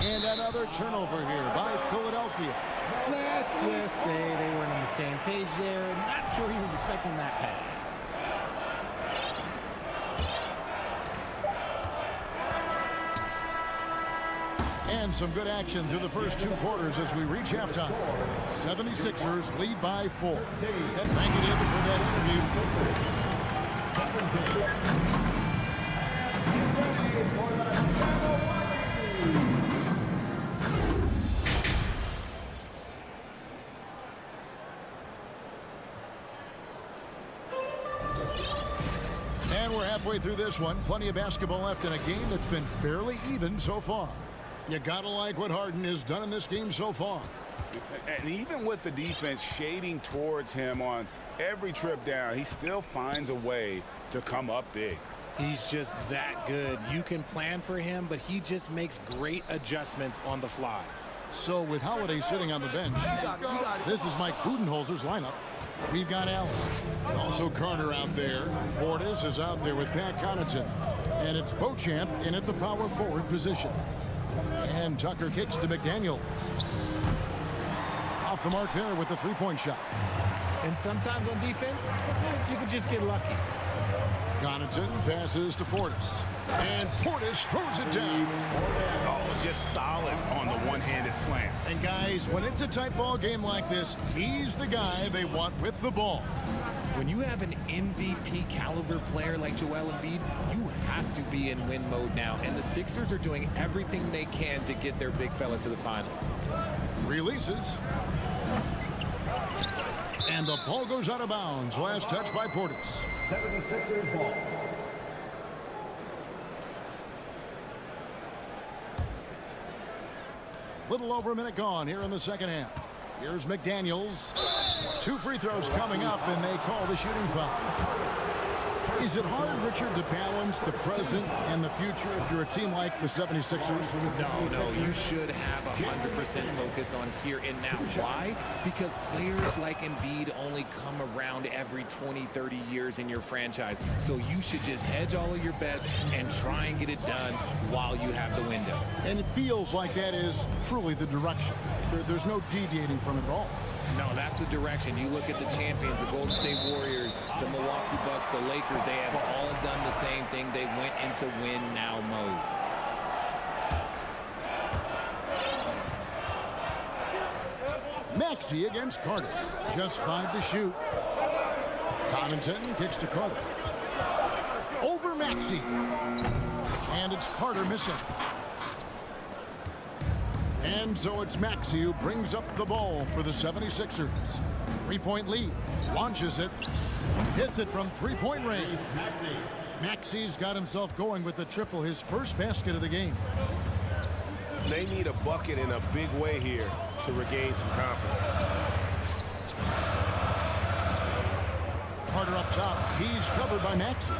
And another turnover here by Philadelphia. Let's just say they weren't on the same page there. Not sure he was expecting that pass. And some good action through the first 2 quarters as we reach halftime. 76ers lead by 4. And thank you, David, for that And we're halfway through this one. Plenty of basketball left in a game that's been fairly even so far. You gotta like what Harden has done in this game so far. And even with the defense shading towards him on every trip down, he still finds a way to come up big. He's just that good. You can plan for him, but he just makes great adjustments on the fly. So with Holiday sitting on the bench, this is Mike Budenholzer's lineup. We've got Allen. Also Carter out there. Portis is out there with Pat Connaughton. And it's Beauchamp in at the power forward position. And Tucker kicks to McDaniel. Off the mark there with the three-point shot. And sometimes on defense, you can just get lucky. Connaughton passes to Portis. And Portis throws it down. Oh, just solid on the one-handed slam. And guys, when it's a tight ball game like this, he's the guy they want with the ball. When you have an MVP caliber player like Joel Embiid, you have to be in win mode now. And the Sixers are doing everything they can to get their big fella to the finals. Releases. And the ball goes out of bounds. Last touch by Portis. 76ers ball. Little over a minute gone here in the second half. Here's McDaniels. 2 free throws coming up, and they call the shooting foul. Is it hard, Richard, to balance the present and the future if you're a team like the 76ers? No, you should have 100% focus on here and now. Why? Because players like Embiid only come around every 20, 30 years in your franchise. So you should just hedge all of your bets and try and get it done while you have the window. And it feels like that is truly the direction. There's no deviating from it at all. No, that's the direction. You look at the champions, the Golden State Warriors, the Milwaukee Bucks, the Lakers, they have all done the same thing. They went into win-now mode. Maxey against Carter. Just 5 to shoot. Connaughton kicks to Carter. Over Maxey. And it's Carter missing. And so it's Maxey who brings up the ball for the 76ers. 3-point lead. Launches it. Hits it from 3-point range. Maxey's got himself going with the triple, his first basket of the game. They need a bucket in a big way here to regain some confidence. Carter up top. He's covered by Maxey.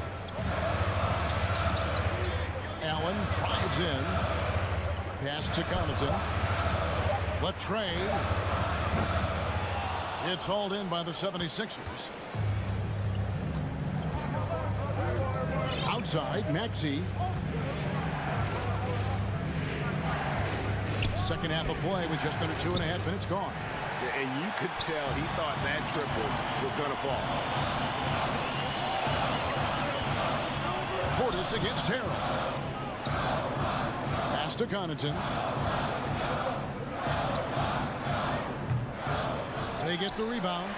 Allen drives in. Pass to Connaughton. The trade. It's hauled in by the 76ers. Outside, Maxey. Second half of play with just under 2.5 minutes gone. And you could tell he thought that triple was going to fall. Portis against Harrell. Pass to Connaughton. They get the rebound.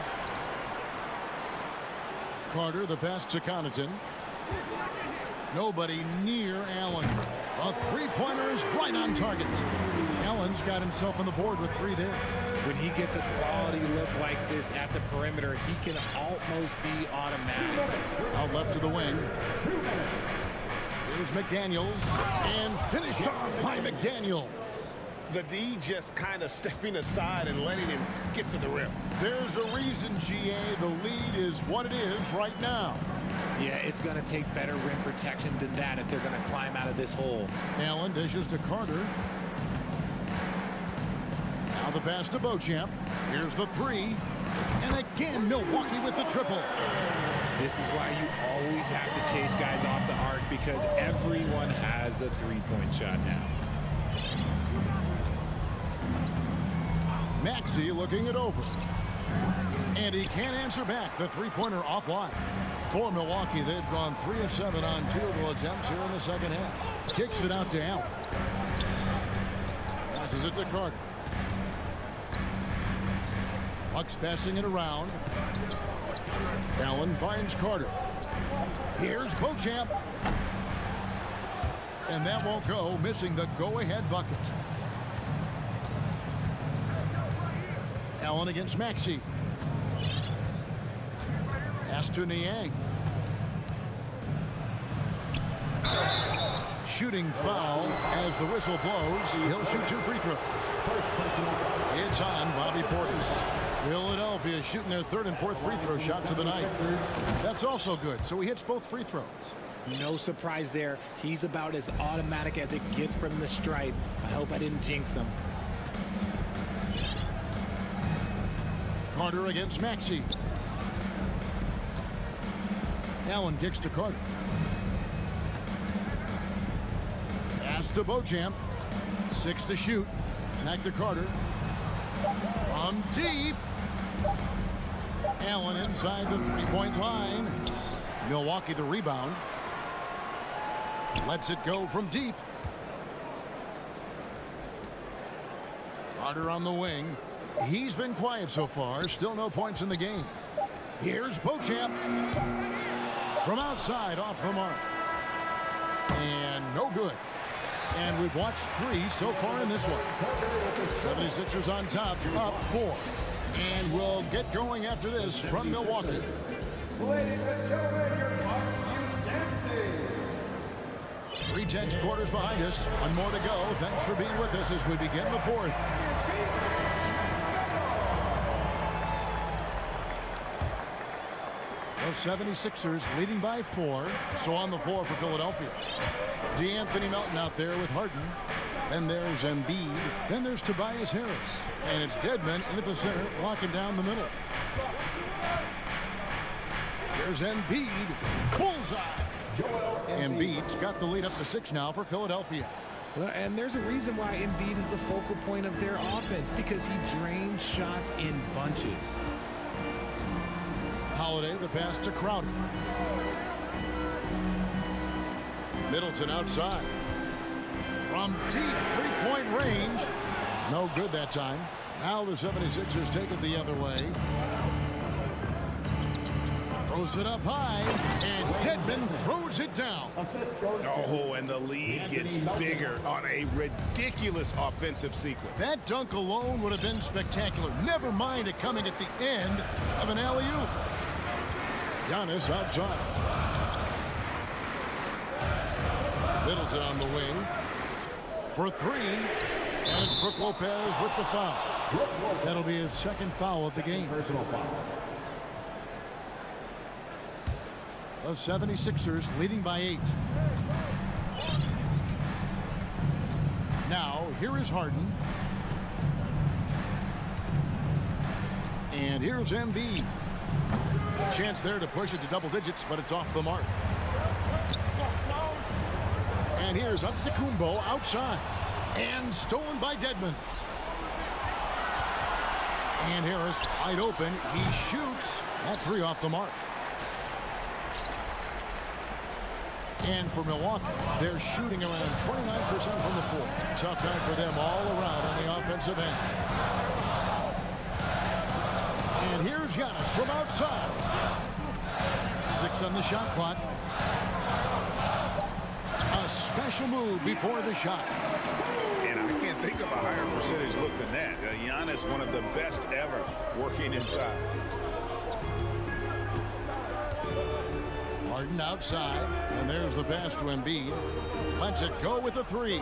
Carter, the pass to Connaughton. Nobody near Allen. A three-pointer is right on target. Allen's got himself on the board with 3 there. When he gets a quality look like this at the perimeter, he can almost be automatic. Out left to the wing. Here's McDaniels. And finished off by McDaniels. The D just kind of stepping aside and letting him get to the rim. There's a reason, GA, the lead is what it is right now. Yeah, it's going to take better rim protection than that if they're going to climb out of this hole. Allen dishes to Carter. Now the pass to Beauchamp. Here's the 3. And again, Milwaukee with the triple. This is why you always have to chase guys off the arc, because everyone has a three-point shot now. Maxey looking it over. And he can't answer back. The three-pointer offline. For Milwaukee, they've gone 3 of 7 on field goal attempts here in the second half. Kicks it out to Allen. Passes it to Carter. Bucks passing it around. Allen finds Carter. Here's Beauchamp. And that won't go, missing the go-ahead bucket. Allen against Maxey. Pass to Niang. Shooting foul as the whistle blows. He'll shoot 2 free throws. It's on Bobby Portis. Philadelphia shooting their 3rd and 4th free throw shots of the night. That's also good. So he hits both free throws. No surprise there. He's about as automatic as it gets from the stripe. I hope I didn't jinx him. Carter against Maxey. Allen kicks to Carter. Pass to Beauchamp. 6 to shoot. Back to Carter. From deep. Allen inside the three-point line. Milwaukee the rebound. Lets it go from deep. Carter on the wing. He's been quiet so far. Still no points in the game. Here's Beauchamp. From outside, off the mark. And no good. And we've watched 3 so far in this one. 76ers on top, up 4. And we'll get going after this from Milwaukee. Ladies and gentlemen, your Bucks dancing. 3 tenths quarters behind us. 1 more to go. Thanks for being with us as we begin the 4th. The 76ers leading by 4. So on the floor for Philadelphia. D'Anthony Melton out there with Harden. Then there's Embiid. Then there's Tobias Harris. And it's Dedmon into the center, locking down the middle. There's Embiid. Bullseye. Embiid's got the lead up to 6 now for Philadelphia. Well, and there's a reason why Embiid is the focal point of their offense, because he drains shots in bunches. Holiday, the pass to Crowder. Middleton outside. From deep three-point range. No good that time. Now the 76ers take it the other way. Throws it up high. And Dedmon throws it down. Oh, and the lead gets bigger on a ridiculous offensive sequence. That dunk alone would have been spectacular. Never mind it coming at the end of an alley-oop. Giannis outside. Middleton on the wing for 3. And it's Brook Lopez with the foul. That'll be his 2nd foul of the game. Personal foul. The 76ers leading by 8. Now, Here is Harden. And here's Embiid. Chance there to push it to double digits, but it's off the mark. And here's Antetokounmpo outside. And stolen by Dedmon. And Harris wide open. He shoots. That three off the mark. And for Milwaukee, they're shooting around 29% from the floor. Tough night for them all around on the offensive end. And here's Giannis from outside. 6 on the shot clock. A special move before the shot. And I can't think of a higher percentage look than that. Giannis, one of the best ever working inside. Harden outside, and there's the pass to Embiid. Lets it go with the three.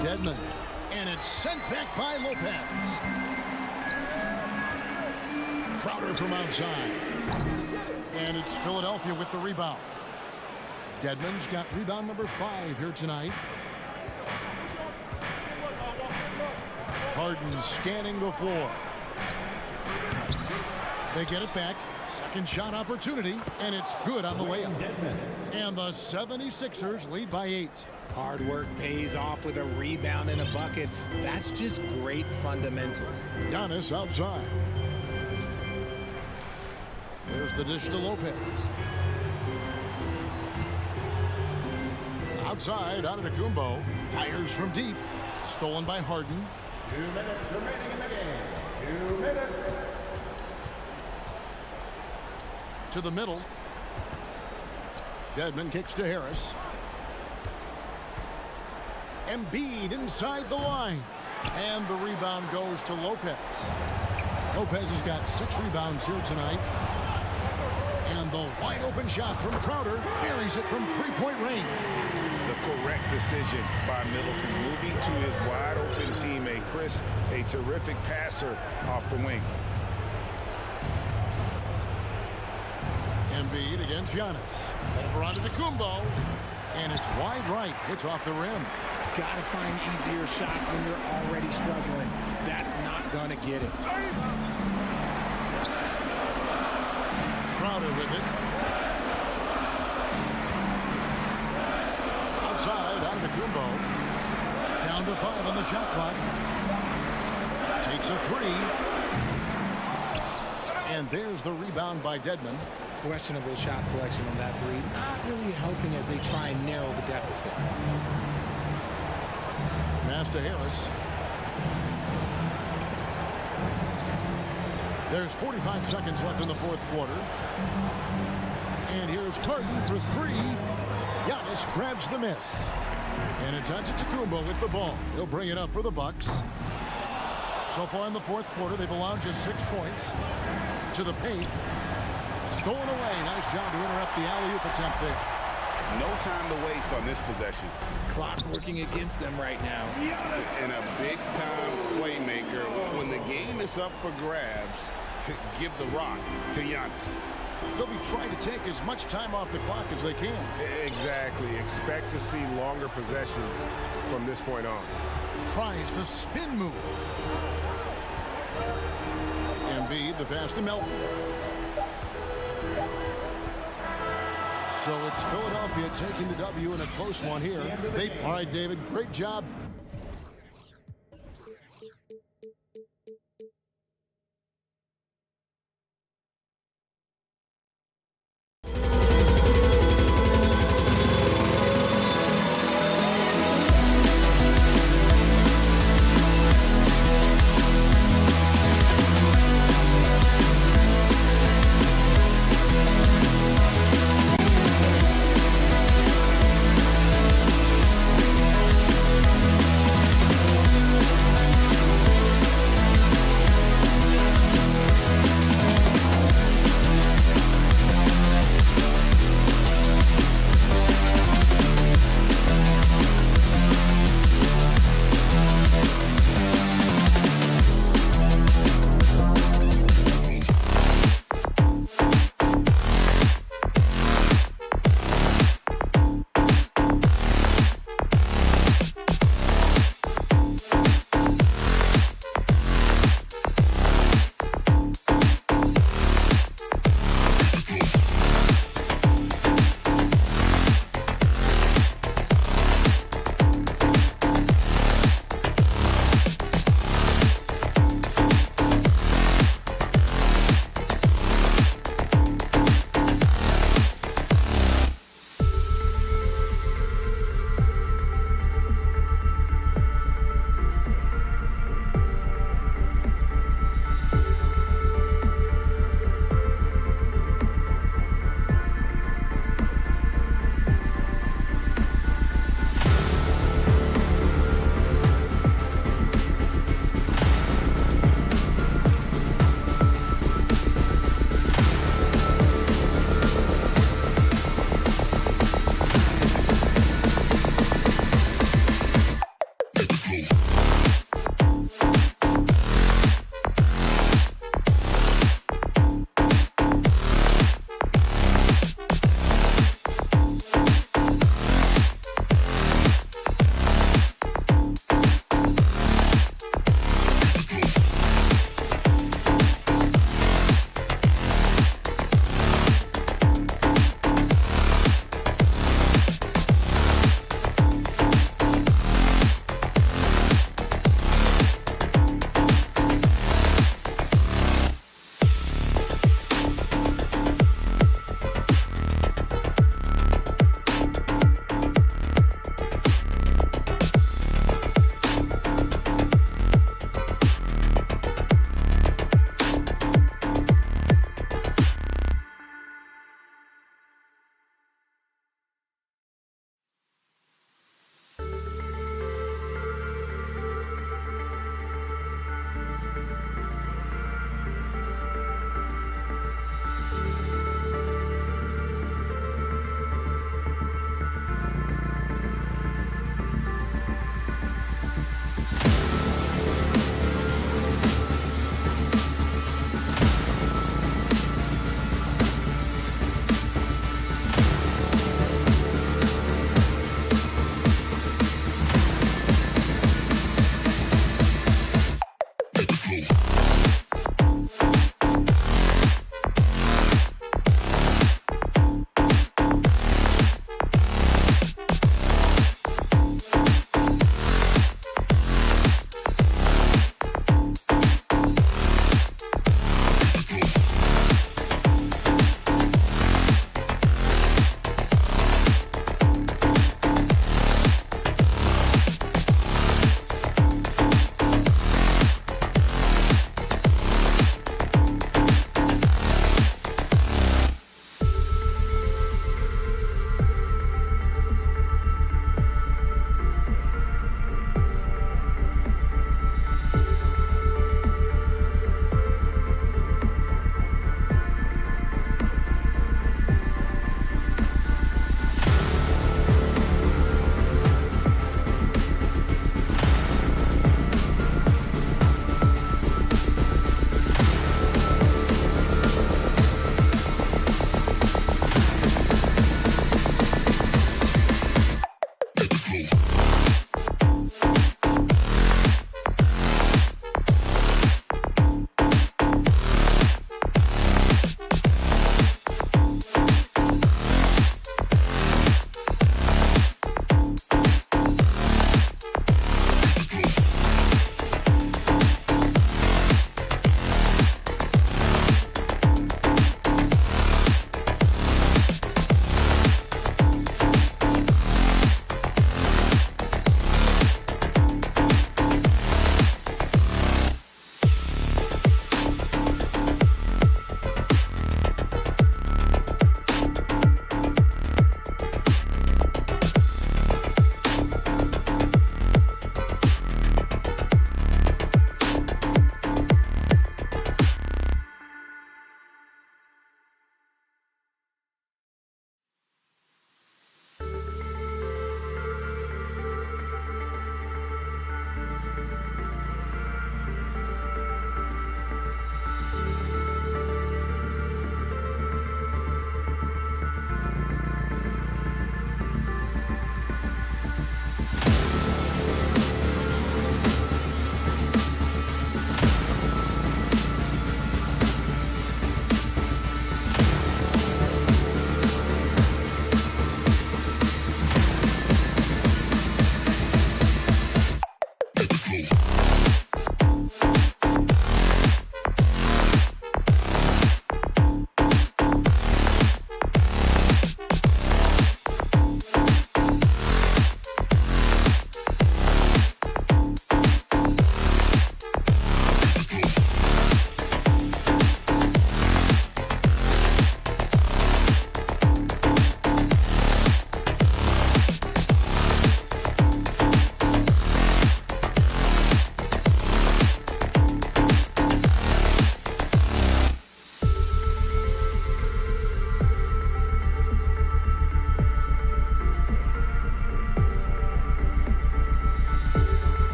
Dedmon, and it's sent back by Lopez. Crowder from outside. And it's Philadelphia with the rebound. Dedmon's got rebound number 5 here tonight. Harden scanning the floor. They get it back. Second shot opportunity, and it's good on the layup. And the 76ers lead by 8. Hard work pays off with a rebound and a bucket. That's just great fundamentals. Giannis outside. There's the dish to Lopez. Outside, Antetokounmpo. Fires from deep. Stolen by Harden. 2 minutes remaining in the game. 2 minutes. To the middle. Dedmon kicks to Harris. Embiid inside the line. And the rebound goes to Lopez. Lopez has got 6 rebounds here tonight. And the wide open shot from Crowder buries it from 3-point range. The correct decision by Middleton, moving to his wide open teammate Chris, a terrific passer off the wing. Embiid against Giannis. Over onto Antetokounmpo. And it's wide right. Hits off the rim. Got to find easier shots when you're already struggling. That's not going to get it. Crowder with it. Outside, Antetokounmpo. Down to 5 on the shot clock. Takes a 3. And there's the rebound by Dedmon. Questionable shot selection on that 3. Not really helping as they try and narrow the deficit. Pass to Harris. There's 45 seconds left in the fourth quarter. And here's Harden for 3. Giannis grabs the miss. And it's Antetokounmpo with the ball. He'll bring it up for the Bucks. So far in the fourth quarter, they've allowed just 6 points. To the paint. Stolen away. Nice job to interrupt the alley-oop attempt there. No time to waste on this possession. Clock working against them right now. And a big-time playmaker. When the game is up for grabs, give the rock to Giannis. They'll be trying to take as much time off the clock as they can. Exactly. Expect to see longer possessions from this point on. Tries the spin move. Embiid, the pass to Melton. So it's Philadelphia taking the W in a close one here. All right, David, great job.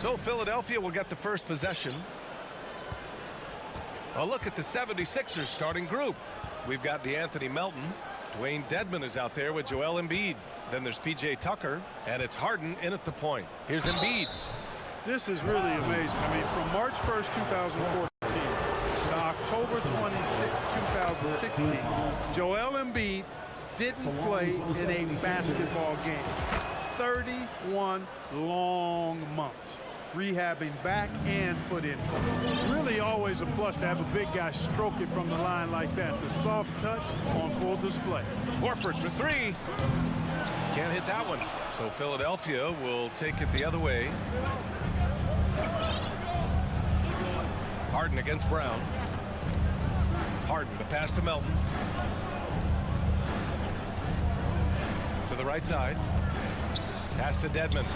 So Philadelphia will get the first possession. A look at the 76ers starting group. We've got DeAnthony Melton. Dwayne Dedmon is out there with Joel Embiid. Then there's P.J. Tucker, and it's Harden in at the point. Here's Embiid. This is really amazing. I mean, from March 1st, 2014 to October 26, 2016, Joel Embiid didn't play in a basketball game. 31 long months, rehabbing back and foot injury. Really always a plus to have a big guy stroke it from the line like that. The soft touch on full display. Horford for three. Can't hit that one. So Philadelphia will take it the other way. Harden against Brown. Harden, the pass to Melton. To the right side. Pass to Dedmon.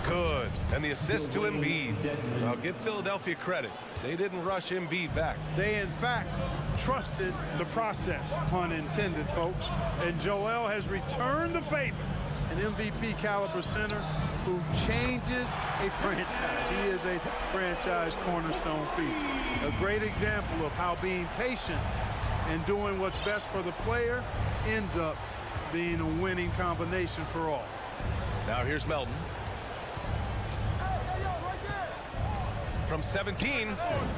Good. And the assist to Embiid. I'll give Philadelphia credit. They didn't rush Embiid back. They, in fact, trusted the process, pun intended, folks. And Joel has returned the favor. An MVP caliber center who changes a franchise. He is a franchise cornerstone piece. A great example of how being patient and doing what's best for the player ends up being a winning combination for all. Now here's Melton. From 17,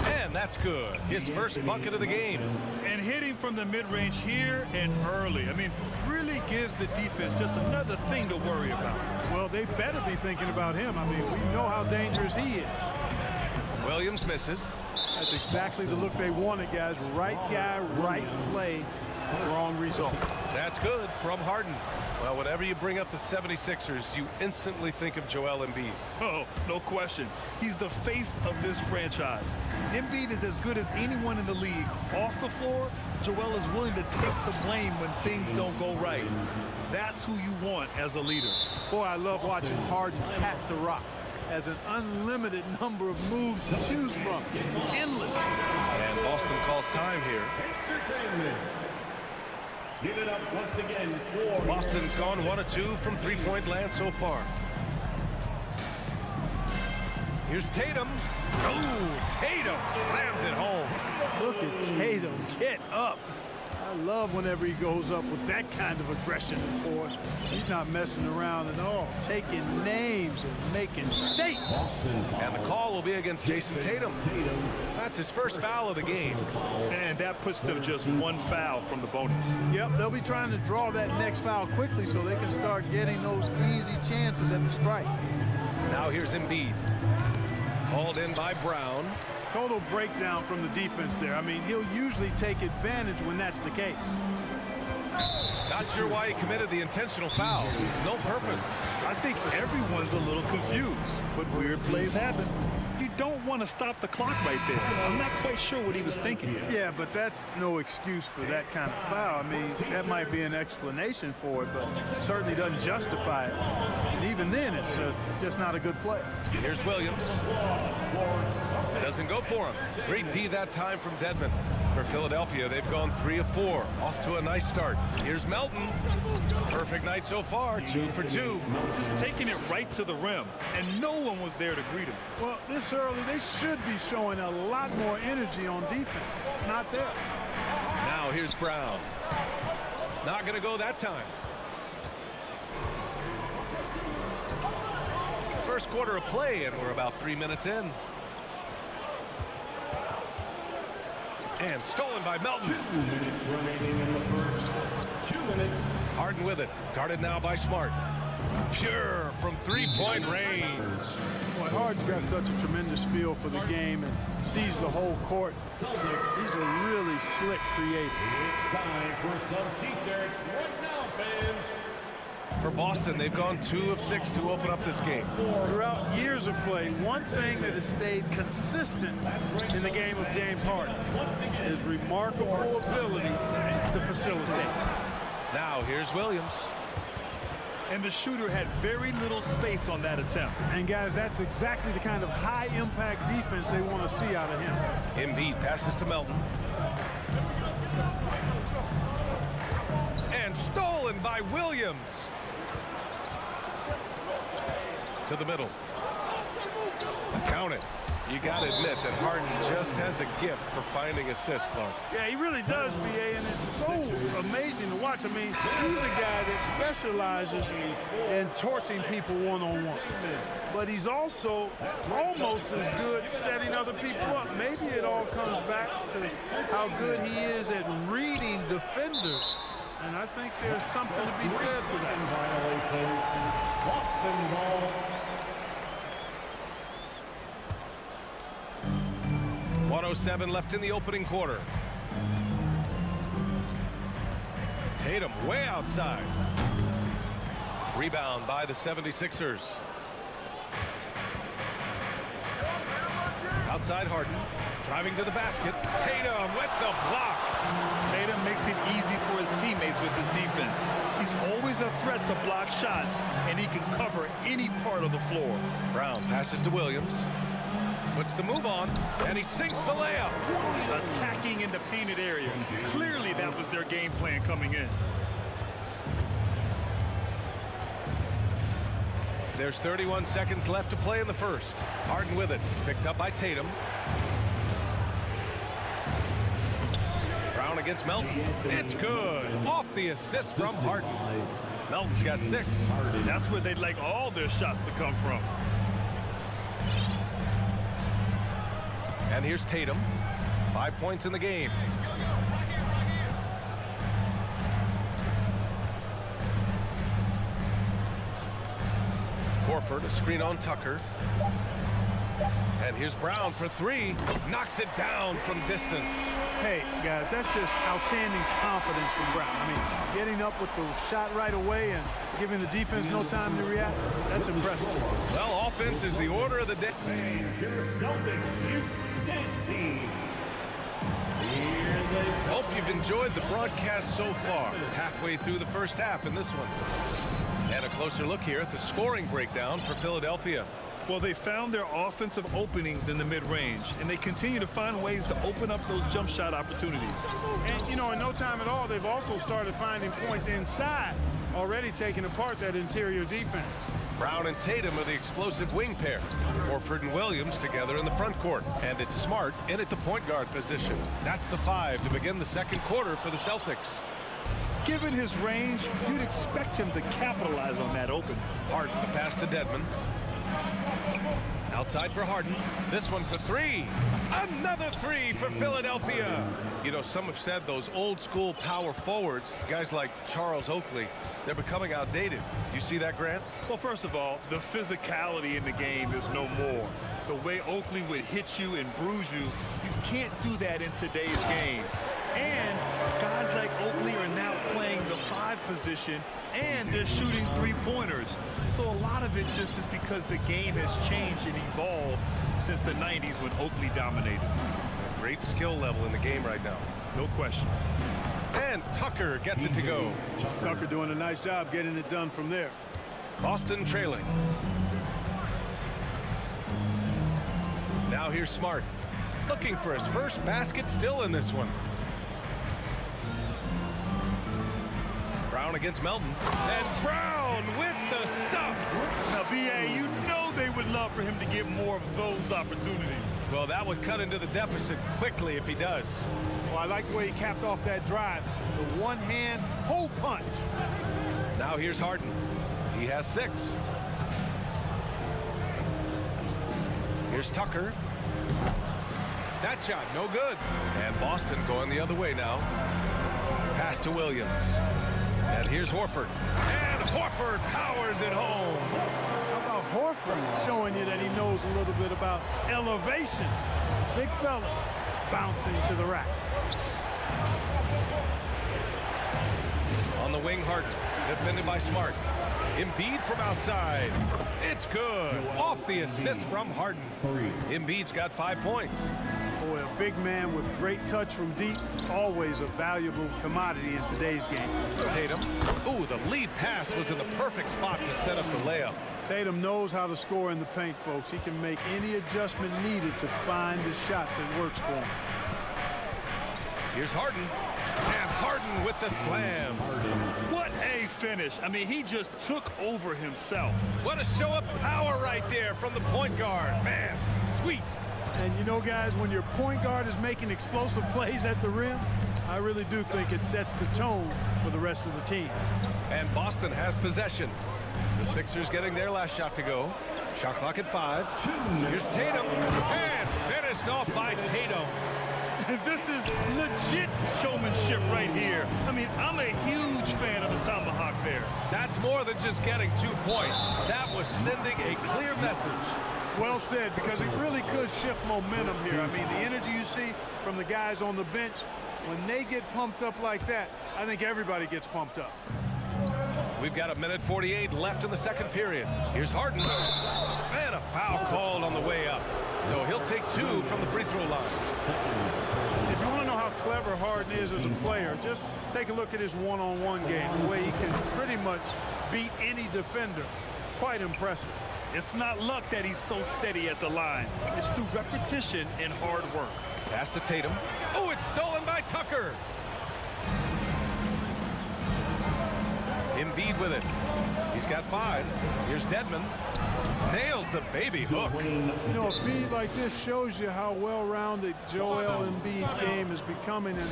and that's good. His first bucket of the game. And hitting from the mid-range here and early. I mean, really gives the defense just another thing to worry about. Well, they better be thinking about him. I mean, we know how dangerous he is. Williams misses. That's exactly the look they wanted, guys. Right guy, right play, wrong result. That's good from Harden. Well, whenever you bring up the 76ers, you instantly think of Joel Embiid. Oh, no question. He's the face of this franchise. Embiid is as good as anyone in the league. Off the floor, Joel is willing to take the blame when things don't go right. That's who you want as a leader. Boy, I love watching Harden pat the rock. Has an unlimited number of moves to choose from. Endless. And Boston calls time here. Give it up once again for Boston's gone 1 of 2 from three-point land so far. Here's Tatum. Oh, Tatum slams it home. Look at Tatum get up. I love whenever he goes up with that kind of aggression and force. He's not messing around at all. Taking names and making statements. And the call will be against Jason Tatum. That's his first foul of the game. And that puts them just one foul from the bonus. Yep, they'll be trying to draw that next foul quickly so they can start getting those easy chances at the strike. Now here's Embiid. Called in by Brown. Total breakdown from the defense there. I mean, he'll usually take advantage when that's the case. Not sure why he committed the intentional foul. No purpose. I think everyone's a little confused, but weird plays happen. You don't want to stop the clock right there. I'm not quite sure what he was thinking. Yeah, but that's no excuse for that kind of foul. I mean, that might be an explanation for it, but certainly doesn't justify it. And even then, it's just not a good play. Here's Williams. Doesn't go for him. Great D that time from Dedmon. For Philadelphia, they've gone 3 of 4. Off to a nice start. Here's Melton. Perfect night so far. 2 for 2. Just taking it right to the rim, and no one was there to greet him. Well, this early, they should be showing a lot more energy on defense. It's not there. Now here's Brown. Not going to go that time. First quarter of play, and we're about 3 minutes in. And stolen by Melton. 2 minutes remaining in the first. 2 minutes. Harden with it. Guarded now by Smart. Pure from three-point range. Boy, Harden's got such a tremendous feel for the game and sees the whole court. He's a really slick creator. Time for some T-shirts right now, fans. For Boston, they've gone 2 of 6 to open up this game. Throughout years of play, one thing that has stayed consistent in the game of James Harden is remarkable ability to facilitate. Now here's Williams. And the shooter had very little space on that attempt. And guys, that's exactly the kind of high-impact defense they want to see out of him. Embiid passes to Melton. And stolen by Williams. to the middle. Count it. You got to admit that Harden just has a gift for finding assists, Clark. Yeah, he really does, BA, and it's so amazing to watch. I mean, he's a guy that specializes in torching people one-on-one. But he's also almost as good setting other people up. Maybe it all comes back to how good he is at reading defenders. And I think there's something to be said for that. Boston ball. 1:07 left in the opening quarter. Tatum way outside. Rebound by the 76ers. Outside Harden. Driving to the basket. Tatum with the block. Tatum makes it easy for his teammates with his defense. He's always a threat to block shots, and he can cover any part of the floor. Brown passes to Williams. Puts the move on, and he sinks the layup. Attacking in the painted area. Clearly that was their game plan coming in. There's 31 seconds left to play in the first. Harden with it. Picked up by Tatum. Brown against Melton. It's good. Off the assist from Harden. Melton's got 6. That's where they'd like all their shots to come from. And here's Tatum. 5 points in the game. Horford, a screen on Tucker. And here's Brown for 3. Knocks it down from distance. Hey, guys, that's just outstanding confidence from Brown. I mean, getting up with the shot right away and giving the defense no time to react, that's impressive. Well, offense is the order of the day. Hope you've enjoyed the broadcast so far. Halfway through the first half in this one. And a closer look here at the scoring breakdown for Philadelphia. Well, they found their offensive openings in the mid-range, and they continue to find ways to open up those jump shot opportunities. And, you know, in no time at all, they've also started finding points inside, already taking apart that interior defense. Brown and Tatum are the explosive wing pair. Horford and Williams together in the front court. And it's Smart in at the point guard position. That's the 5 to begin the second quarter for the Celtics. Given his range, you'd expect him to capitalize on that opening. Harden, the pass to Dedmon. Outside for Harden. This one for 3. Another 3 for Philadelphia. You know, some have said those old school power forwards, guys like Charles Oakley, they're becoming outdated. You see that, Grant? Well, first of all, the physicality in the game is no more. The way Oakley would hit you and bruise you, you can't do that in today's game. And guys like Oakley are now playing the 5 position, and they're shooting 3-pointers. So a lot of it just is because the game has changed and evolved since the 90s when Oakley dominated. A great skill level in the game right now. No question. And Tucker gets it to go. Tucker doing a nice job getting it done from there. Boston trailing. Now here's Smart. Looking for his first basket still in this one. Brown against Melton. And Brown with the stuff. Now, B.A., you know they would love for him to get more of those opportunities. Well, that would cut into the deficit quickly if he does. Well, I like the way he capped off that drive. The one-hand hole punch. Now here's Harden. He has 6. Here's Tucker. That shot, no good. And Boston going the other way now. Pass to Williams. And here's Horford. And Horford powers it home. How about Horford showing you that he knows a little bit about elevation? Big fella bouncing to the rack. On the wing, Harden. Defended by Smart. Embiid from outside. It's good. Off the assist from Harden. Embiid's got 5 points. Boy, a big man with great touch from deep, always a valuable commodity in today's game. Tatum. Ooh, the lead pass was in the perfect spot to set up the layup. Tatum knows how to score in the paint, folks. He can make any adjustment needed to find the shot that works for him. Here's Harden. And Harden with the slam. What a finish. I mean, he just took over himself. What a show of power right there from the point guard. Man, sweet. And you know, guys, when your point guard is making explosive plays at the rim, I really do think it sets the tone for the rest of the team. And Boston has possession. The Sixers getting their last shot to go. Shot clock at 5. Here's Tatum. And finished off by Tatum. This is legit showmanship right here. I mean, I'm a huge fan of the tomahawk there. That's more than just getting 2 points. That was sending a clear message. Well said, because it really could shift momentum here. I mean, the energy you see from the guys on the bench, when they get pumped up like that, I think everybody gets pumped up. We've got 1:48 left in the second period. Here's Harden. And a foul called on the way up. So he'll take 2 from the free throw line. If you want to know how clever Harden is as a player, just take a look at his one-on-one game, the way he can pretty much beat any defender. Quite impressive. It's not luck that he's so steady at the line. It's through repetition and hard work. Pass to Tatum. Oh, it's stolen by Tucker. Embiid with it. He's got 5. Here's Dedmon. Nails the baby hook. You know, a feed like this shows you how well-rounded Joel Embiid's game is becoming and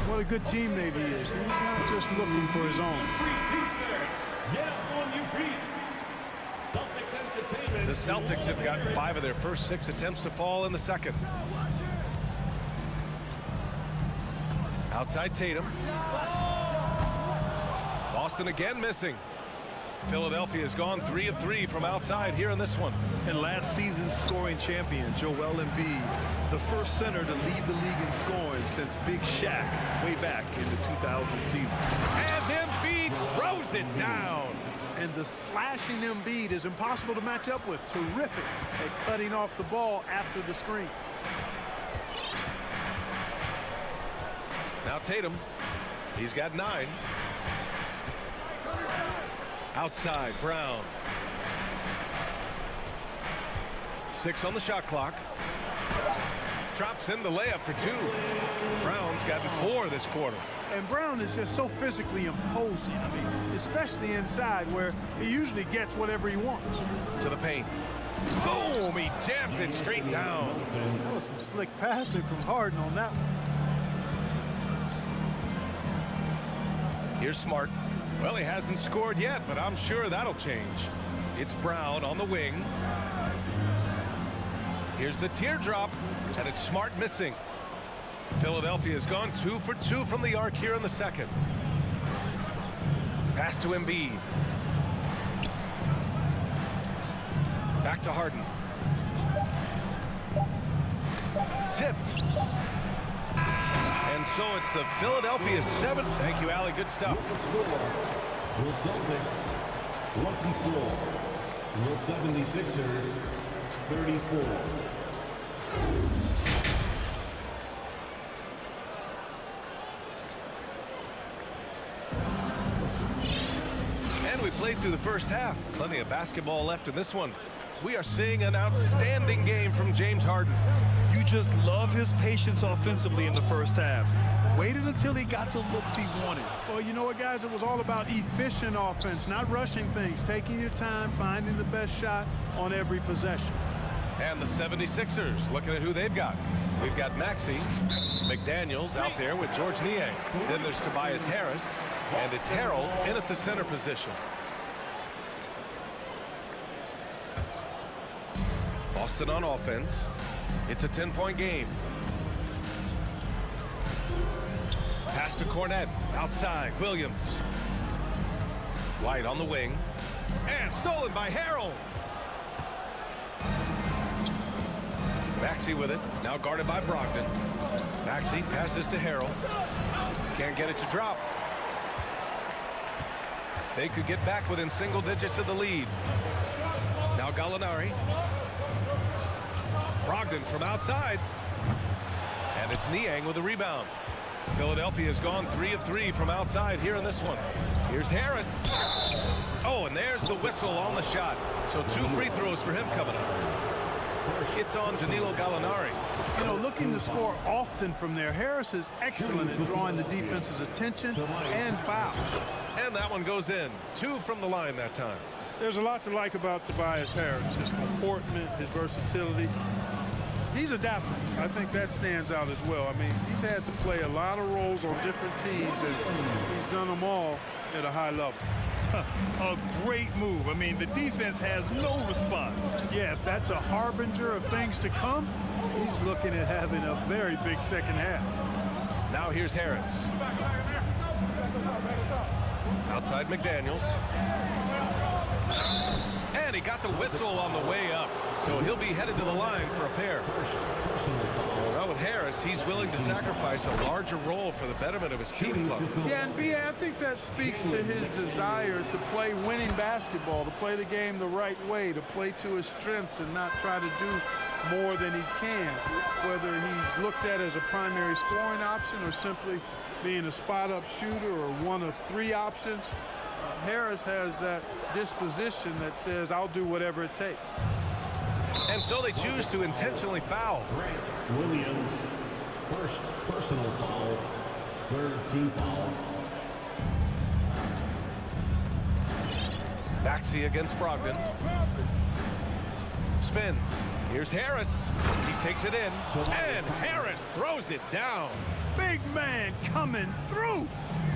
what a good teammate he is. He's not just looking for his own. The Celtics have gotten 5 of their first 6 attempts to fall in the second. Outside Tatum. Boston again missing. Philadelphia has gone 3 of 3 from outside here in this one. And last season's scoring champion, Joel Embiid, the first center to lead the league in scoring since Big Shaq way back in the 2000 season. And Embiid throws it down. And the slashing Embiid is impossible to match up with. Terrific at cutting off the ball after the screen. Now Tatum. He's got 9. Outside, Brown. 6 on the shot clock. Drops in the layup for 2. Brown's gotten 4 this quarter. And Brown is just so physically imposing. I mean, especially inside where he usually gets whatever he wants. To the paint. Boom! He jams it straight down. Oh, some slick passing from Harden on that one. Here's Smart. Well, he hasn't scored yet, but I'm sure that'll change. It's Brown on the wing. Here's the teardrop, and it's Smart missing. Philadelphia has gone 2 for 2 from the arc here in the second. Pass to Embiid. Back to Harden. Tipped. And so it's the Philadelphia 7. Thank you, Allie. Good stuff. The Celtics 24. The 76ers 34. And we played through the first half. Plenty of basketball left in this one. We are seeing an outstanding game from James Harden. You just love his patience offensively in the first half. Waited until he got the looks he wanted. Well, you know what, guys? It was all about efficient offense, not rushing things, taking your time, finding the best shot on every possession. And the 76ers, looking at who they've got. We've got Maxey, McDaniels out there with George Niang. Then there's Tobias Harris, and it's Harrell in at the center position. Boston on offense. It's a 10-point game. Pass to Cornette. Outside, Williams. White on the wing. And stolen by Harrell. Maxey with it. Now guarded by Brogdon. Maxey passes to Harrell. Can't get it to drop. They could get back within single digits of the lead. Now Gallinari. Brogdon from outside. And it's Niang with the rebound. Philadelphia has gone 3 of 3 from outside here in this one. Here's Harris. Oh, and there's the whistle on the shot. So 2 free throws for him coming up. It's on Danilo Gallinari. You know, looking to score often from there. Harris is excellent at drawing the defense's attention and fouls. And that one goes in. 2 from the line that time. There's a lot to like about Tobias Harris. His comportment, his versatility. He's adaptive. I think that stands out as well. I mean, he's had to play a lot of roles on different teams, and he's done them all at a high level. A great move. I mean, the defense has no response. Yeah, if that's a harbinger of things to come, he's looking at having a very big second half. Now here's Harris. Outside McDaniels. And he got the whistle on the way up. So he'll be headed to the line for a pair. Well, with Harris, he's willing to sacrifice a larger role for the betterment of his team club. Yeah, and B.A., I think that speaks to his desire to play winning basketball, to play the game the right way, to play to his strengths and not try to do more than he can, whether he's looked at as a primary scoring option or simply being a spot-up shooter or one of 3 options. Harris has that disposition that says, I'll do whatever it takes. And so they choose to intentionally foul. Williams, first personal foul, 3rd team foul. Maxey against Brogdon. Spins. Here's Harris. He takes it in. And Harris throws it down. Big man coming through.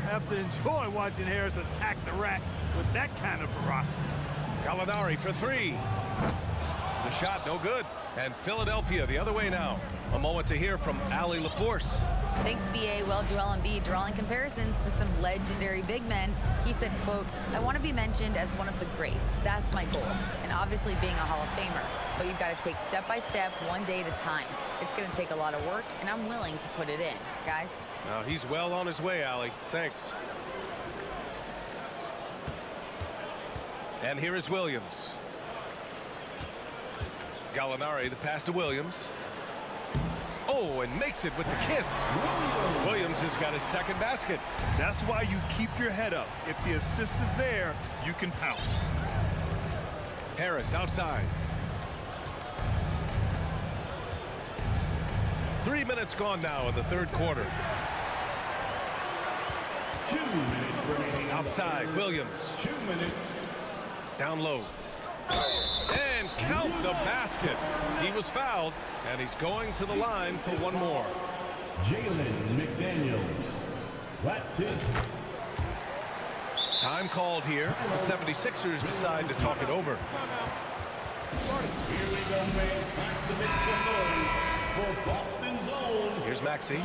Have to enjoy watching Harris attack the rack with that kind of ferocity. Gallinari for 3. The shot no good. And Philadelphia the other way now. A moment to hear from Allie LaForce. Thanks, B.A. Well, Joel Embiid drawing comparisons to some legendary big men. He said, quote, I want to be mentioned as one of the greats. That's my goal. And obviously being a Hall of Famer. But you've got to take step by step, one day at a time. It's going to take a lot of work, and I'm willing to put it in. Guys? Now he's well on his way, Allie. Thanks. And here is Williams. Gallinari, the pass to Williams. Oh, and makes it with the kiss. Williams has got his 2nd basket. That's why you keep your head up. If the assist is there, you can pounce. Harris outside. 3 minutes gone now in the 3rd quarter. 2 minutes remaining. Outside, Williams. 2 minutes. Down low. And count the basket. He was fouled, and he's going to the line for one more. Jalen McDaniels. That's it. Time called here. The 76ers decide to talk it over. Here we go, man. Back to make some noise for Boston's own. Here's Maxey.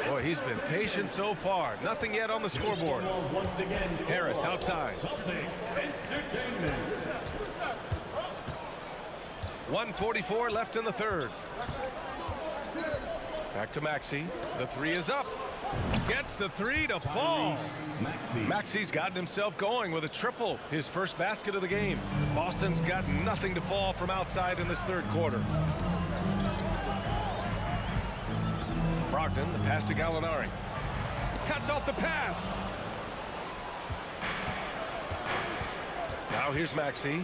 Boy, he's been patient so far. Nothing yet on the scoreboard. Once again, Harris outside. Celtics Entertainment. 1:44 left in the 3rd. Back to Maxey. The 3 is up. Gets the 3 to fall. Maxey's gotten himself going with a triple. His first basket of the game. Boston's got nothing to fall from outside in this 3rd quarter. Brogdon, the pass to Gallinari. Cuts off the pass. Now here's Maxey.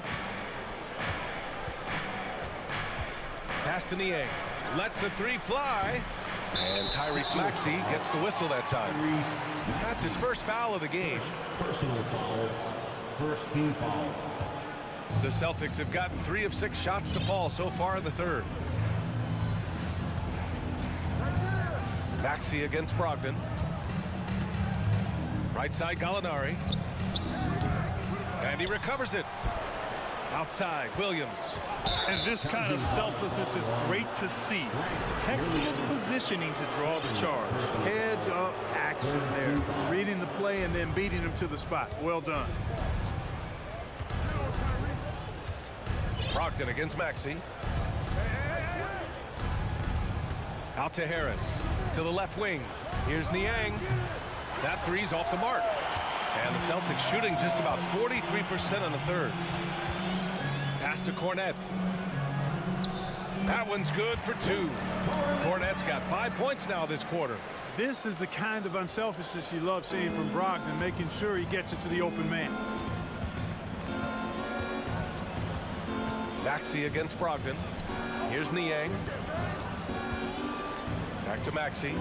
Pass to Niang. Lets the 3 fly. And Tyrese Maxey gets the whistle that time. That's his first foul of the game. Personal foul. 1st team foul. The Celtics have gotten 3 of 6 shots to fall so far in the 3rd. Maxey against Brogdon. Right side Gallinari. And he recovers it. Outside, Williams. And this kind of selflessness is great to see. Textbook positioning to draw the charge. Heads up action there. Reading the play and then beating him to the spot. Well done. Brogdon against Maxey. Out to Harris. To the left wing. Here's Niang. That 3's off the mark. And the Celtics shooting just about 43% in the 3rd. Pass to Cornet. That one's good for 2. Cornet's got 5 points now this quarter. This is the kind of unselfishness you love seeing from Brogdon, making sure he gets it to the open man. Maxey against Brogdon. Here's Niang. Back to Maxey.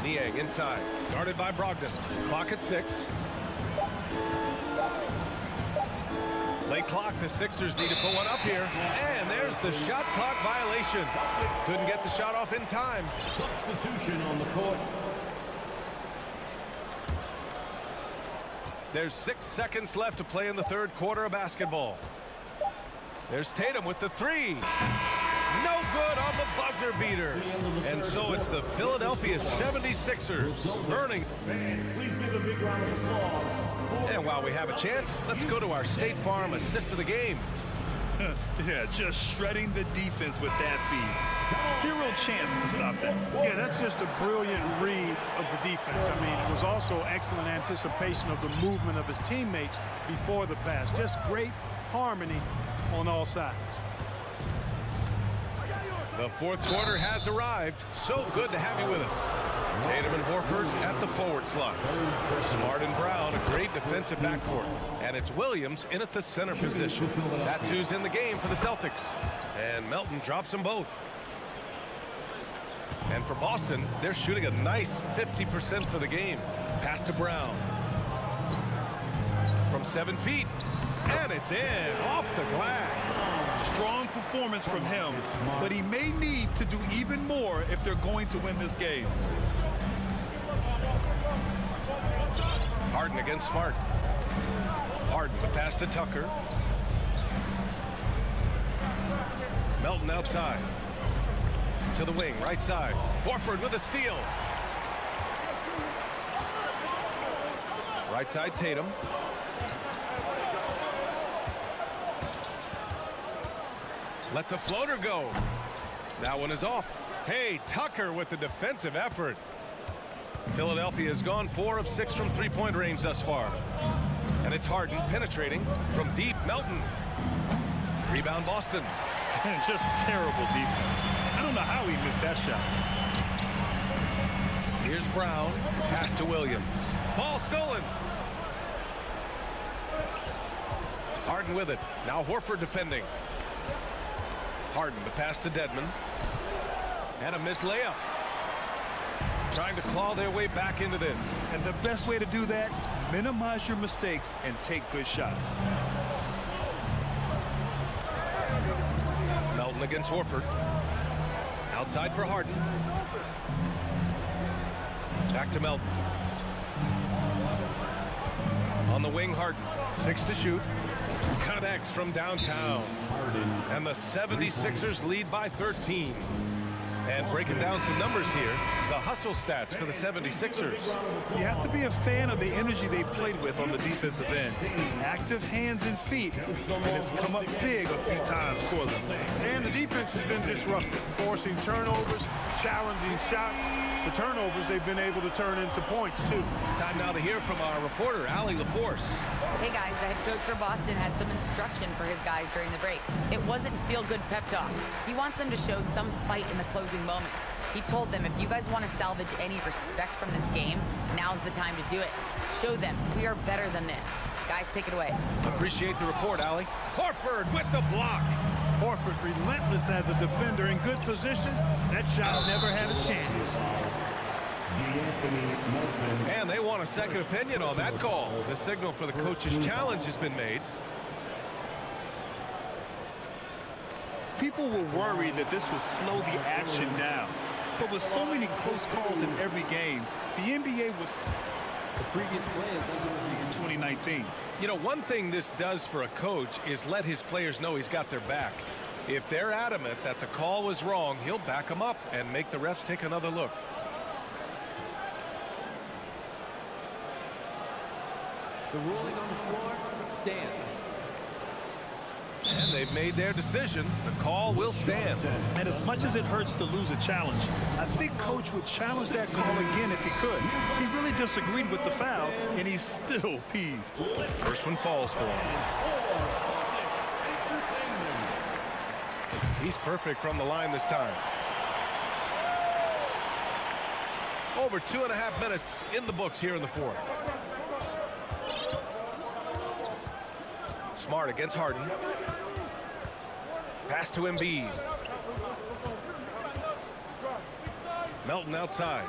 Niang inside. Guarded by Brogdon. Clock at 6. Late clock, the Sixers need to put one up here. And there's the shot clock violation. Couldn't get the shot off in time. Substitution on the court. There's 6 seconds left to play in the third quarter of basketball. There's Tatum with the 3. No good on the buzzer beater. And so it's the Philadelphia 76ers burning. Please give a big round of applause. And while we have a chance, let's go to our State Farm assist of the game. Yeah, just shredding the defense with that feed. Zero chance to stop that. Yeah, that's just a brilliant read of the defense. I mean, it was also excellent anticipation of the movement of his teammates before the pass. Just great harmony on all sides. The fourth quarter has arrived. So good to have you with us. Tatum and Horford at the forward slot. Smart and Brown, a great defensive backcourt. And it's Williams in at the center position. That's who's in the game for the Celtics. And Melton drops them both. And for Boston, they're shooting a nice 50% for the game. Pass to Brown. From 7 feet. And it's in, off the glass. Strong performance from him, but he may need to do even more if they're going to win this game. Harden against Smart. Harden, the pass to Tucker. Melton outside. To the wing, right side. Horford with a steal. Right side, Tatum. Lets a floater go. That one is off. Hey, Tucker with the defensive effort. Philadelphia has gone 4 of 6 from three-point range thus far. And it's Harden penetrating from deep. Melton. Rebound Boston. Just terrible defense. I don't know how he missed that shot. Here's Brown. Pass to Williams. Ball stolen. Harden with it. Now Horford defending. Harden, the pass to Dedmon. And a missed layup. Trying to claw their way back into this. And the best way to do that, minimize your mistakes and take good shots. Melton against Horford. Outside for Harden. Back to Melton. On the wing, Harden. 6 to shoot. Connects from downtown. And the 76ers lead by 13. And breaking down some numbers here, the hustle stats for the 76ers. You have to be a fan of the energy they played with on the defensive end. Active hands and feet, and it's come up big a few times for them. And the defense has been disruptive, forcing turnovers, challenging shots. The turnovers they've been able to turn into points, too. Time now to hear from our reporter, Allie LaForce. Hey, guys, the head coach for Boston had some instruction for his guys during the break. It wasn't feel-good pep talk. He wants them to show some fight in the closing moments. He told them, if you guys want to salvage any respect from this game, now's the time to do it. Show them we are better than this. Guys, take it away. Appreciate the report, Allie. Horford with the block. Horford relentless as a defender in good position. That shot never had a chance. And they want a second opinion on that call. The signal for the coach's challenge has been made. People were worried that this would slow the action down. But with so many close calls in every game, the NBA was the previous players in 2019. You know, one thing this does for a coach is let his players know he's got their back. If they're adamant that the call was wrong, he'll back them up and make the refs take another look. The ruling on the floor stands. And they've made their decision. The call will stand. And as much as it hurts to lose a challenge, I think Coach would challenge that call again if he could. He really disagreed with the foul, and he's still peeved. First one falls for him. He's perfect from the line this time. Over 2.5 minutes in the books here in the fourth. Smart against Harden. Pass to Embiid. Melton outside.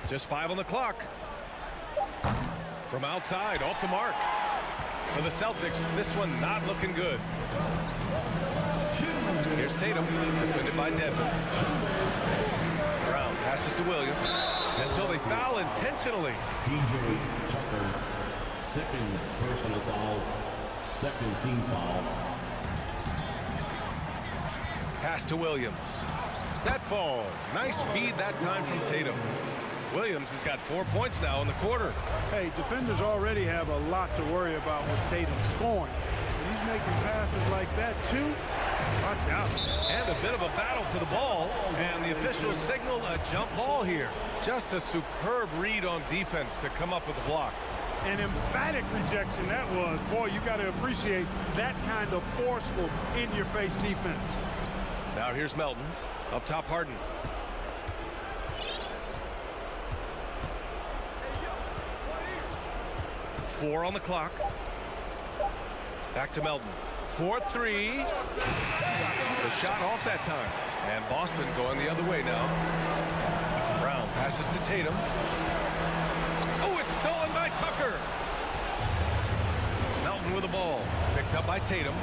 Just 5 on the clock. From outside, off the mark. For the Celtics, this one not looking good. Here's Tatum, defended by Devin. Brown passes to Williams. Until they foul intentionally. P.J. Tucker, second personal foul, second team foul. Pass to Williams. That falls. Nice feed that time from Tatum. Williams has got 4 points now in the quarter. Hey, defenders already have a lot to worry about with Tatum scoring. When he's making passes like that, too, watch out. And a bit of a battle for the ball. And the officials signal a jump ball here. Just a superb read on defense to come up with the block. An emphatic rejection that was. Boy, you got to appreciate that kind of forceful, in-your-face defense. Now here's Melton. Up top, Harden. Four on the clock. Back to Melton. 4-3. The shot off that time. And Boston going the other way now. Brown passes to Tatum. Oh, it's stolen by Tucker. Melton with the ball. Picked up by Tatum.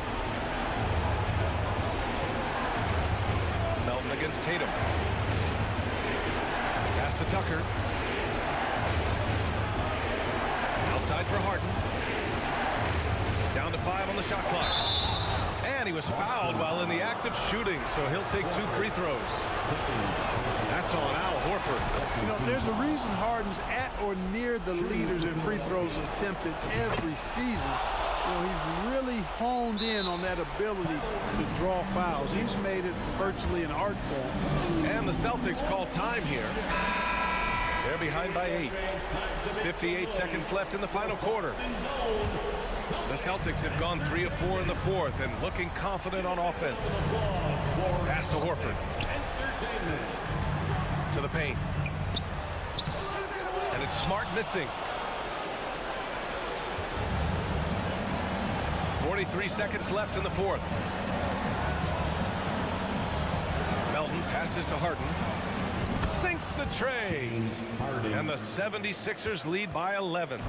Melton against Tatum. Pass to Tucker. Outside for Harden. Down to 5 on the shot clock. And he was fouled while in the act of shooting, so he'll take 2 free throws. That's on Al Horford. You know, there's a reason Harden's at or near the leaders in free throws attempted every season. You know, he's really honed in on that ability to draw fouls. He's made it virtually an art form. And the Celtics call time here. They're behind by 8. 58 seconds left in the final quarter. The Celtics have gone 3 of 4 in the fourth and looking confident on offense. Pass to Horford. To the paint. And it's Smart missing. 43 seconds left in the fourth. Melton passes to Harden. Sinks the tray. And the 76ers lead by 11.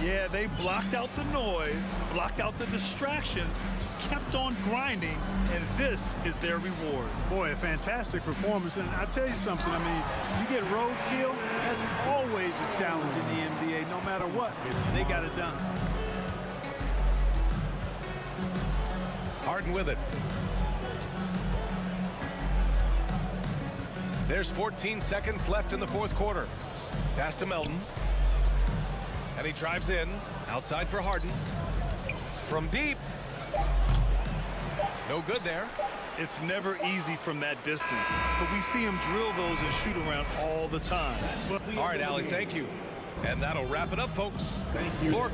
Yeah, they blocked out the noise, blocked out the distractions, kept on grinding, and this is their reward. Boy, a fantastic performance. And I'll tell you something, I mean, you get roadkill, that's always a challenge in the NBA, no matter what. They got it done. Harden with it. There's 14 seconds left in the fourth quarter. Pass to Melton. And he drives in. Outside for Harden. From deep. No good there. It's never easy from that distance, but we see him drill those and shoot around all the time. All right, Allie, thank you. And that'll wrap it up, folks. Thank you.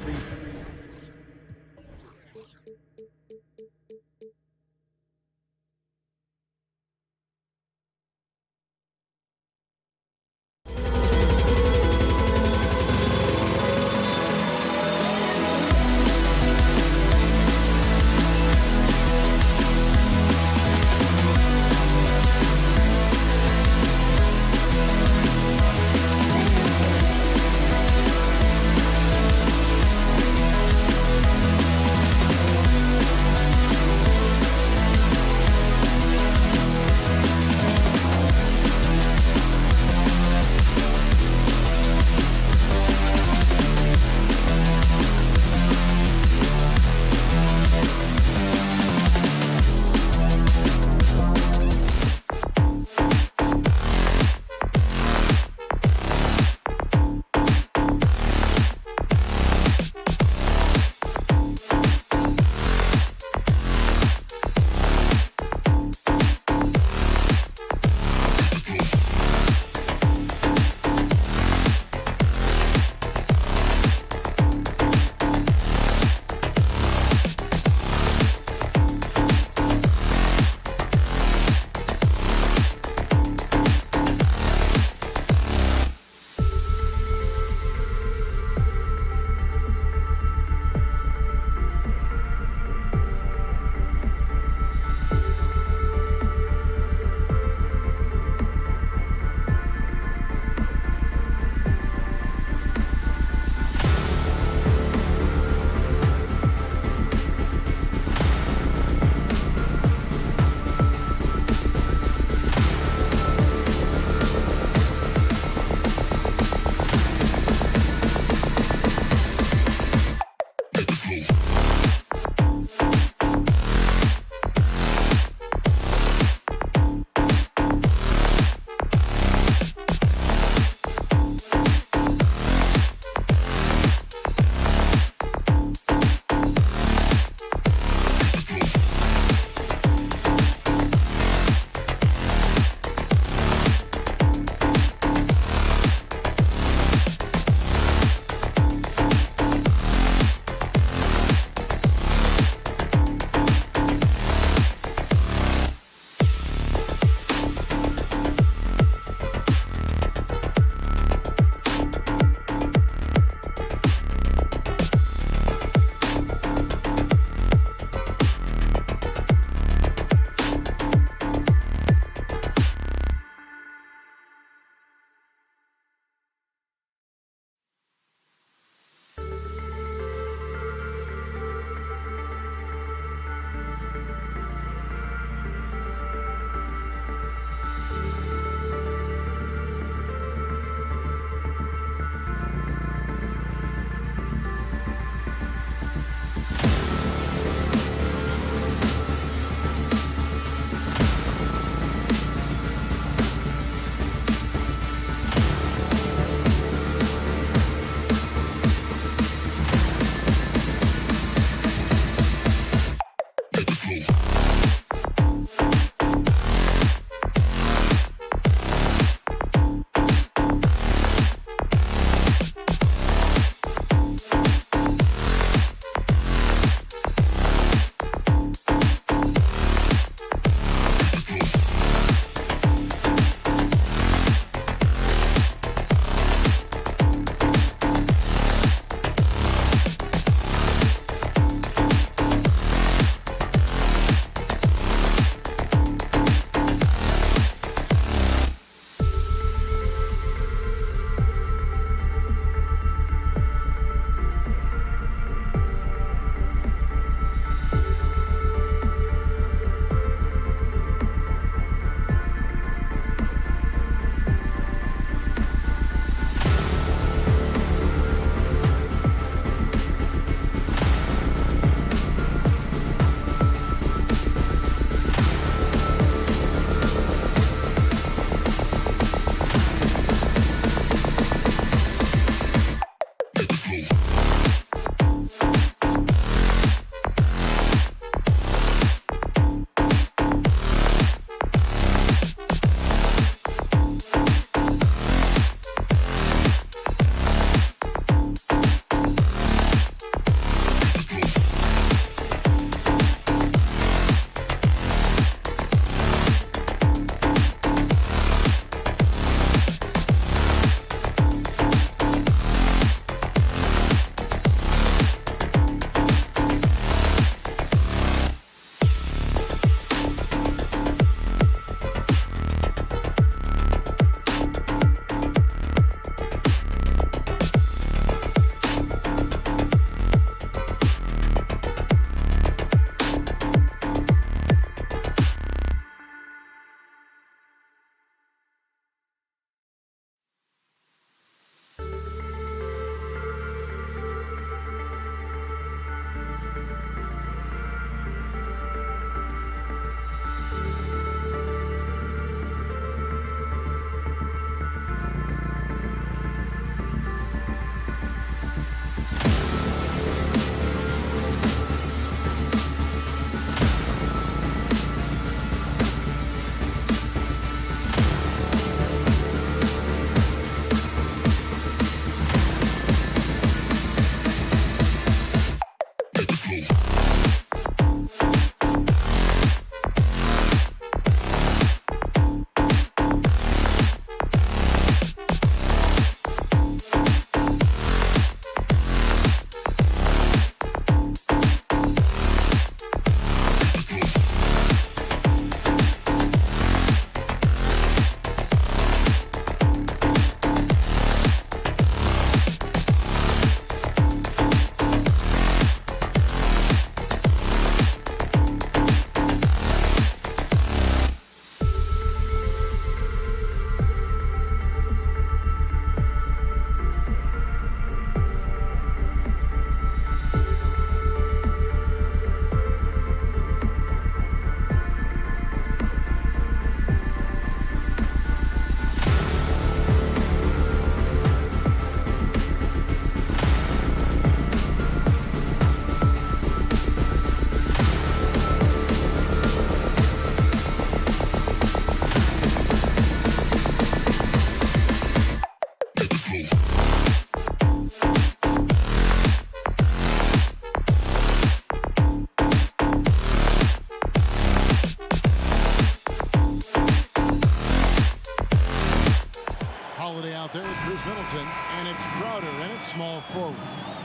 Chris Middleton, and it's Crowder, and it's small forward.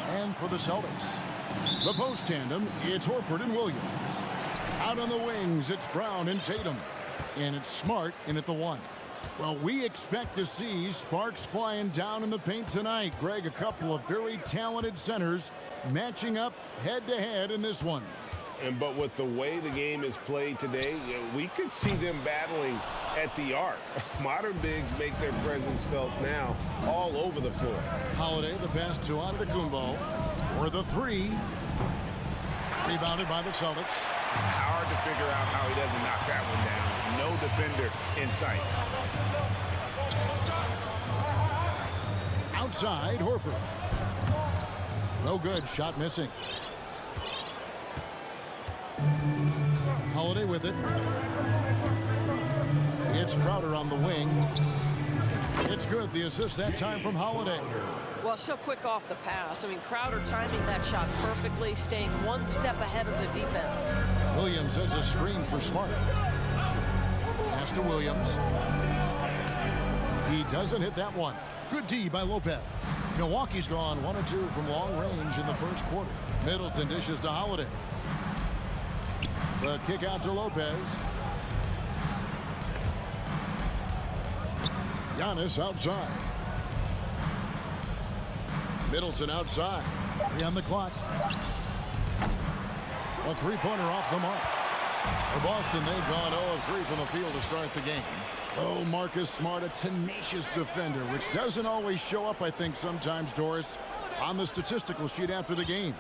And for the Celtics, the post tandem, it's Horford and Williams. Out on the wings, it's Brown and Tatum. And it's Smart in at the 1. Well, we expect to see sparks flying down in the paint tonight. Greg, a couple of very talented centers matching up head-to-head in this one. But with the way the game is played today, we could see them battling at the arc. Modern bigs make their presence felt now all over the floor. Holiday, the pass to Antetokounmpo for the 3. Rebounded by the Celtics. Hard to figure out how he doesn't knock that one down. No defender in sight. Outside, Horford. No good. Shot missing. Holiday with it. It's Crowder on the wing. It's good. The assist that time from Holiday. Well, so quick off the pass. I mean, Crowder timing that shot perfectly, staying one step ahead of the defense. Williams sets a screen for Smart. Pass to Williams. He doesn't hit that one. Good D by Lopez. Milwaukee's gone 1 of 2 from long range in the first quarter. Middleton dishes to Holiday. The kick out to Lopez. Giannis outside. Middleton outside. 3 on the clock. A three-pointer off the mark. For Boston, they've gone 0 of 3 from the field to start the game. Oh, Marcus Smart, a tenacious defender, which doesn't always show up, I think, sometimes, Doris, on the statistical sheet after the games.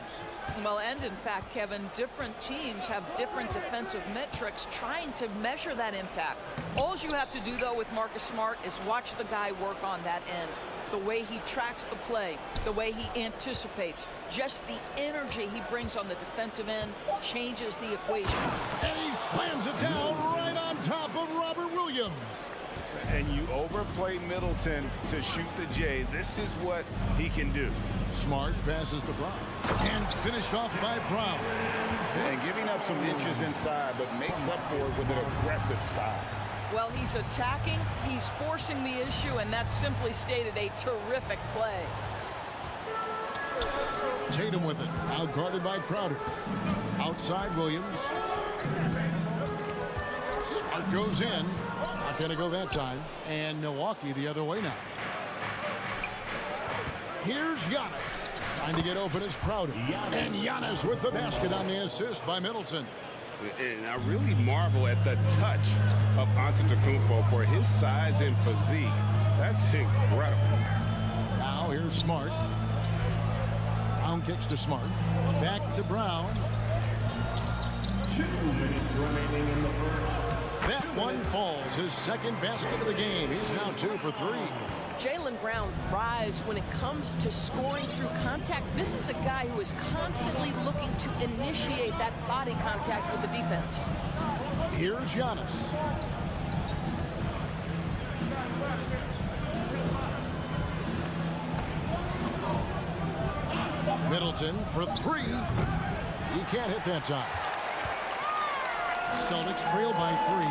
Well, and in fact, Kevin, different teams have different defensive metrics trying to measure that impact. All you have to do, though, with Marcus Smart is watch the guy work on that end. The way he tracks the play, the way he anticipates, just the energy he brings on the defensive end changes the equation. And he slams it down right on top of Robert Williams. And you overplay Middleton to shoot the J. This is what he can do. Smart passes to Brown. And finished off by Brown. And giving up some inches inside, but makes up for it with an aggressive style. Well, he's attacking, he's forcing the issue, and that's simply stated a terrific play. Tatum with it, out guarded by Crowder. Outside Williams. Smart goes in. Not going to go that time. And Milwaukee the other way now. Here's Giannis. Trying to get open is Crowder. And Giannis with the basket on the assist by Middleton. And I really marvel at the touch of Antetokounmpo for his size and physique. That's incredible. Now here's Smart. Brown kicks to Smart. Back to Brown. 2 minutes remaining in the first. That one falls. His second basket of the game. He's now 2 for 3. Jaylen Brown thrives when it comes to scoring through contact. This is a guy who is constantly looking to initiate that body contact with the defense. Here's Giannis. Middleton for 3. He can't hit that time. Celtics trail by 3.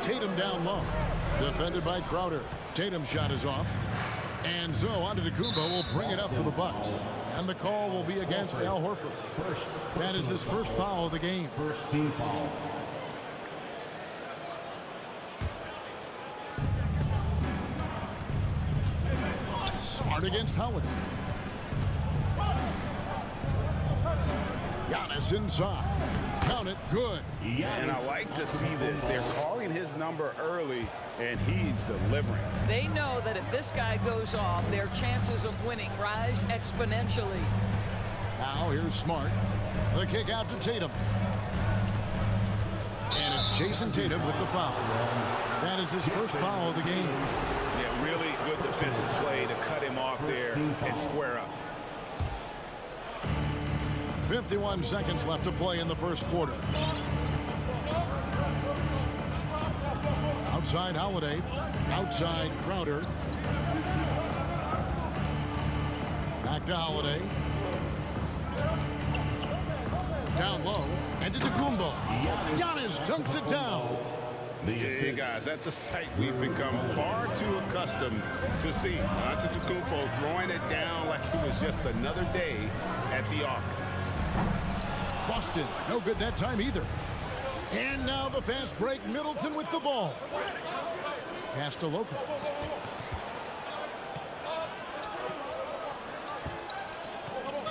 Tatum down low. Defended by Crowder. Tatum's shot is off. And so Antetokounmpo will bring it up for the Bucks. And the call will be against Al Horford. That is his first foul of the game. First team foul. Smart against Holiday. Giannis inside. Count it. Good. And I like to see this. They're calling his number early, and he's delivering. They know that if this guy goes off, their chances of winning rise exponentially. Now here's Smart. The kick out to Tatum. And it's Jason Tatum with the foul. That is his first foul of the game. Yeah, really good defensive play to cut him off there and square up. 51 seconds left to play in the first quarter. Outside Holiday. Outside Crowder. Back to Holiday. Down low. And to Antetokounmpo. Giannis dunks it down. Yeah, guys, that's a sight we've become far too accustomed to see. Antetokounmpo throwing it down like it was just another day at the office. Boston, no good that time either. And now the fast break, Middleton with the ball. Pass to Lopez.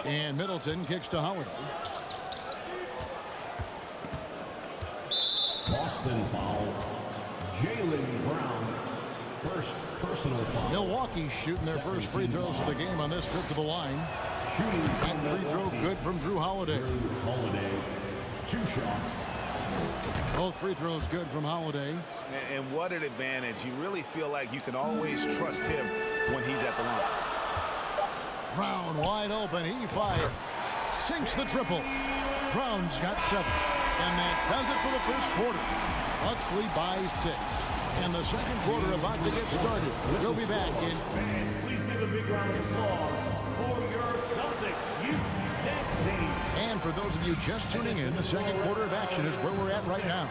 And Middleton kicks to Holiday. Boston foul. Jaylen Brown. First personal foul. Milwaukee shooting their first free throws of the game on this trip to the line. That free throw good from Drew Holiday. Holiday. 2 shots. Both free throws good from Holiday. And what an advantage. You really feel like you can always trust him when he's at the line. Brown wide open. He fires. Sinks the triple. Brown's got 7. And that does it for the first quarter. Bucks lead by 6. And the second quarter about to get started. We'll be back in. Please give a big round of applause for your Celtics youth dance team. And for those of you just tuning in, the second quarter of action is where we're at right now.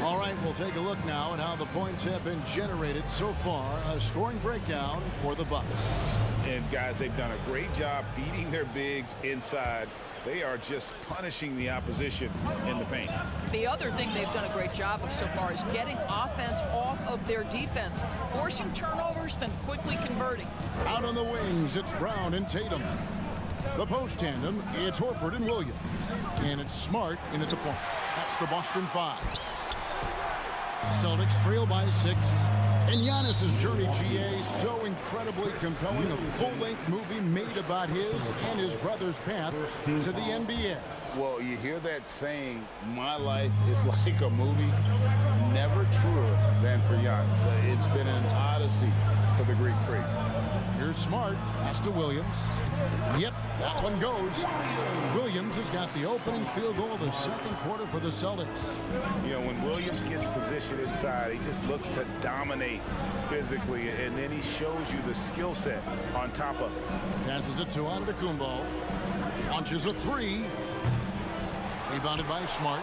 All right, we'll take a look now at how the points have been generated so far. A scoring breakdown for the Bucks. And guys, they've done a great job feeding their bigs inside. They are just punishing the opposition in the paint. The other thing they've done a great job of so far is getting offense off of their defense, forcing turnovers, then quickly converting. Out on the wings, it's Brown and Tatum. The post tandem, it's Horford and Williams. And it's Smart in at the point. That's the Boston 5. Celtics trail by 6. And Giannis's journey, GA, so incredibly compelling. A full-length movie made about his and his brother's path to the NBA. Well, you hear that saying, my life is like a movie. Never truer than for Giannis. It's been an odyssey for the Greek freak. Here's Smart. Pass to Williams. Yep, that one goes. Williams has got the opening field goal of the second quarter for the Celtics. You know, when Williams gets positioned inside, he just looks to dominate physically, and then he shows you the skill set on top of it. Passes it to Antetokounmpo. Launches a 3. Rebounded by Smart.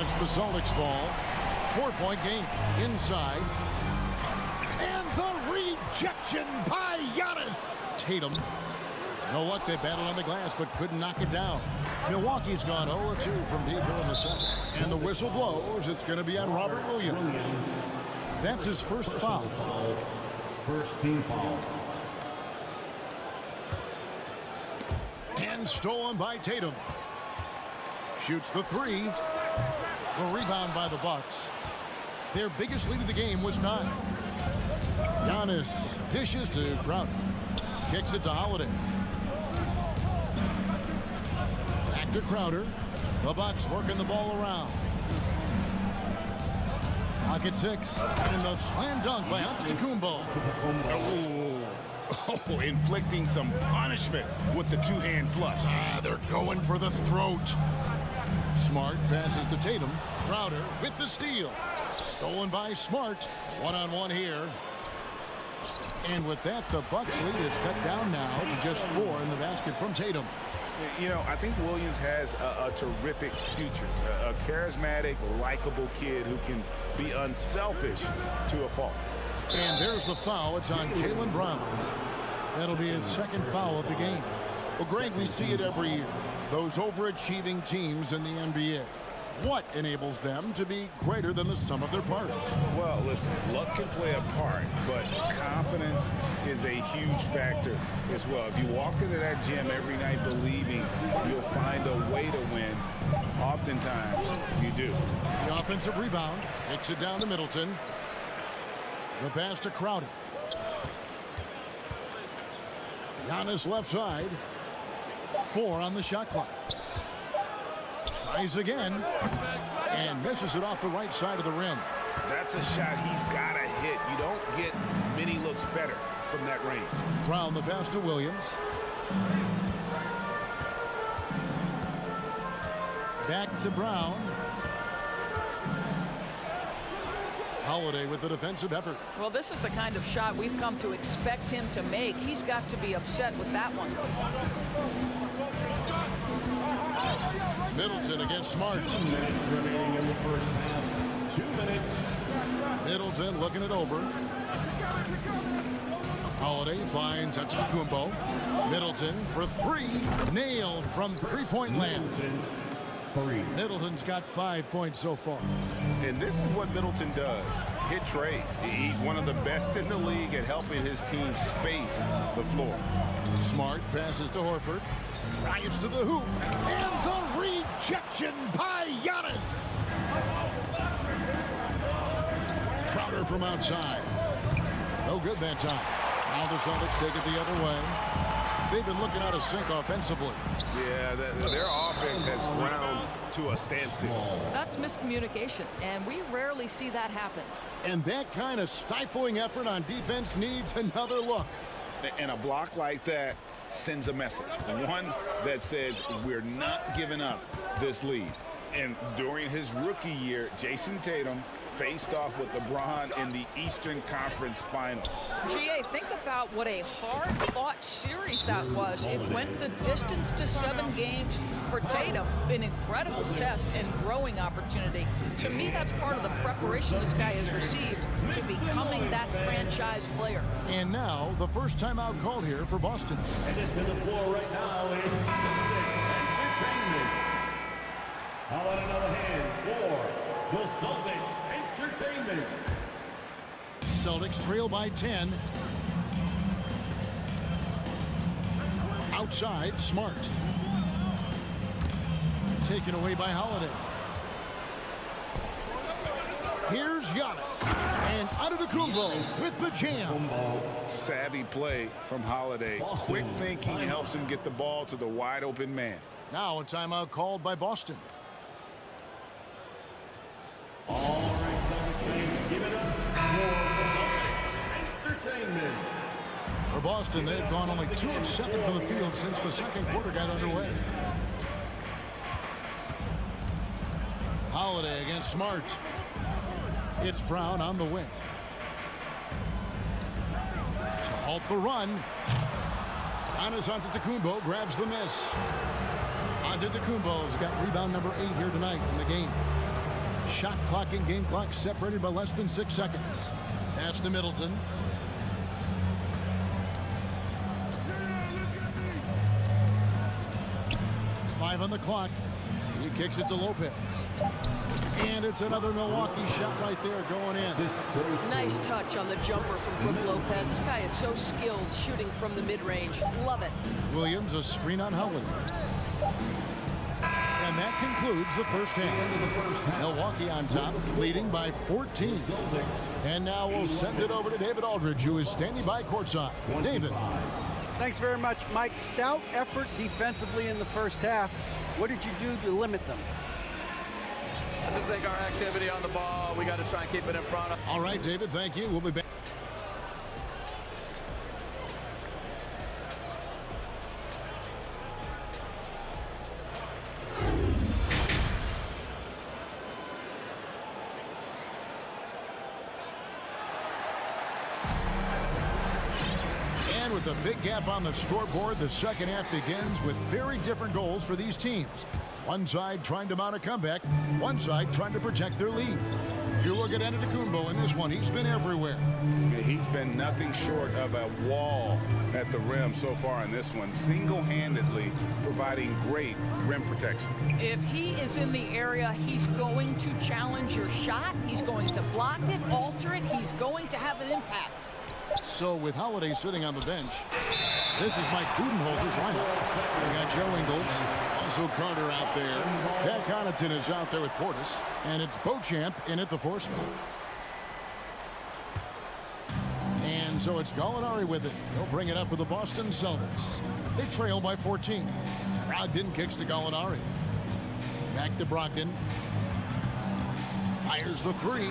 It's the Celtics ball. 4-point game inside. And the rejection by Giannis. Tatum. You know what? They battled on the glass but couldn't knock it down. Milwaukee's gone 0-2 from deep here in the second. And the whistle blows. It's going to be on Robert Williams. That's his first foul. First team foul. And stolen by Tatum. Shoots the 3. The rebound by the Bucks. Their biggest lead of the game was 9. Giannis dishes to Crowder. Kicks it to Holiday. Back to Crowder. The Bucks working the ball around. Pocket 6. And the slam dunk by Antetokounmpo. Oh, inflicting some punishment with the two-hand flush. They're going for the throat. Smart passes to Tatum. Crowder with the steal. Stolen by Smart. One-on-one here. And with that, the Bucks lead is cut down now to just 4 in the basket from Tatum. You know, I think Williams has a terrific future. A charismatic, likable kid who can be unselfish to a fault. And there's the foul. It's on Jaylen Brown. That'll be his second foul of the game. Well, Greg, we see it every year. Those overachieving teams in the NBA. What enables them to be greater than the sum of their parts? Well, listen, luck can play a part, but confidence is a huge factor as well. If you walk into that gym every night believing you'll find a way to win, oftentimes you do. The offensive rebound takes it down to Middleton. The pass to Crowder. Giannis left side. 4 on the shot clock. Tries again. And misses it off the right side of the rim. That's a shot he's got to hit. You don't get many looks better from that range. Brown the pass to Williams. Back to Brown. Holiday with the defensive effort. Well, this is the kind of shot we've come to expect him to make. He's got to be upset with that one. Middleton against Smart. 2 minutes remaining in the first half. 2 minutes. Middleton looking it over. Holiday finds Antetokounmpo. Middleton for three. Nailed from three-point land. Middleton's got 5 points so far. And this is what Middleton does. Hit trades. He's one of the best in the league at helping his team space the floor. Smart passes to Horford. Drives to the hoop. And the rejection by Giannis. Crowder from outside. No good that time. Now the Celtics take it the other way. They've been looking out of sync offensively. Yeah, their offense has ground to a standstill. That's miscommunication, and we rarely see that happen. And that kind of stifling effort on defense needs another look. And a block like that sends a message. One that says we're not giving up this lead. And during his rookie year, Jason Tatum faced off with LeBron in the Eastern Conference Finals. GA, think about what a hard-fought series that was. It went the distance to 7 games for Tatum. An incredible test and growing opportunity. To me, that's part of the preparation this guy has received to becoming that franchise player. And now, the first timeout called here for Boston. Headed to the floor right now is Entertainment. How about another hand for the Celtics Entertainment? Celtics trail by 10. Outside, Smart. Taken away by Holiday. Here's Giannis. And Antetokounmpo with the jam. Savvy play from Holiday. Quick thinking helps him get the ball to the wide open man. Now a timeout called by Boston. All right, Celtics fans, give it up for the Celtics Entertainment. For Boston, they've gone only 2 of 7 from the field since the second quarter got underway. Holiday against Smart. It's Brown on the wing. To halt the run. Giannis Antetokounmpo grabs the miss. Antetokounmpo's got rebound number 8 here tonight in the game. Shot clock and game clock separated by less than 6 seconds. Pass to Middleton. Five on the clock. He kicks it to Lopez. And it's another Milwaukee shot right there going in. Nice touch on the jumper from Brook Lopez. This guy is so skilled shooting from the mid-range. Love it. Williams, a screen on Howard. And that concludes the first half. Milwaukee on top, leading by 14. And now we'll send it over to David Aldridge, who is standing by courtside. David. Thanks very much, Mike. Stout effort defensively in the first half. What did you do to limit them? I just think our activity on the ball, we got to try and keep it in front of. All right, David, thank you. We'll be back. And with a big gap on the scoreboard, the second half begins with very different goals for these teams. One side trying to mount a comeback, one side trying to protect their lead. You look at Antetokounmpo in this one, he's been everywhere. He's been nothing short of a wall at the rim so far in this one, single-handedly providing great rim protection. If he is in the area, he's going to challenge your shot. He's going to block it, alter it. He's going to have an impact. So with Holiday sitting on the bench, this is Mike Budenholzer's lineup. We got Joe Ingles, also Carter out there. Pat Connaughton is out there with Portis, and it's Beauchamp in at the 4 spot. And so it's Gallinari with it. He'll bring it up for the Boston Celtics. They trail by 14. Brogdon kicks to Gallinari. Back to Brogdon. Fires the 3.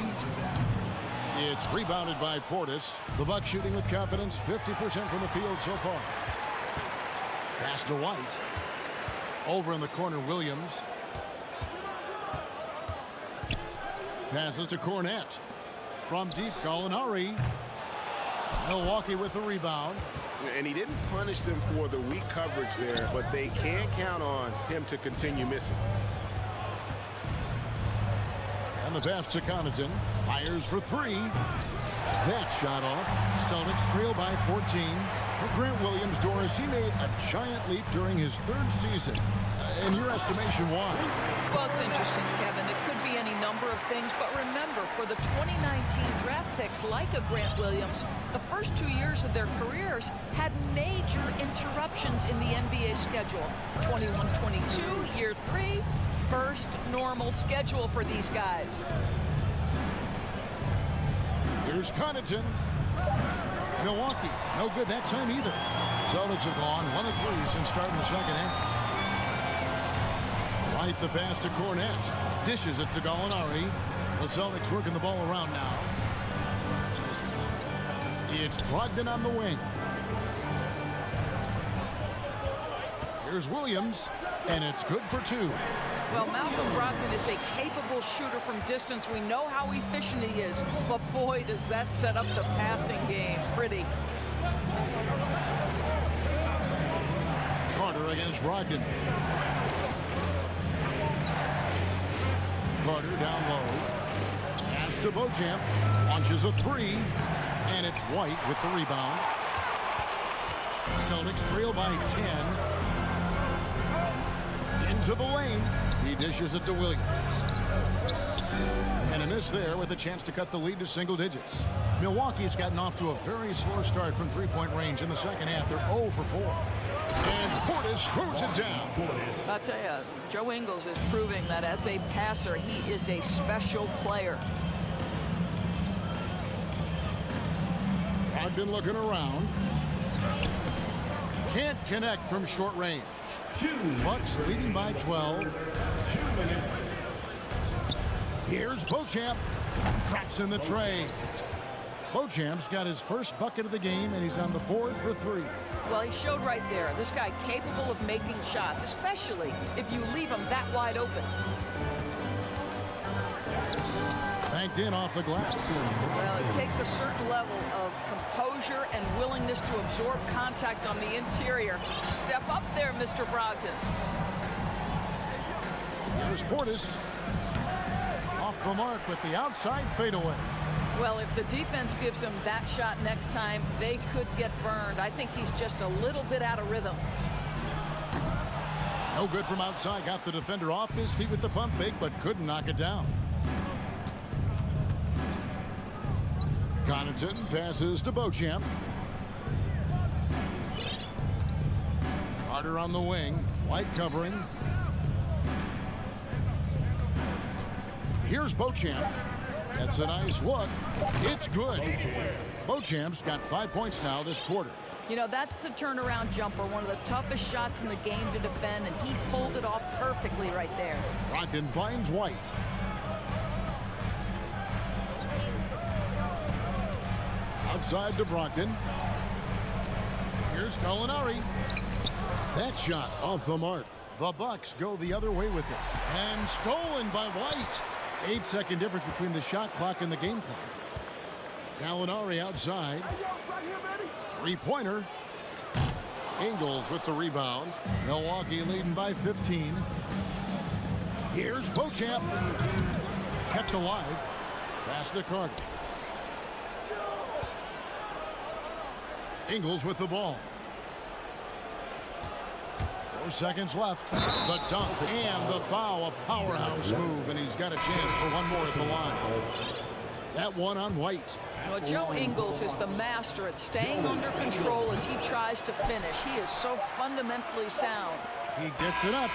It's rebounded by Portis. The Bucks shooting with confidence, 50% from the field so far. Pass to White. Over in the corner, Williams. Passes to Cornette. From deep, Gallinari. Milwaukee with the rebound. And he didn't punish them for the weak coverage there, but they can't count on him to continue missing. And And the pass to Connaughton. Fires for three. That shot off. Celtics trail by 14. For Grant Williams, Doris, he made a giant leap during his third season. In your estimation, why? Well, it's interesting, Kevin. It could be any number of things, but remember, for the 2019 draft picks like a Grant Williams, the first 2 years of their careers had major interruptions in the NBA schedule. 21-22, year 3, first normal schedule for these guys. Here's Connaughton. Milwaukee, no good that time either. Celtics have gone 1 of 3 since starting the second half. Right the pass to Cornette. Dishes it to Gallinari. The Celtics working the ball around now. It's Brogdon on the wing. Here's Williams, and it's good for 2. Well, Malcolm Brogdon is a capable shooter from distance. We know how efficient he is, but boy, does that set up the passing game pretty. Carter against Brogdon. Carter down low. Pass to Beauchamp. Launches a 3. And it's White with the rebound. Celtics trail by 10. Into the lane. He dishes it to Williams. And a miss there with a chance to cut the lead to single digits. Milwaukee's gotten off to a very slow start from three-point range in the second half. They're 0 for 4. And Portis throws it down. I'll tell you, Joe Ingles is proving that as a passer, he is a special player. Brogdon looking around. Can't connect from short range. Bucks leading by 12. 2 minutes. Here's Beauchamp. Traps in the tray. Beauchamp's got his first bucket of the game, and he's on the board for 3. Well, he showed right there. This guy capable of making shots, especially if you leave him that wide open. Banked in off the glass. Well, it takes a certain level of composure and willingness to absorb contact on the interior. Step up there, Mr. Brogdon. Here's Portis. Off the mark with the outside fadeaway. Well, if the defense gives him that shot next time, they could get burned. I think he's just a little bit out of rhythm. No good from outside. Got the defender off his feet with the pump fake, but couldn't knock it down. Connaughton passes to Beauchamp. Carter on the wing. White covering. Here's Beauchamp. That's a nice look. It's good. Beauchamp's got 5 points now this quarter. You know, that's a turnaround jumper, one of the toughest shots in the game to defend, and he pulled it off perfectly right there. Brogdon finds White. Outside to Brogdon. Here's Gallinari. That shot off the mark. The Bucks go the other way with it. And stolen by White. 8-second difference between the shot clock and the game clock. Gallinari outside. Three-pointer. Ingles with the rebound. Milwaukee leading by 15. Here's Beauchamp. Kept alive. Pass to Carter. Ingles with the ball. 4 seconds left. The dunk and the foul. A powerhouse move, and he's got a chance for one more at the line. That one on White. Well, Joe Ingles is the master at staying under control as he tries to finish. He is so fundamentally sound. He gets it up.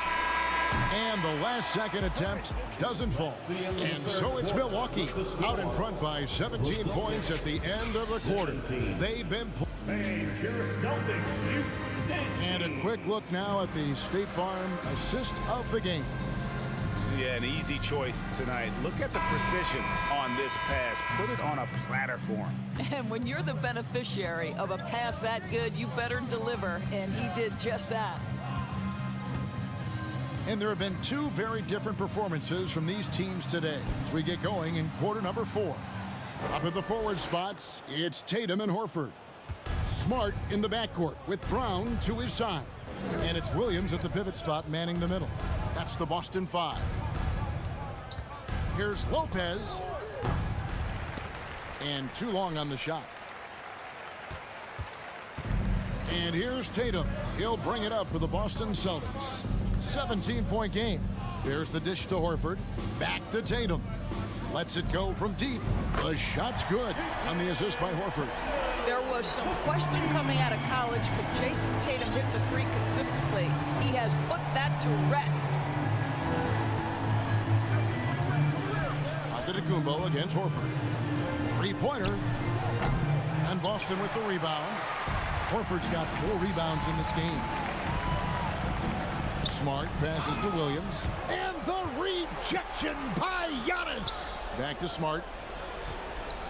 And the last second attempt doesn't fall. And so it's Milwaukee out in front by 17 points at the end of the quarter. They've been and a quick look now at the State Farm assist of the game. Yeah, an easy choice tonight. Look at the precision on this pass. Put it on a platter for him. And when you're the beneficiary of a pass that good, you better deliver, and he did just that. And there have been two very different performances from these teams today as we get going in quarter number 4. Up at the forward spots, it's Tatum and Horford. Smart in the backcourt with Brown to his side. And it's Williams at the pivot spot manning the middle. That's the Boston 5. Here's Lopez. And too long on the shot. And here's Tatum. He'll bring it up for the Boston Celtics. 17-point game. There's the dish to Horford. Back to Tatum. Lets it go from deep. The shot's good on the assist by Horford. There was some question coming out of college. Could Jason Tatum hit the three consistently? He has put that to rest. Antetokounmpo against Horford. Three-pointer. And Boston with the rebound. Horford's got 4 rebounds in this game. Smart passes to Williams. And the rejection by Giannis. Back to Smart.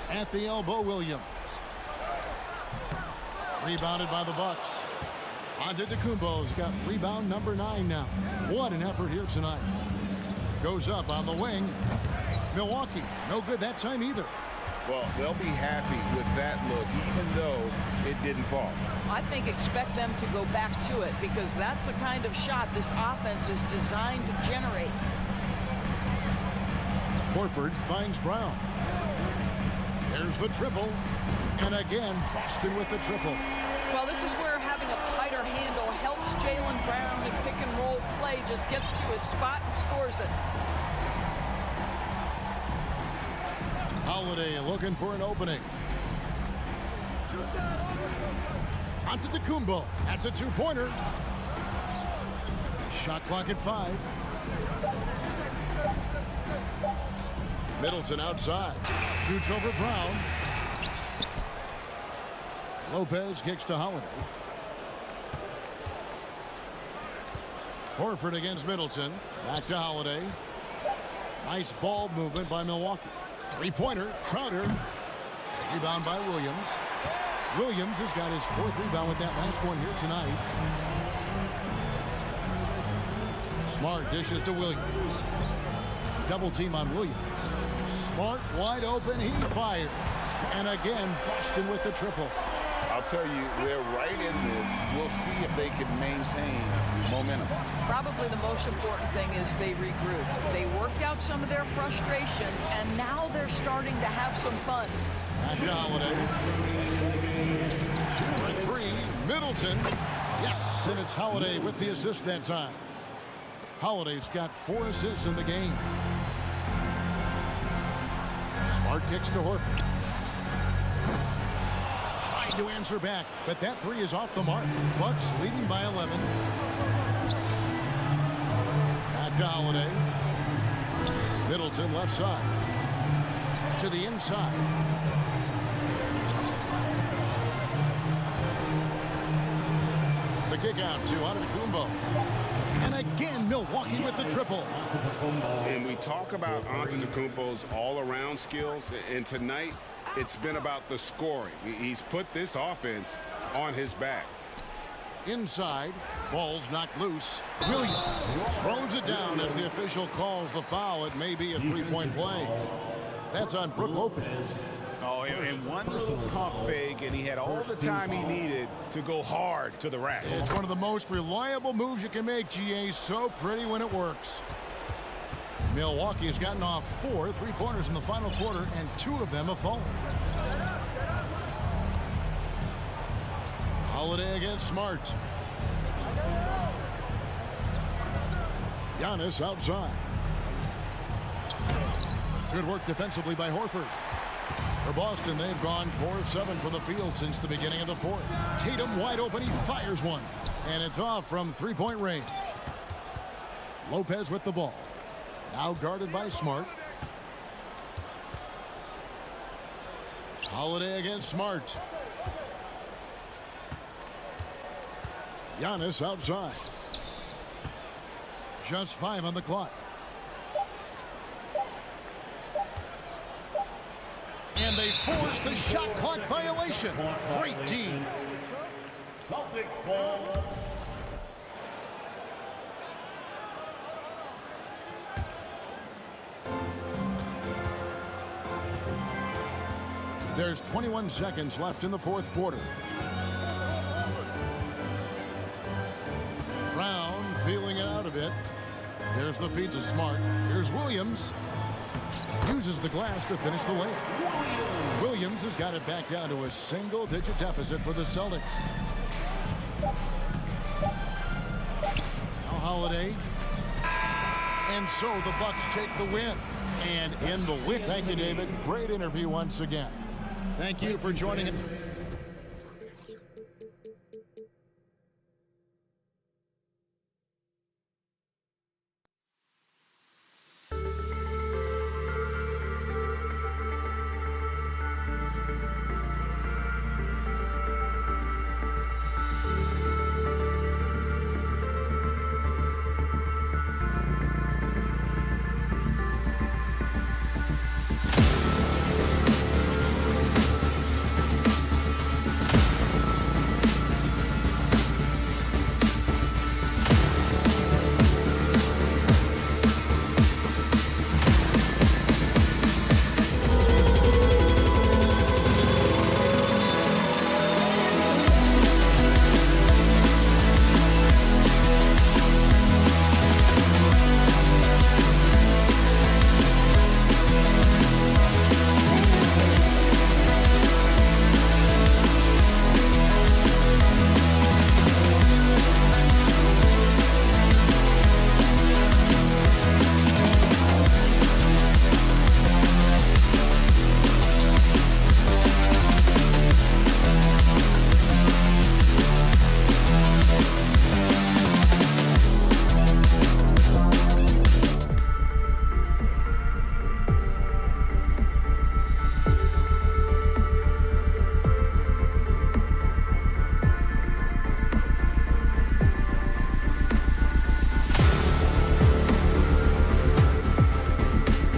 At the elbow, Williams. Rebounded by the Bucks. Antetokounmpo's got rebound number 9 now. What an effort here tonight. Goes up on the wing. Milwaukee, no good that time either. Well, they'll be happy with that look, even though it didn't fall. I think expect them to go back to it because that's the kind of shot this offense is designed to generate. Horford finds Brown. There's the triple. And again, Boston with the triple. Well, this is where having a tighter handle helps Jaylen Brown in pick and roll play. Just gets to his spot and scores it. Holiday looking for an opening. Antetokounmpo. That's a 2-pointer. Shot clock at 5. Middleton outside. Shoots over Brown. Lopez kicks to Holiday. Horford against Middleton. Back to Holiday. Nice ball movement by Milwaukee. Three-pointer. Crowder. Rebound by Williams. Williams has got his 4th rebound with that last one here tonight. Smart dishes to Williams. Double team on Williams. Smart wide open. He fires. And again, Boston with the triple. I'll tell you, they're right in this. We'll see if they can maintain momentum. Probably the most important thing is they regroup. They worked out some of their frustrations, and now they're starting to have some fun. Back to Holiday. For 3, Middleton. Yes, and it's Holiday with the assist that time. Holiday's got 4 assists in the game. Smart kicks to Horford. Trying to answer back, but that 3 is off the mark. Bucks leading by 11. Back to Holiday. Middleton left side. To the inside. The kick out to Antetokounmpo. And again, Milwaukee with the triple. And we talk about Antetokounmpo's all-around skills, and tonight it's been about the scoring. He's put this offense on his back. Inside, ball's knocked loose. Williams throws it down as the official calls the foul. It may be a 3-point play. That's on Brook Lopez. Oh, and one little pump fake, and he had all the time he needed to go hard to the rack. It's one of the most reliable moves you can make, GA. So pretty when it works. Milwaukee has gotten off 4 3-pointers in the final quarter, and 2 of them have fallen. Holiday against Smart. Giannis outside. Good work defensively by Horford. For Boston, they've gone 4 of 7 from the field since the beginning of the 4th. Tatum wide open. He fires one. And it's off from 3-point range. Lopez with the ball. Now guarded by Smart. Holiday against Smart. Giannis outside. Just 5 on the clock. And they force the shot clock violation. Great team. Celtic ball. There's 21 seconds left in the 4th quarter. Brown feeling it out a bit. There's the feed to Smart. Here's Williams. uses the glass to finish the layup. Williams has got it back down to a single-digit deficit for the Celtics. Now Holiday. And so the Bucks take the win. And in the win. Thank you, David. Great interview once again. Thank you for joining us.